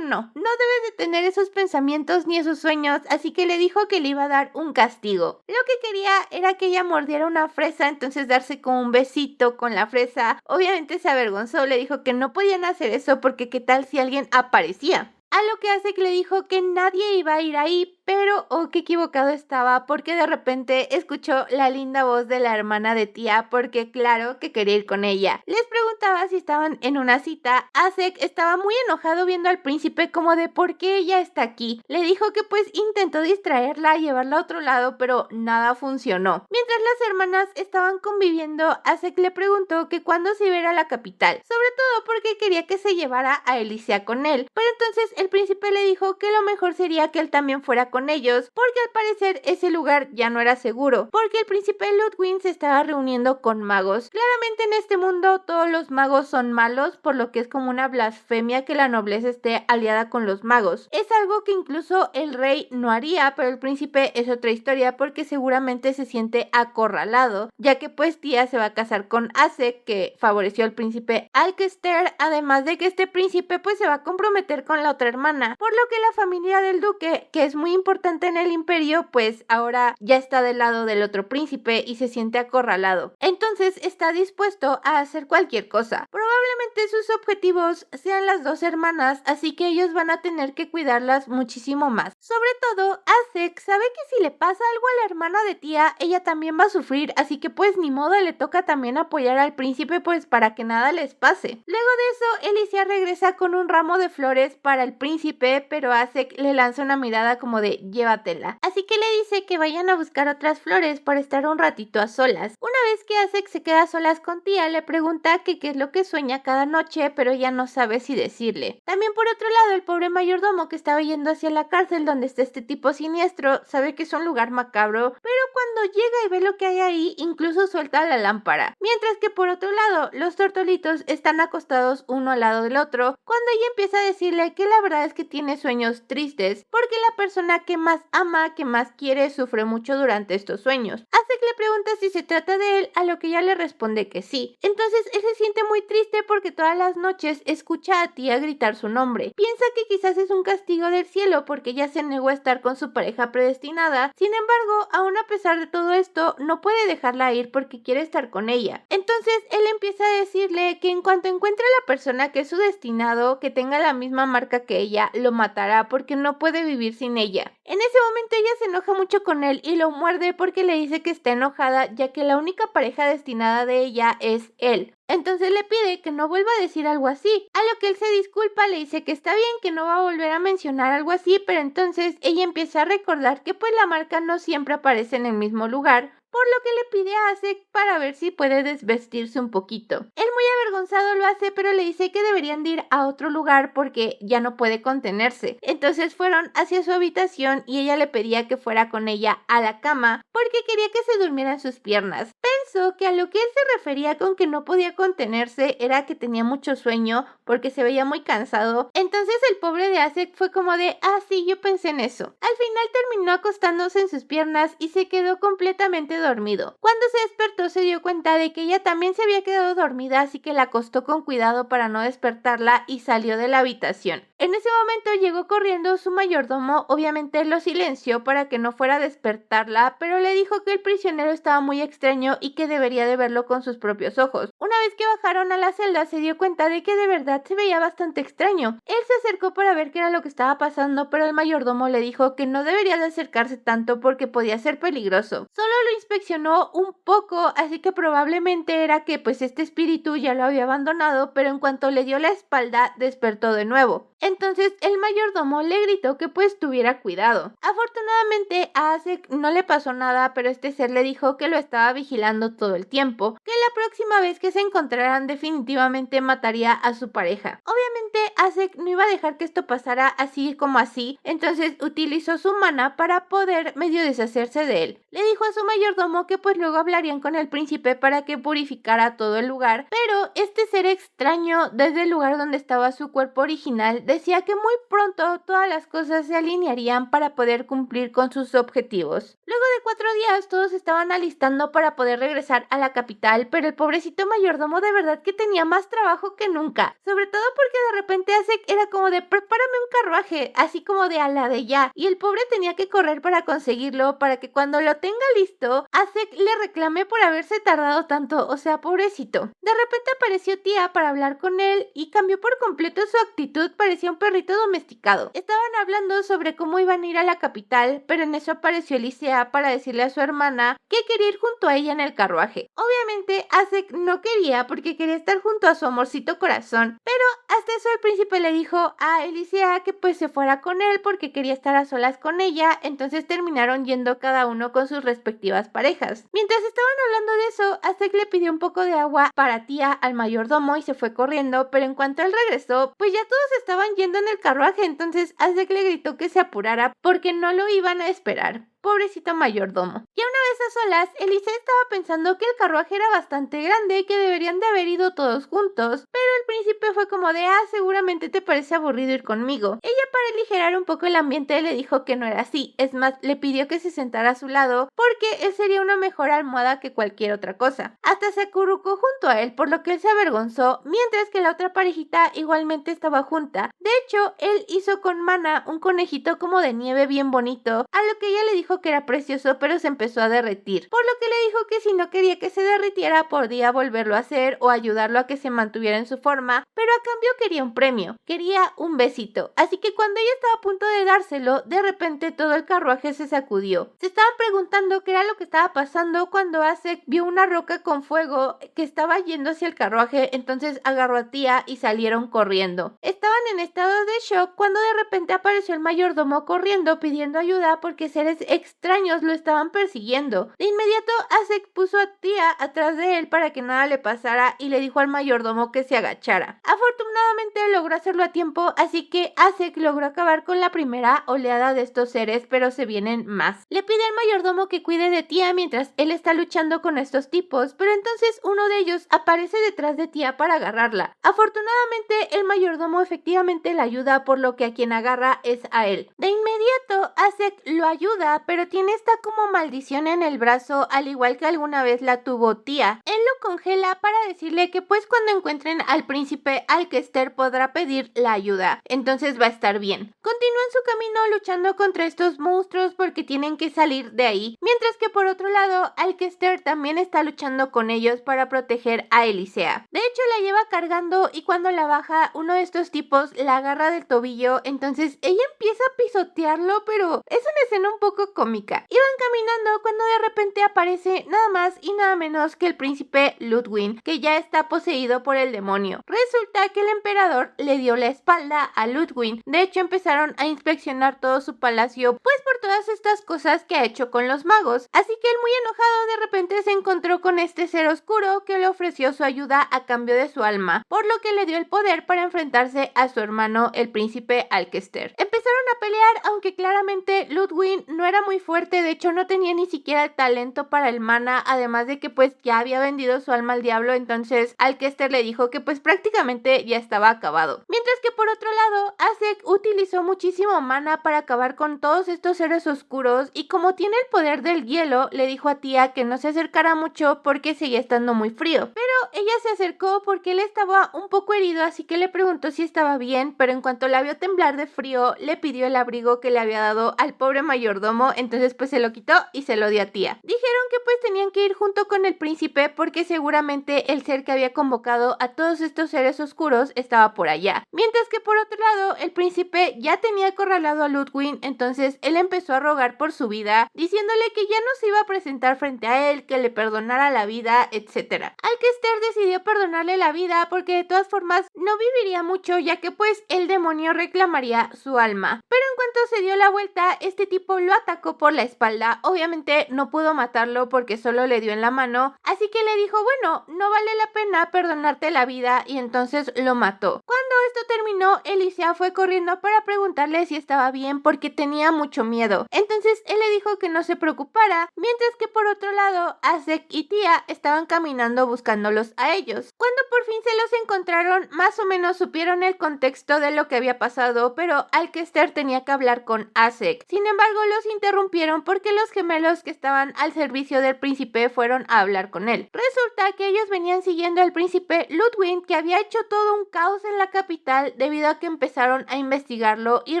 no debes de tener esos pensamientos ni esos sueños, así que le dijo que le iba a dar un castigo. Lo que quería era que ella mordiera una fresa, entonces darse como un besito con la fresa. Obviamente se avergonzó, le dijo que no podían hacer eso porque qué tal si alguien aparecía. A lo que Asek le dijo que nadie iba a ir ahí, pero qué equivocado estaba porque de repente escuchó la linda voz de la hermana de tía porque claro que quería ir con ella. Les preguntaba si estaban en una cita. Asek estaba muy enojado viendo al príncipe como de ¿por qué ella está aquí? Le dijo que pues intentó distraerla y llevarla a otro lado, pero nada funcionó. Mientras las hermanas estaban conviviendo, Asek le preguntó que cuándo se iba a ir a la capital, sobre todo porque quería que se llevara a Elicia con él, pero entonces el príncipe le dijo que lo mejor sería que él también fuera con ellos, porque al parecer ese lugar ya no era seguro, porque el príncipe Ludwig se estaba reuniendo con magos. Claramente en este mundo todos los magos son malos, por lo que es como una blasfemia que la nobleza esté aliada con los magos. Es algo que incluso el rey no haría, pero el príncipe es otra historia porque seguramente se siente acorralado, ya que pues tía se va a casar con Asek, que favoreció al príncipe Alcester, además de que este príncipe pues se va a comprometer con la otra hermana, por lo que la familia del duque, que es muy importante en el imperio, pues ahora ya está del lado del otro príncipe y se siente acorralado. Entonces está dispuesto a hacer cualquier cosa. Probablemente sus objetivos sean las dos hermanas, así que ellos van a tener que cuidarlas muchísimo más. Sobre todo, Asek sabe que si le pasa algo a la hermana de tía, ella también va a sufrir, así que pues ni modo, le toca también apoyar al príncipe pues para que nada les pase. Luego de eso, Elicia regresa con un ramo de flores para el príncipe, pero Asek le lanza una mirada como de llévatela. Así que le dice que vayan a buscar otras flores para estar un ratito a solas. Una vez que Asek se queda a solas con tía, le pregunta que qué es lo que sueña cada noche, pero ella no sabe si decirle. También por otro lado, el pobre mayordomo que estaba yendo hacia la cárcel donde está este tipo siniestro, sabe que es un lugar macabro, pero cuando llega y ve lo que hay ahí, incluso suelta la lámpara. Mientras que por otro lado, los tortolitos están acostados uno al lado del otro, cuando ella empieza a decirle que la verdad es que tiene sueños tristes, porque la persona que más ama, que más quiere, sufre mucho durante estos sueños. Asek le pregunta si se trata de él, a lo que ella le responde que sí. Entonces él se siente muy triste porque todas las noches escucha a tía gritar su nombre. Piensa que quizás es un castigo del cielo porque ella se negó a estar con su pareja predestinada. Sin embargo, aún a pesar de todo esto, no puede dejarla ir porque quiere estar con ella. Entonces él empieza a decirle que en cuanto encuentre a la persona que es su destinado, que tenga la misma marca que ella, lo matará porque no puede vivir sin ella. En ese momento ella se enoja mucho con él y lo muerde porque le dice que está enojada ya que la única pareja destinada de ella es él. Entonces le pide que no vuelva a decir algo así, a lo que él se disculpa, le dice que está bien, que no va a volver a mencionar algo así, pero entonces ella empieza a recordar que pues la marca no siempre aparece en el mismo lugar, por lo que le pide a Asek para ver si puede desvestirse un poquito. Él muy avergonzado lo hace, pero le dice que deberían de ir a otro lugar porque ya no puede contenerse. Entonces fueron hacia su habitación y ella le pedía que fuera con ella a la cama porque quería que se durmiera en sus piernas. Pensó que a lo que él se refería con que no podía contenerse era que tenía mucho sueño porque se veía muy cansado. Entonces el pobre de Asek fue como de, sí, yo pensé en eso. Al final terminó acostándose en sus piernas y se quedó completamente dormido. Cuando se despertó se dio cuenta de que ella también se había quedado dormida, así que la acostó con cuidado para no despertarla y salió de la habitación. En ese momento llegó corriendo su mayordomo, obviamente lo silenció para que no fuera a despertarla, pero le dijo que el prisionero estaba muy extraño y que debería de verlo con sus propios ojos. Una vez que bajaron a la celda se dio cuenta de que de verdad se veía bastante extraño. Él se acercó para ver qué era lo que estaba pasando, pero el mayordomo le dijo que no debería de acercarse tanto porque podía ser peligroso. Solo lo inspeccionó un poco, así que probablemente era que pues este espíritu ya lo había abandonado, pero en cuanto le dio la espalda despertó de nuevo. Entonces el mayordomo le gritó que pues tuviera cuidado. Afortunadamente a Asek no le pasó nada, pero este ser le dijo que lo estaba vigilando todo el tiempo, que la próxima vez que se encontraran definitivamente mataría a su pareja. Obviamente Azek no iba a dejar que esto pasara así como así, entonces utilizó su mana para poder medio deshacerse de él. Le dijo a su mayordomo que pues luego hablarían con el príncipe para que purificara todo el lugar, pero este ser extraño desde el lugar donde estaba su cuerpo original decía que muy pronto todas las cosas se alinearían para poder cumplir con sus objetivos. Luego de 4 días todos estaban alistando para poder regresar a la capital, pero el pobrecito mayordomo de verdad que tenía más trabajo que nunca, sobre todo porque de repente Azek era como de prepárame un carruaje, así como de a la de ya, y el pobre tenía que correr para conseguirlo para que cuando lo tenga listo, Azek le reclame por haberse tardado tanto, o sea, pobrecito. De repente apareció Tía para hablar con él y cambió por completo su actitud, parecía un perrito domesticado. Estaban hablando sobre cómo iban a ir a la capital, pero en eso apareció Elisea para decirle a su hermana que quería ir junto a ella en el carruaje. Obviamente Azek no quería porque quería estar junto a su amorcito corazón, pero hasta eso el príncipe le dijo a Elisea que pues se fuera con él porque quería estar a solas con ella, entonces terminaron yendo cada uno con sus respectivas parejas. Mientras estaban hablando de eso, Azek le pidió un poco de agua para Tía al mayordomo y se fue corriendo, pero en cuanto él regresó, pues ya todos estaban yendo en el carruaje, entonces Azek le gritó que se apurara porque no lo iban a esperar. Pobrecito mayordomo. Ya una vez a solas, Elisea estaba pensando que el carruaje era bastante grande y que deberían de haber ido todos juntos, pero el príncipe fue como de, seguramente te parece aburrido ir conmigo. Ella, para aligerar un poco el ambiente, le dijo que no era así, es más, le pidió que se sentara a su lado porque él sería una mejor almohada que cualquier otra cosa. Hasta se acurrucó junto a él, por lo que él se avergonzó, mientras que la otra parejita igualmente estaba junta. De hecho, él hizo con Mana un conejito como de nieve bien bonito, a lo que ella le dijo que era precioso, pero se empezó a derretir, por lo que le dijo que si no quería que se derritiera podía volverlo a hacer o ayudarlo a que se mantuviera en su forma, pero a cambio quería un premio, quería un besito. Así que cuando ella estaba a punto de dárselo, de repente todo el carruaje se sacudió. Se estaban preguntando qué era lo que estaba pasando cuando Azek vio una roca con fuego que estaba yendo hacia el carruaje, entonces agarró a Tía y salieron corriendo. Estaban en estado de shock cuando de repente apareció el mayordomo corriendo pidiendo ayuda porque seres extraños lo estaban persiguiendo. De inmediato Azek puso a Tía atrás de él para que nada le pasara y le dijo al mayordomo que se agachara. Afortunadamente logró hacerlo a tiempo, así que Azek logró acabar con la primera oleada de estos seres, pero se vienen más. Le pide al mayordomo que cuide de Tía mientras él está luchando con estos tipos, pero entonces uno de ellos aparece detrás de Tía para agarrarla. Afortunadamente el mayordomo efectivamente la ayuda, por lo que a quien agarra es a él. De inmediato Azek lo ayuda, pero tiene esta como maldición en el brazo, al igual que alguna vez la tuvo Tía. Él lo congela para decirle que pues cuando encuentren al príncipe Alcester podrá pedir la ayuda, entonces va a estar bien. Continúa en su camino luchando contra estos monstruos porque tienen que salir de ahí, mientras que por otro lado Alcester también está luchando con ellos para proteger a Elisea. De hecho la lleva cargando y cuando la baja uno de estos tipos la agarra del tobillo, entonces ella empieza a pisotearlo, pero es una escena un poco cómica. Iban caminando cuando de repente aparece nada más y nada menos que el príncipe Ludwig, que ya está poseído por el demonio. Resulta que el emperador le dio la espalda a Ludwig. De hecho empezaron a inspeccionar todo su palacio, pues por todas estas cosas que ha hecho con los magos. Así que él, muy enojado, de repente se encontró con este ser oscuro que le ofreció su ayuda a cambio de su alma, por lo que le dio el poder para enfrentarse a su hermano el príncipe Alcester. Empezaron a pelear, aunque claramente Ludwig no era muy fuerte, de hecho no tenía ni siquiera el talento para el mana, además de que pues ya había vendido su alma al diablo, entonces Alcester le dijo que pues prácticamente ya estaba acabado. Mientras que por otro lado, Azek utilizó muchísimo mana para acabar con todos estos seres oscuros y como tiene el poder del hielo, le dijo a Tía que no se acercara mucho porque seguía estando muy frío. Pero ella se acercó porque él estaba un poco herido, así que le preguntó si estaba bien, pero en cuanto la vio temblar de frío, le pidió el abrigo que le había dado al pobre mayordomo, entonces pues se lo quitó y se lo dio a Tía. Dijeron que pues tenían que ir junto con el príncipe porque seguramente el ser que había convocado a todos estos seres oscuros estaba por allá. Mientras que por otro lado, el príncipe ya tenía acorralado a Ludwig, entonces él empezó a rogar por su vida, diciéndole que ya no se iba a presentar frente a él, que le perdonara la vida, etc. Alcester decidió perdonarle la vida porque de todas formas no viviría mucho, ya que pues el demonio reclamaría su alma. Pero en cuanto se dio la vuelta, este tipo lo atacó por la espalda. Obviamente no pudo matarlo porque solo le dio en la mano, así que le dijo, bueno, no vale la pena perdonarte la vida, y entonces lo mató. Cuando esto terminó, Elisea fue corriendo para preguntarle si estaba bien porque tenía mucho miedo. Entonces él le dijo que no se preocupara, mientras que por otro lado, Asek y Tía estaban caminando buscándolos a ellos. Cuando por fin se los encontraron, más o menos supieron el contexto de lo que había pasado, pero Alcester tenía que hablar con Asek. Sin embargo, los interrumpieron porque los gemelos que estaban al servicio del príncipe fueron a hablar con él. Resulta que ellos venían siguiendo al príncipe Ludwig, que había hecho todo un caos en la capital debido a que empezaron a investigarlo y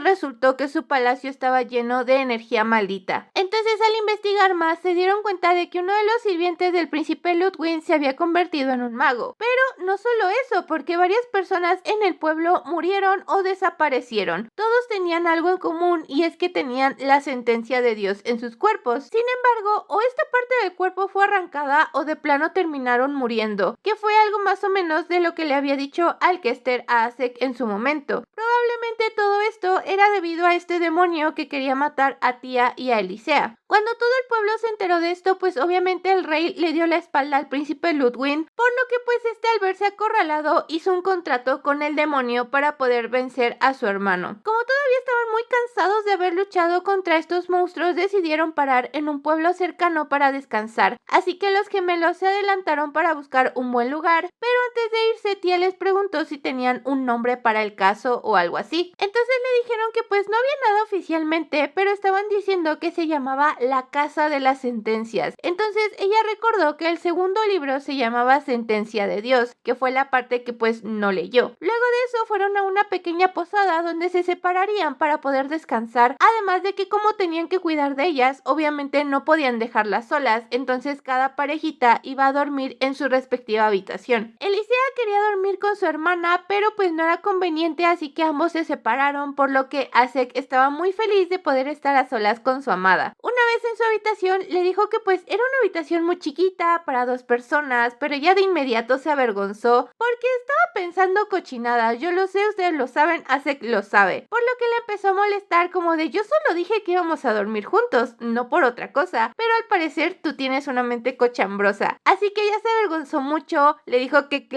resultó que su palacio estaba lleno de energía maldita. Entonces, al investigar más, se dieron cuenta de que uno de los sirvientes del príncipe Ludwig se había convertido en un mago. Pero no solo eso, porque varias personas en el pueblo murieron o desaparecieron. Todos tenían algo en común, y es que tenían la sentencia de Dios en sus cuerpos. Sin embargo, o esta parte del cuerpo fue arrancada o de plano terminaron muriendo, que fue algo más o menos de lo que le había dicho Alcester a Asek en su momento. Probablemente todo esto era debido a este demonio que quería matar a Tía y a Elisea. Cuando todo el pueblo se enteró de esto, pues obviamente el rey le dio la espalda al príncipe Ludwig, por lo que pues este, al verse acorralado, hizo un contrato con el demonio para poder vencer a su hermano. Como todavía estaban muy cansados de haber luchado contra estos monstruos, decidieron parar en un pueblo cercano para descansar, así que los gemelos se adelantaron para buscar un buen lugar, pero antes de irse, Tía les preguntó si tenían un nombre para el caso o algo así. Entonces le dijeron que pues no había nada oficialmente, pero estaban diciendo que se llamaba La Casa de las Sentencias. Entonces ella recordó que el segundo libro se llamaba Sentencia de Dios, que fue la parte que pues no leyó. Luego de eso fueron a una pequeña posada donde se separarían para poder descansar, además de que como tenían que cuidar de ellas, obviamente no podían dejarlas solas, entonces cada parejita iba a dormir en su respectiva habitación. Elisea quería dormir con su hermana, pero pues no era conveniente, así que ambos se separaron, por lo que Asek estaba muy feliz de poder estar a solas con su amada. Una vez en su habitación, le dijo que pues era una habitación muy chiquita para 2 personas, pero ya de inmediato se avergonzó porque estaba pensando cochinadas. Yo lo sé, ustedes lo saben, Asek lo sabe. Por lo que le empezó a molestar como de yo solo dije que íbamos a dormir juntos, no por otra cosa, pero al parecer tú tienes una mente cochambrosa. Así que ella se avergonzó mucho, le dijo que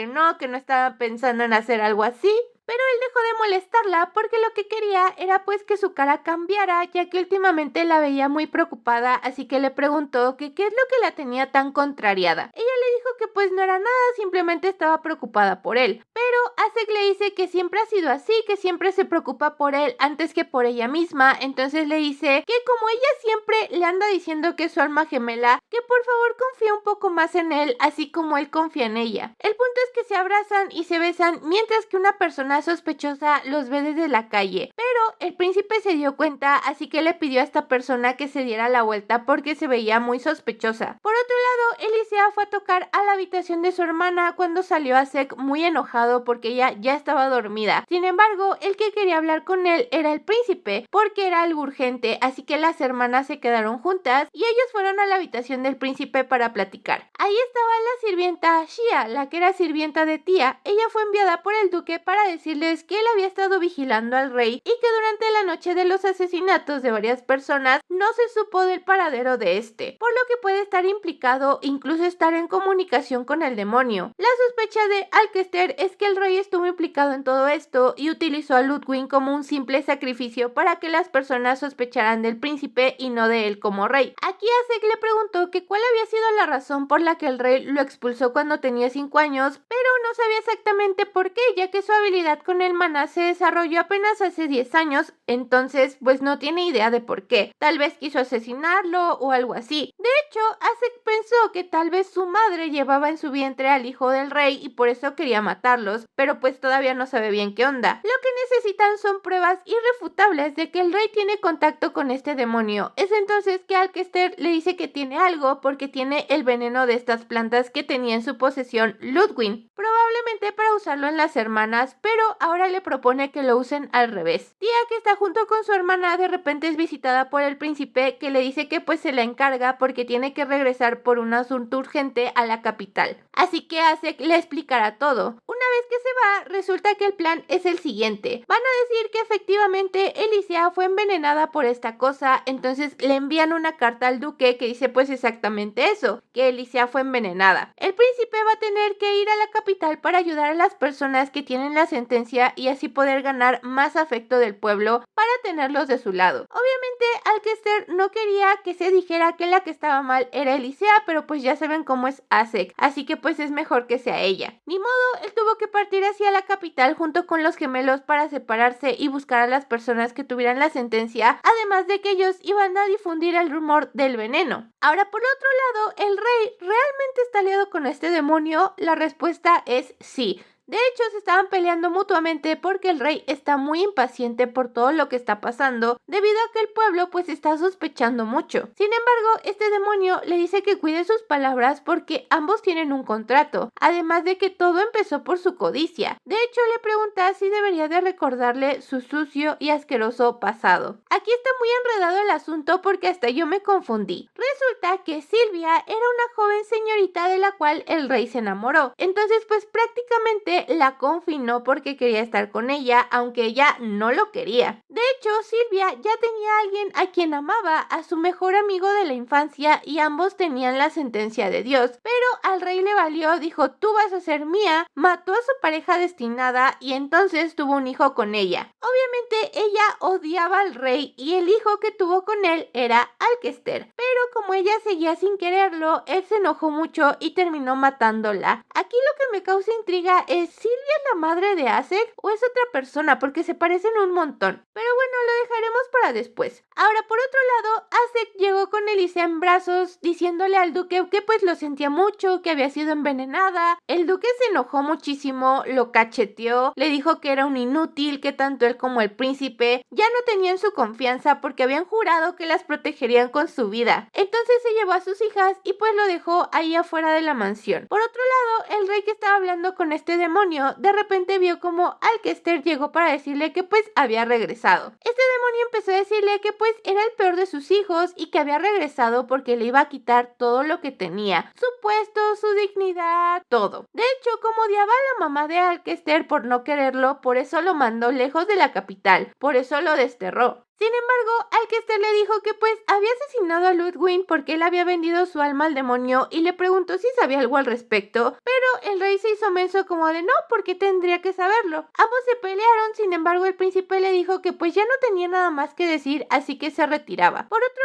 no estaba pensando en hacer algo así. Pero él dejó de molestarla porque lo que quería era pues que su cara cambiara, ya que últimamente la veía muy preocupada, así que le preguntó que qué es lo que la tenía tan contrariada. Ella le dijo que pues no era nada, simplemente estaba preocupada por él. Pero Asek le dice que siempre ha sido así, que siempre se preocupa por él antes que por ella misma. Entonces le dice que como ella siempre le anda diciendo que es su alma gemela, que por favor confíe un poco más en él, así como él confía en ella. El punto es que se abrazan y se besan mientras que una persona sospechosa los ve desde la calle, pero el príncipe se dio cuenta, así que le pidió a esta persona que se diera la vuelta porque se veía muy sospechosa. Por otro lado, Elisea fue a tocar a la habitación de su hermana cuando salió Asek muy enojado porque ella ya estaba dormida. Sin embargo, el que quería hablar con él era el príncipe porque era algo urgente, así que las hermanas se quedaron juntas y ellos fueron a la habitación del príncipe para platicar. Ahí estaba la sirvienta Shia, la que era sirvienta de Tía. Ella fue enviada por el duque para decirles que él había estado vigilando al rey y que durante la noche de los asesinatos de varias personas no se supo del paradero de este, por lo que puede estar implicado, incluso estar en comunicación con el demonio. La sospecha de Alcester es que el rey estuvo implicado en todo esto y utilizó a Ludwig como un simple sacrificio para que las personas sospecharan del príncipe y no de él como rey. Aquí Asek le preguntó que cuál había sido la razón por la que el rey lo expulsó cuando tenía 5 años, pero no sabía exactamente por qué, ya que su habilidad con el maná se desarrolló apenas hace 10 años, entonces pues no tiene idea de por qué. Tal vez quiso asesinarlo o algo así. De hecho, Asek pensó que tal vez su madre llevaba en su vientre al hijo del rey y por eso quería matarlos, pero pues todavía no sabe bien qué onda. Lo que necesitan son pruebas irrefutables de que el rey tiene contacto con este demonio. Es entonces que Alcester le dice que tiene algo porque tiene el veneno de estas plantas que tenía en su posesión Ludwig. Probablemente probablemente para usarlo en las hermanas, pero ahora le propone que lo usen al revés. Tía, que está junto con su hermana, de repente es visitada por el príncipe, que le dice que pues se la encarga porque tiene que regresar por un asunto urgente a la capital. Así que Acek le explicará todo. Una vez que se va, resulta que el plan es el siguiente. Van a decir que efectivamente Elisea fue envenenada por esta cosa, entonces le envían una carta al duque que dice pues exactamente eso, que Elisea fue envenenada. El príncipe va a tener que ir a la capital para ayudar a las personas que tienen la sentencia y así poder ganar más afecto del pueblo para tenerlos de su lado. Obviamente Alcester no quería que se dijera que la que estaba mal era Elisea, pero pues ya saben cómo es Acek, así que pues es mejor que sea ella. Ni modo, él tuvo que partir hacia la capital junto con los gemelos para separarse y buscar a las personas que tuvieran la sentencia, además de que ellos iban a difundir el rumor del veneno. Ahora, por otro lado, ¿el rey realmente está aliado con este demonio? La respuesta es sí. De hecho, se estaban peleando mutuamente porque el rey está muy impaciente por todo lo que está pasando, debido a que el pueblo pues está sospechando mucho. Sin embargo, este demonio le dice que cuide sus palabras porque ambos tienen un contrato, además de que todo empezó por su codicia. De hecho, le pregunta si debería de recordarle su sucio y asqueroso pasado. Aquí está muy enredado el asunto porque hasta yo me confundí. Resulta que Silvia era una joven señorita de la cual el rey se enamoró. Entonces, pues prácticamente la confinó porque quería estar con ella, aunque ella no lo quería. De hecho, Silvia ya tenía a alguien a quien amaba, a su mejor amigo de la infancia, y ambos tenían la sentencia de Dios. Pero al rey le valió, dijo, tú vas a ser mía, mató a su pareja destinada y entonces tuvo un hijo con ella. Obviamente ella odiaba al rey y el hijo que tuvo con él era Alcester, pero como ella seguía sin quererlo, él se enojó mucho y terminó matándola. Aquí lo que me causa intriga es ¿Silvia la madre de Acek o es otra persona? Porque se parecen un montón. Pero bueno, lo dejaremos para después. Ahora, por otro lado, Acek llegó con Elisea en brazos, diciéndole al duque que pues lo sentía mucho, que había sido envenenada. El duque se enojó muchísimo, lo cacheteó, le dijo que era un inútil, que tanto él como el príncipe ya no tenían su confianza porque habían jurado que las protegerían con su vida. Entonces se llevó a sus hijas y pues lo dejó ahí afuera de la mansión. Por otro lado, el rey que estaba hablando con este demonio, de repente vio como Alcester llegó para decirle que pues había regresado. Este demonio empezó a decirle que pues era el peor de sus hijos y que había regresado porque le iba a quitar todo lo que tenía, su puesto, su dignidad, todo. De hecho, como odiaba a la mamá de Alcester por no quererlo, por eso lo mandó lejos de la capital, por eso lo desterró. Sin embargo, Alcester le dijo que pues había asesinado a Ludwig porque él había vendido su alma al demonio y le preguntó si sabía algo al respecto, pero el rey se hizo menso como de no, porque tendría que saberlo. Ambos se pelearon, sin embargo el príncipe le dijo que pues ya no tenía nada más que decir, así que se retiraba. Por otro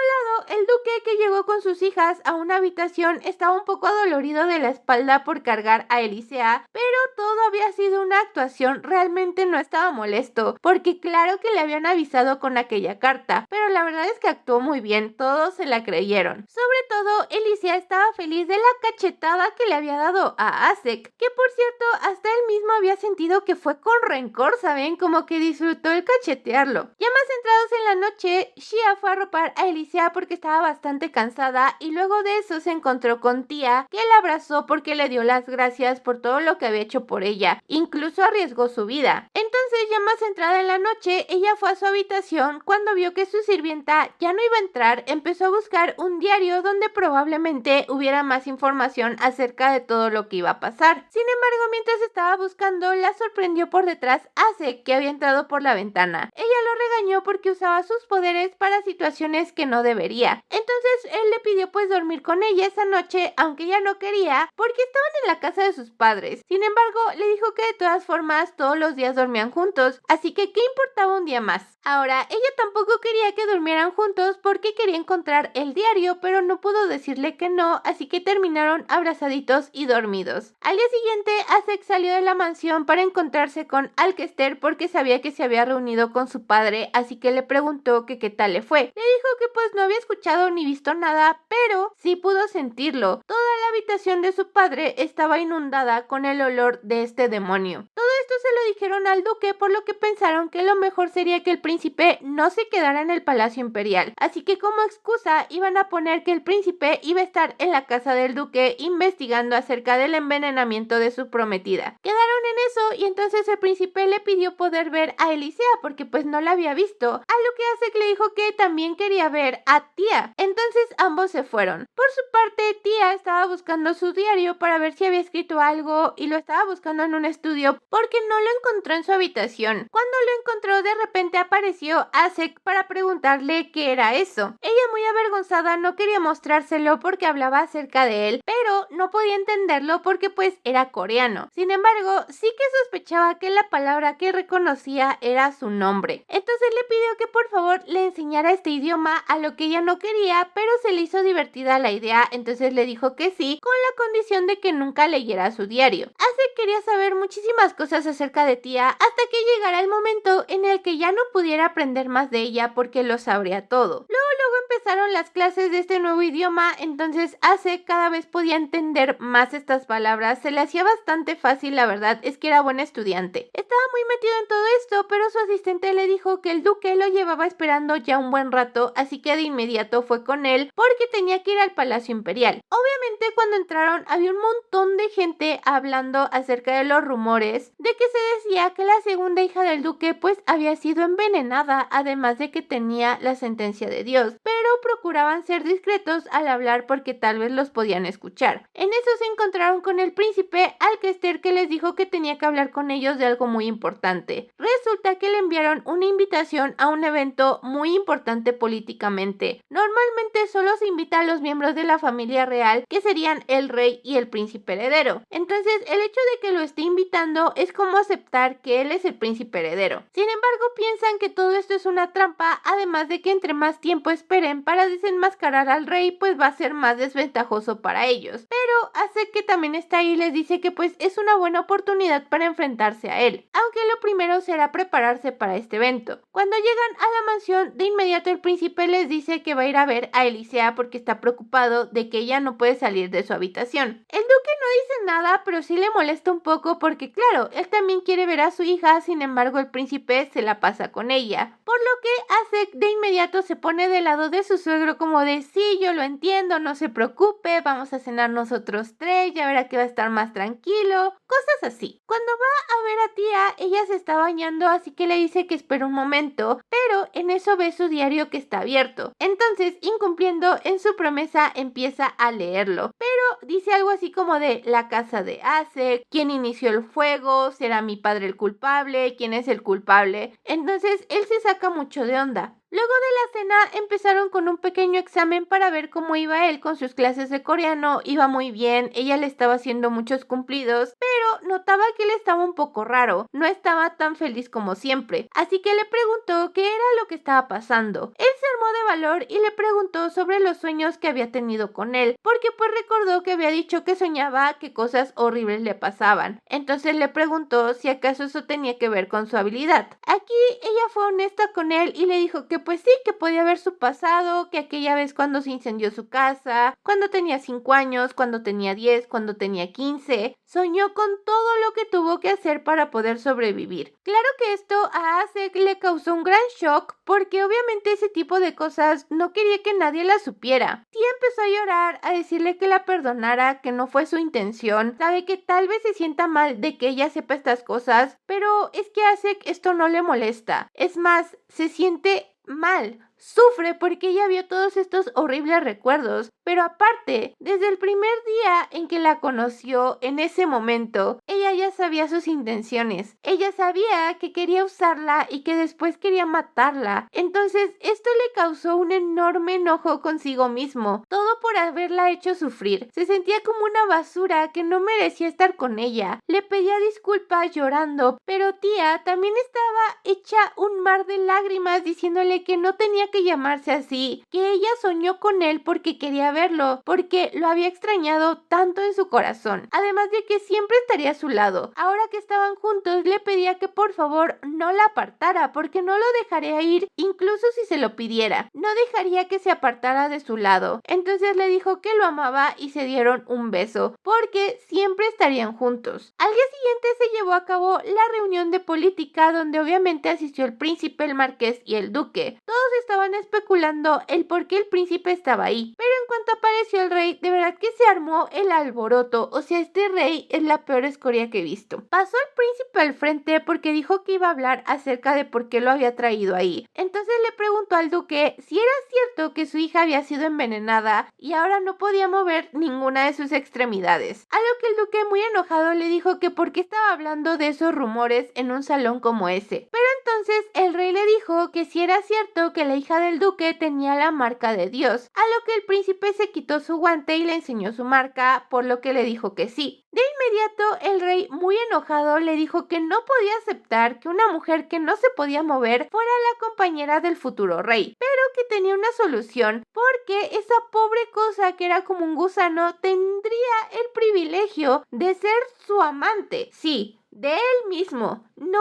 lado, el duque que llegó con sus hijas a una habitación estaba un poco adolorido de la espalda por cargar a Elisea, pero todo había sido una actuación, realmente no estaba molesto, porque claro que le habían avisado con aquella carta, pero la verdad es que actuó muy bien, todos se la creyeron. Sobre todo, Elisea estaba feliz de la cachetada que le había dado a Acek, que por cierto, hasta él mismo había sentido que fue con rencor, ¿saben? Como que disfrutó el cachetearlo. Ya más entrados en la noche, Shia fue a arropar a Elisea porque estaba bastante cansada y luego de eso se encontró con Tía, que la abrazó porque le dio las gracias por todo lo que había hecho por ella, incluso arriesgó su vida. Entonces, ya más entrada en la noche, ella fue a su habitación. Cuando vio que su sirvienta ya no iba a entrar, empezó a buscar un diario donde probablemente hubiera más información acerca de todo lo que iba a pasar. Sin embargo, mientras estaba buscando, la sorprendió por detrás Acek, que había entrado por la ventana. Ella lo regañó porque usaba sus poderes para situaciones que no debería. Entonces, él le pidió pues dormir con ella esa noche, aunque ella no quería, porque estaban en la casa de sus padres. Sin embargo, le dijo que de todas formas todos los días dormían juntos, así que ¿qué importaba un día más? Ahora, ella tampoco quería que durmieran juntos porque quería encontrar el diario, pero no pudo decirle que no, así que terminaron abrazaditos y dormidos. Al día siguiente, Acek salió de la mansión para encontrarse con Alcester porque sabía que se había reunido con su padre, así que le preguntó que qué tal le fue. Le dijo que pues no había escuchado ni visto nada, pero sí pudo sentirlo. Toda la habitación de su padre estaba inundada con el olor de este demonio. Todo esto se lo dijeron al duque, por lo que pensaron que lo mejor sería que el príncipe no no se quedara en el Palacio Imperial, así que como excusa iban a poner que el príncipe iba a estar en la casa del duque investigando acerca del envenenamiento de su prometida. Quedaron en eso y entonces el príncipe le pidió poder ver a Elisea porque pues no la había visto, a lo que hace que le dijo que también quería ver a Tía. Entonces ambos se fueron. Por su parte, Tía estaba buscando su diario para ver si había escrito algo y lo estaba buscando en un estudio porque no lo encontró en su habitación. Cuando lo encontró, de repente apareció Asek para preguntarle qué era eso. Ella, muy avergonzada, no quería mostrárselo porque hablaba acerca de él, pero no podía entenderlo porque pues era coreano. Sin embargo, sí que sospechaba que la palabra que reconocía era su nombre. Entonces le pidió que por favor le enseñara este idioma, a lo que ella no quería, pero se le hizo divertida la idea, entonces le dijo que sí, con la condición de que nunca leyera su diario. Asek quería saber muchísimas cosas acerca de Tía hasta que llegara el momento en el que ya no pudiera aprender más de ella porque lo sabría todo. Luego empezaron las clases de este nuevo idioma, entonces Asek cada vez podía entender más estas palabras, se le hacía bastante fácil, la verdad es que era buen estudiante. Estaba muy metido en todo esto, pero su asistente le dijo que el duque lo llevaba esperando ya un buen rato, así que de inmediato fue con él porque tenía que ir al Palacio Imperial. Obviamente cuando entraron había un montón de gente hablando acerca de los rumores de que se decía que la segunda hija del duque pues había sido envenenada, además de que tenía la sentencia de Dios, pero procuraban ser discretos al hablar porque tal vez los podían escuchar. En eso se encontraron con el príncipe, al que Esther que les dijo que tenía que hablar con ellos de algo muy importante. Resulta que le enviaron una invitación a un evento muy importante políticamente. Normalmente solo se invita a los miembros de la familia real, que serían el rey y el príncipe heredero. Entonces el hecho de que lo esté invitando es como aceptar que él es el príncipe heredero. Sin embargo, piensan que todo esto es una trampa, además de que entre más tiempo esperen para desenmascarar al rey, pues va a ser más desventajoso para ellos. Pero hace que también está ahí y les dice que pues es una buena oportunidad para enfrentarse a él, aunque lo primero será prepararse para este evento. Cuando llegan a la mansión, de inmediato el príncipe les dice que va a ir a ver a Elisea porque está preocupado de que ella no puede salir de su habitación. El duque no dice nada, pero sí le molesta un poco porque claro, él también quiere ver a su hija, sin embargo el príncipe se la pasa con ella, por lo que Asek de inmediato se pone del lado de su suegro como de sí, yo lo entiendo, no se preocupe, vamos a cenar nosotros tres, ya verá que va a estar más tranquilo, cosas así. Cuando va a ver a Tía, ella se está bañando, así que le dice que espera un momento, pero en eso ve su diario que está abierto. Entonces, incumpliendo en su promesa, empieza a leerlo, pero dice algo así como de la casa de Asek, quién inició el fuego, será mi padre el culpable, quién es el culpable. Entonces, él se saca mucho de onda. Luego de la cena empezaron con un pequeño examen para ver cómo iba él con sus clases de coreano. Iba muy bien, ella le estaba haciendo muchos cumplidos, pero notaba que él estaba un poco raro, no estaba tan feliz como siempre, así que le preguntó qué era lo que estaba pasando. Él se armó de valor y le preguntó sobre los sueños que había tenido con él, porque pues recordó que había dicho que soñaba que cosas horribles le pasaban. Entonces le preguntó si acaso eso tenía que ver con su habilidad. Aquí ella fue honesta con él y le dijo que pues sí, que podía ver su pasado, que aquella vez cuando se incendió su casa, cuando tenía 5 años, cuando tenía 10, cuando tenía 15, soñó con todo lo que tuvo que hacer para poder sobrevivir. Claro que esto a Asek le causó un gran shock porque obviamente ese tipo de cosas no quería que nadie la supiera. Sí empezó a llorar, a decirle que la perdonara, que no fue su intención, sabe que tal vez se sienta mal de que ella sepa estas cosas, pero es que a Asek esto no le molesta. Es más, se siente mal, sufre porque ella vio todos estos horribles recuerdos, pero aparte, desde el primer día en que la conoció, en ese momento, ella ya sabía sus intenciones, ella sabía que quería usarla y que después quería matarla, entonces esto le causó un enorme enojo consigo mismo, todo por haberla hecho sufrir, se sentía como una basura que no merecía estar con ella, le pedía disculpas llorando, pero Tía también estaba hecha un mar de lágrimas diciéndole que no tenía que llamarse así, que ella soñó con él porque quería verlo, porque lo había extrañado tanto en su corazón, además de que siempre estaría a su lado. lado. Ahora que estaban juntos, le pedía que por favor no la apartara, porque no lo dejaría ir, incluso si se lo pidiera. No dejaría que se apartara de su lado. Entonces le dijo que lo amaba y se dieron un beso, porque siempre estarían juntos. Al día siguiente se llevó a cabo la reunión de política, donde obviamente asistió el príncipe, el marqués y el duque. Todos estaban especulando el por qué el príncipe estaba ahí, pero en cuanto apareció el rey, de verdad que se armó el alboroto. O sea, este rey es la peor escoria que he visto. Pasó el príncipe al frente porque dijo que iba a hablar acerca de por qué lo había traído ahí. Entonces le preguntó al duque si era cierto que su hija había sido envenenada y ahora no podía mover ninguna de sus extremidades. A lo que el duque, muy enojado, le dijo que por qué estaba hablando de esos rumores en un salón como ese. Pero entonces el rey le dijo que si era cierto que la hija del duque tenía la marca de Dios, a lo que el príncipe se quitó su guante y le enseñó su marca, por lo que le dijo que sí. De inmediato el rey, muy enojado, le dijo que no podía aceptar que una mujer que no se podía mover fuera la compañera del futuro rey, pero que tenía una solución, porque esa pobre cosa que era como un gusano tendría el privilegio de ser su amante. Sí, de él mismo. No,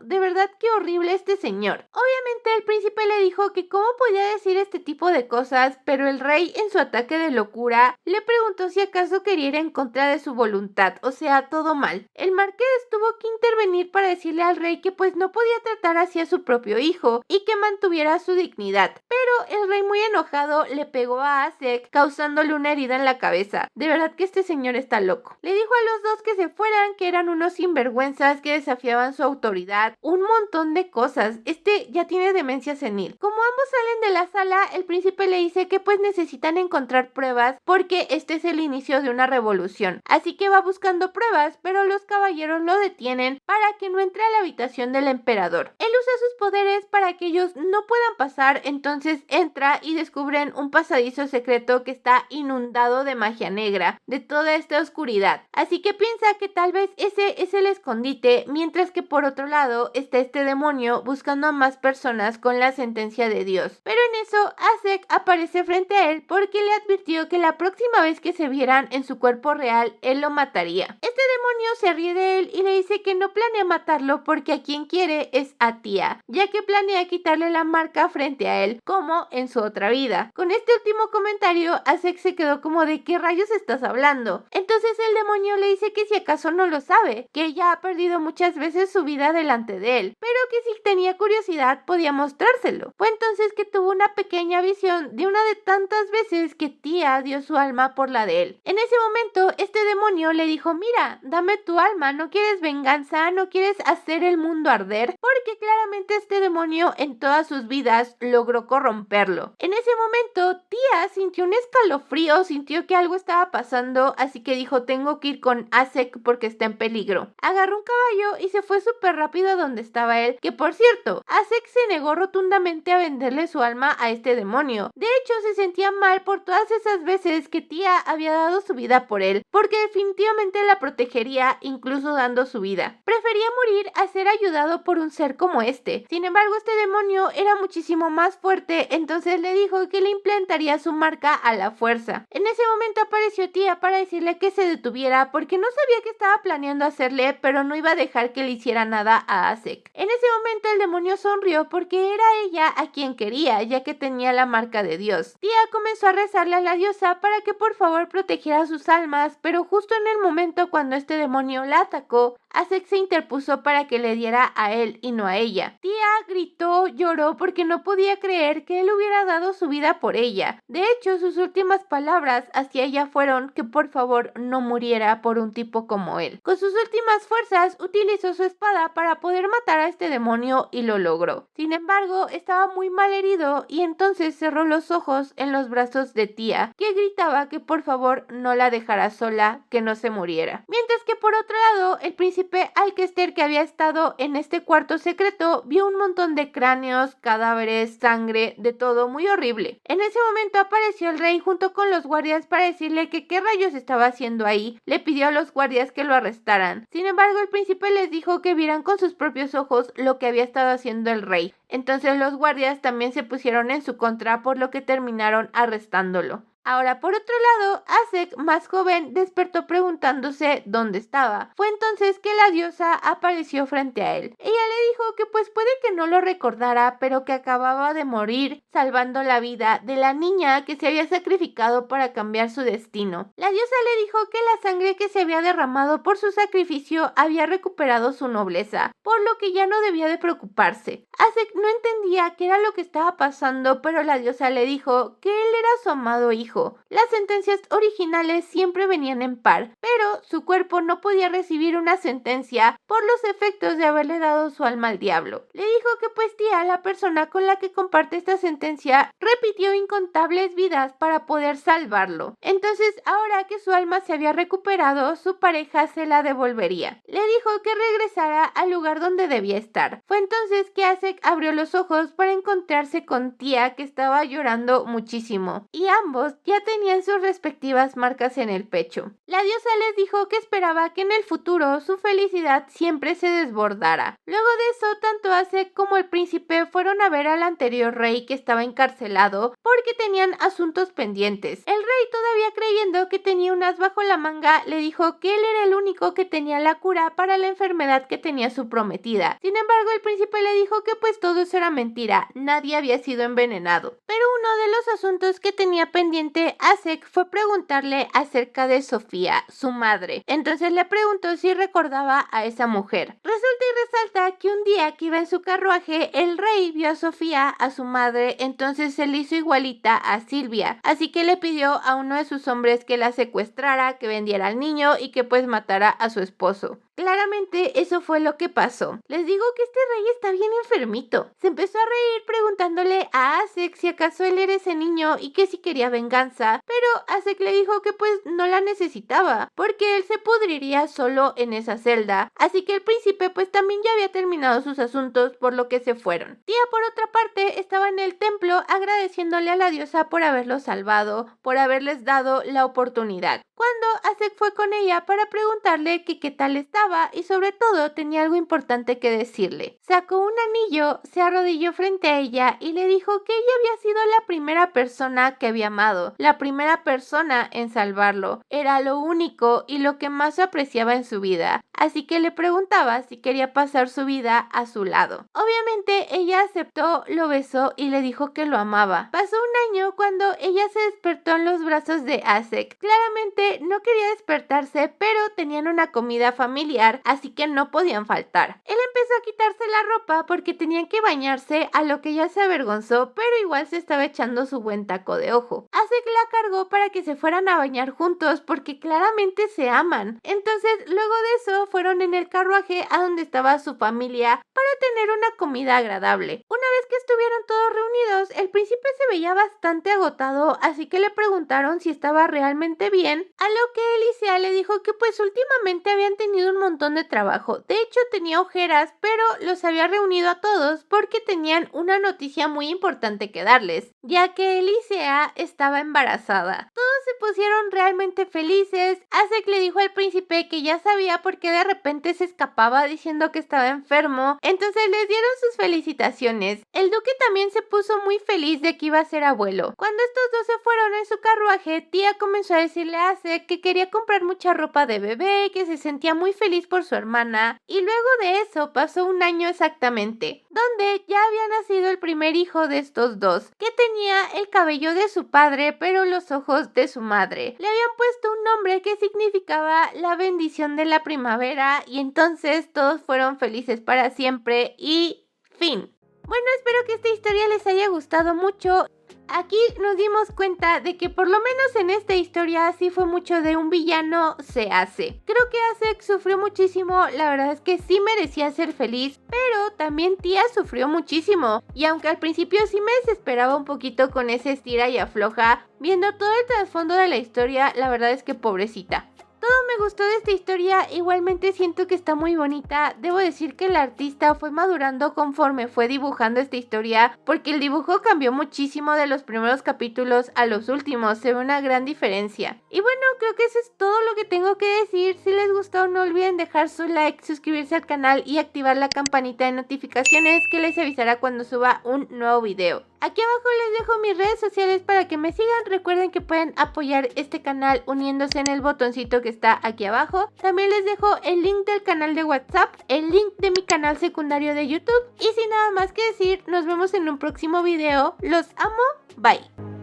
de verdad qué horrible este señor. Obviamente el príncipe le dijo que cómo podía decir este tipo de cosas, pero el rey, en su ataque de locura, le preguntó si acaso quería ir en contra de su voluntad, o sea, todo mal. El marqués tuvo que intervenir para decirle al rey que pues no podía tratar así a su propio hijo y que mantuviera su dignidad, pero el rey, muy enojado, le pegó a Acek, causándole una herida en la cabeza. De verdad que este señor está loco. Le dijo a los dos que se fueran, que eran unos sinvergüenzas que desafiaban su autoridad, un montón de cosas. Este ya tiene demencia senil. Como ambos salen de la sala, el príncipe le dice que pues necesitan encontrar pruebas porque este es el inicio de una revolución. Así que va buscando pruebas, pero los caballeros lo detienen para que no entre a la habitación del emperador. Él usa sus poderes para que ellos no puedan pasar, entonces entra y descubren un pasadizo secreto que está inundado de magia negra, de toda esta oscuridad. Así que piensa que tal vez ese es el escondite, mientras que por otro lado está este demonio buscando a más personas con la sentencia de Dios. Pero en eso Acek aparece frente a él porque le advirtió que la próxima vez que se vieran en su cuerpo real, él lo mataría. Este demonio se ríe de él y le dice que no planea matarlo porque a quien quiere es a Tia, ya que planea quitarle la marca frente a él, como en su otra vida. Con este último comentario, Acek se quedó como de ¿qué rayos estás hablando? Entonces el demonio le dice que si acaso no lo sabe, que ella ha perdido muchas veces su vida delante de él, pero que si tenía curiosidad podía mostrárselo. Fue entonces que tuvo una pequeña visión de una de tantas veces que Tia dio su alma por la de él. En ese momento, este demonio le dijo: mira, dame tu alma, ¿no quieres venganza? ¿No quieres hacer el mundo arder? Porque claramente este demonio en todas sus vidas logró corromperlo. En ese momento, Tia sintió un escalofrío, sintió que algo estaba pasando, así que dijo: tengo que ir con Acek porque está en peligro. Agarró un caballo y se fue súper rápido a donde estaba él, que por cierto, Acek se negó rotundamente a venderle su alma a este demonio. De hecho, se sentía mal por todas esas veces que Tia había dado su vida por él, porque definitivamente la protegería incluso dando su vida. Prefería morir a ser ayudado por un ser como este. Sin embargo, este demonio era muchísimo más fuerte, entonces le dijo que le implantaría su marca a la fuerza. En ese momento apareció Tia para decirle que se detuviera porque no sabía qué estaba planeando hacerle, pero no iba a dejar que le hiciera nada a Acek. En ese momento el demonio sonrió porque era ella a quien quería, ya que tenía la marca de Dios. Tia comenzó a rezarle a la diosa para que por favor protegiera sus almas, pero justo en el momento cuando este demonio la atacó, Acek se interpuso para que le diera a él y no a ella. Tia gritó, lloró porque no podía creer que él hubiera dado su vida por ella. De hecho, sus últimas palabras hacia ella fueron que por favor no muriera por un tipo como él. Con sus últimas fuerzas utilizó su espada para poder matar a este demonio y lo logró. Sin embargo, estaba muy mal herido y entonces cerró los ojos en los brazos de Tia, que gritaba que por favor no la dejara sola, que no se muriera. Mientras que por otro lado, el príncipe Alcester, que había estado en este cuarto secreto, vio un montón de cráneos, cadáveres, sangre, de todo muy horrible. En ese momento apareció el rey junto con los guardias para decirle que qué rayos estaba haciendo ahí. Le pidió a los guardias que lo arrestaran. Sin embargo, el príncipe les dijo que vieran con sus propios ojos lo que había estado haciendo el rey. Entonces los guardias también se pusieron en su contra, por lo que terminaron arrestándolo. Ahora, por otro lado, Asek, más joven, despertó preguntándose dónde estaba. Fue entonces que la diosa apareció frente a él. Ella le dijo que pues puede que no lo recordara, pero que acababa de morir salvando la vida de la niña que se había sacrificado para cambiar su destino. La diosa le dijo que la sangre que se había derramado por su sacrificio había recuperado su nobleza, por lo que ya no debía de preocuparse. Asek no entendía qué era lo que estaba pasando, pero la diosa le dijo que él era su amado hijo. Las sentencias originales siempre venían en par, pero su cuerpo no podía recibir una sentencia por los efectos de haberle dado su alma al diablo. Le dijo que pues tía, la persona con la que comparte esta sentencia, repitió incontables vidas para poder salvarlo. Entonces, ahora que su alma se había recuperado, su pareja se la devolvería. Le dijo que regresara al lugar donde debía estar. Fue entonces que Asek abrió los ojos para encontrarse con tía, que estaba llorando muchísimo, y ambos ya tenían sus respectivas marcas en el pecho. La diosa les dijo que esperaba que en el futuro su felicidad siempre se desbordara. Luego de eso, tanto Asek como el príncipe fueron a ver al anterior rey, que estaba encarcelado porque tenían asuntos pendientes. El rey, todavía creyendo que tenía un as bajo la manga, le dijo que él era el único que tenía la cura para la enfermedad que tenía su prometida. Sin embargo, el príncipe le dijo que pues todo eso era mentira, nadie había sido envenenado. Pero uno de los asuntos que tenía pendiente Asek fue preguntarle acerca de Sofía, su madre. Entonces le preguntó si recordaba a esa mujer. Resulta y resalta que un día que iba en su carruaje, el rey vio a Sofía, a su madre, entonces se le hizo igualita a Silvia, así que le pidió a uno de sus hombres que la secuestrara, que vendiera al niño y que pues matara a su esposo. Claramente eso fue lo que pasó. Les digo que este rey está bien enfermito. Se empezó a reír preguntándole a Asek si acaso él era ese niño y que si quería venganza, pero Asek le dijo que pues no la necesitaba, porque él se pudriría solo en esa celda, así que el príncipe pues también ya había terminado sus asuntos, por lo que se fueron. Tía, por otra parte, estaba en el templo agradeciéndole a la diosa por haberlo salvado, por haberles dado la oportunidad. Cuando Asek fue con ella para preguntarle que qué tal estaba, y sobre todo tenía algo importante que decirle. Sacó un anillo, se arrodilló frente a ella y le dijo que ella había sido la primera persona que había amado, la primera persona en salvarlo. Era lo único y lo que más apreciaba en su vida, así que le preguntaba si quería pasar su vida a su lado. Obviamente ella aceptó, lo besó y le dijo que lo amaba. Pasó un año cuando ella se despertó en los brazos de Asek. Claramente no quería despertarse, pero tenían una comida familiar, así que no podían faltar. Él empezó a quitarse la ropa porque tenían que bañarse, a lo que ella se avergonzó, pero igual se estaba echando su buen taco de ojo. Asek la cargó para que se fueran a bañar juntos porque claramente se aman. Entonces, luego de eso, fueron en el carruaje a donde estaba su familia para tener una comida agradable. Una vez que estuvieron todos reunidos, el príncipe se veía bastante agotado, así que le preguntaron si estaba realmente bien, a lo que Elisea le dijo que pues últimamente habían tenido un montón de trabajo. De hecho, tenía ojeras, pero los había reunido a todos porque tenían una noticia muy importante que darles, ya que Elisea estaba embarazada. Todos se pusieron realmente felices. Asek le dijo al príncipe que ya sabía por qué de repente se escapaba diciendo que estaba enfermo, entonces les dieron sus felicitaciones. El duque también se puso muy feliz de que iba a ser abuelo. Cuando estos dos se fueron en su carruaje, tía comenzó a decirle a Asek que quería comprar mucha ropa de bebé, que se sentía muy feliz por su hermana, y luego de eso pasó un año exactamente, donde ya había nacido el primer hijo de estos dos, que tenía el cabello de su padre pero los ojos de su madre. Le habían puesto un nombre que significaba la bendición de la primavera, y entonces todos fueron felices para siempre y fin. Bueno, espero que esta historia les haya gustado mucho. Aquí nos dimos cuenta de que por lo menos en esta historia sí fue mucho de un villano se hace. Creo que Asek sufrió muchísimo, la verdad es que sí merecía ser feliz, pero también tía sufrió muchísimo. Y aunque al principio sí me desesperaba un poquito con ese estira y afloja, viendo todo el trasfondo de la historia, la verdad es que pobrecita. Todo me gustó de esta historia, igualmente siento que está muy bonita. Debo decir que el artista fue madurando conforme fue dibujando esta historia, porque el dibujo cambió muchísimo de los primeros capítulos a los últimos, se ve una gran diferencia. Y bueno, creo que eso es todo lo que tengo que decir. Si les gustó video no olviden dejar su like, suscribirse al canal y activar la campanita de notificaciones que les avisará cuando suba un nuevo video. Aquí abajo les dejo mis redes sociales para que me sigan. Recuerden que pueden apoyar este canal uniéndose en el botoncito que está aquí abajo. También les dejo el link del canal de WhatsApp, el link de mi canal secundario de YouTube. Y sin nada más que decir, nos vemos en un próximo video. Los amo, bye.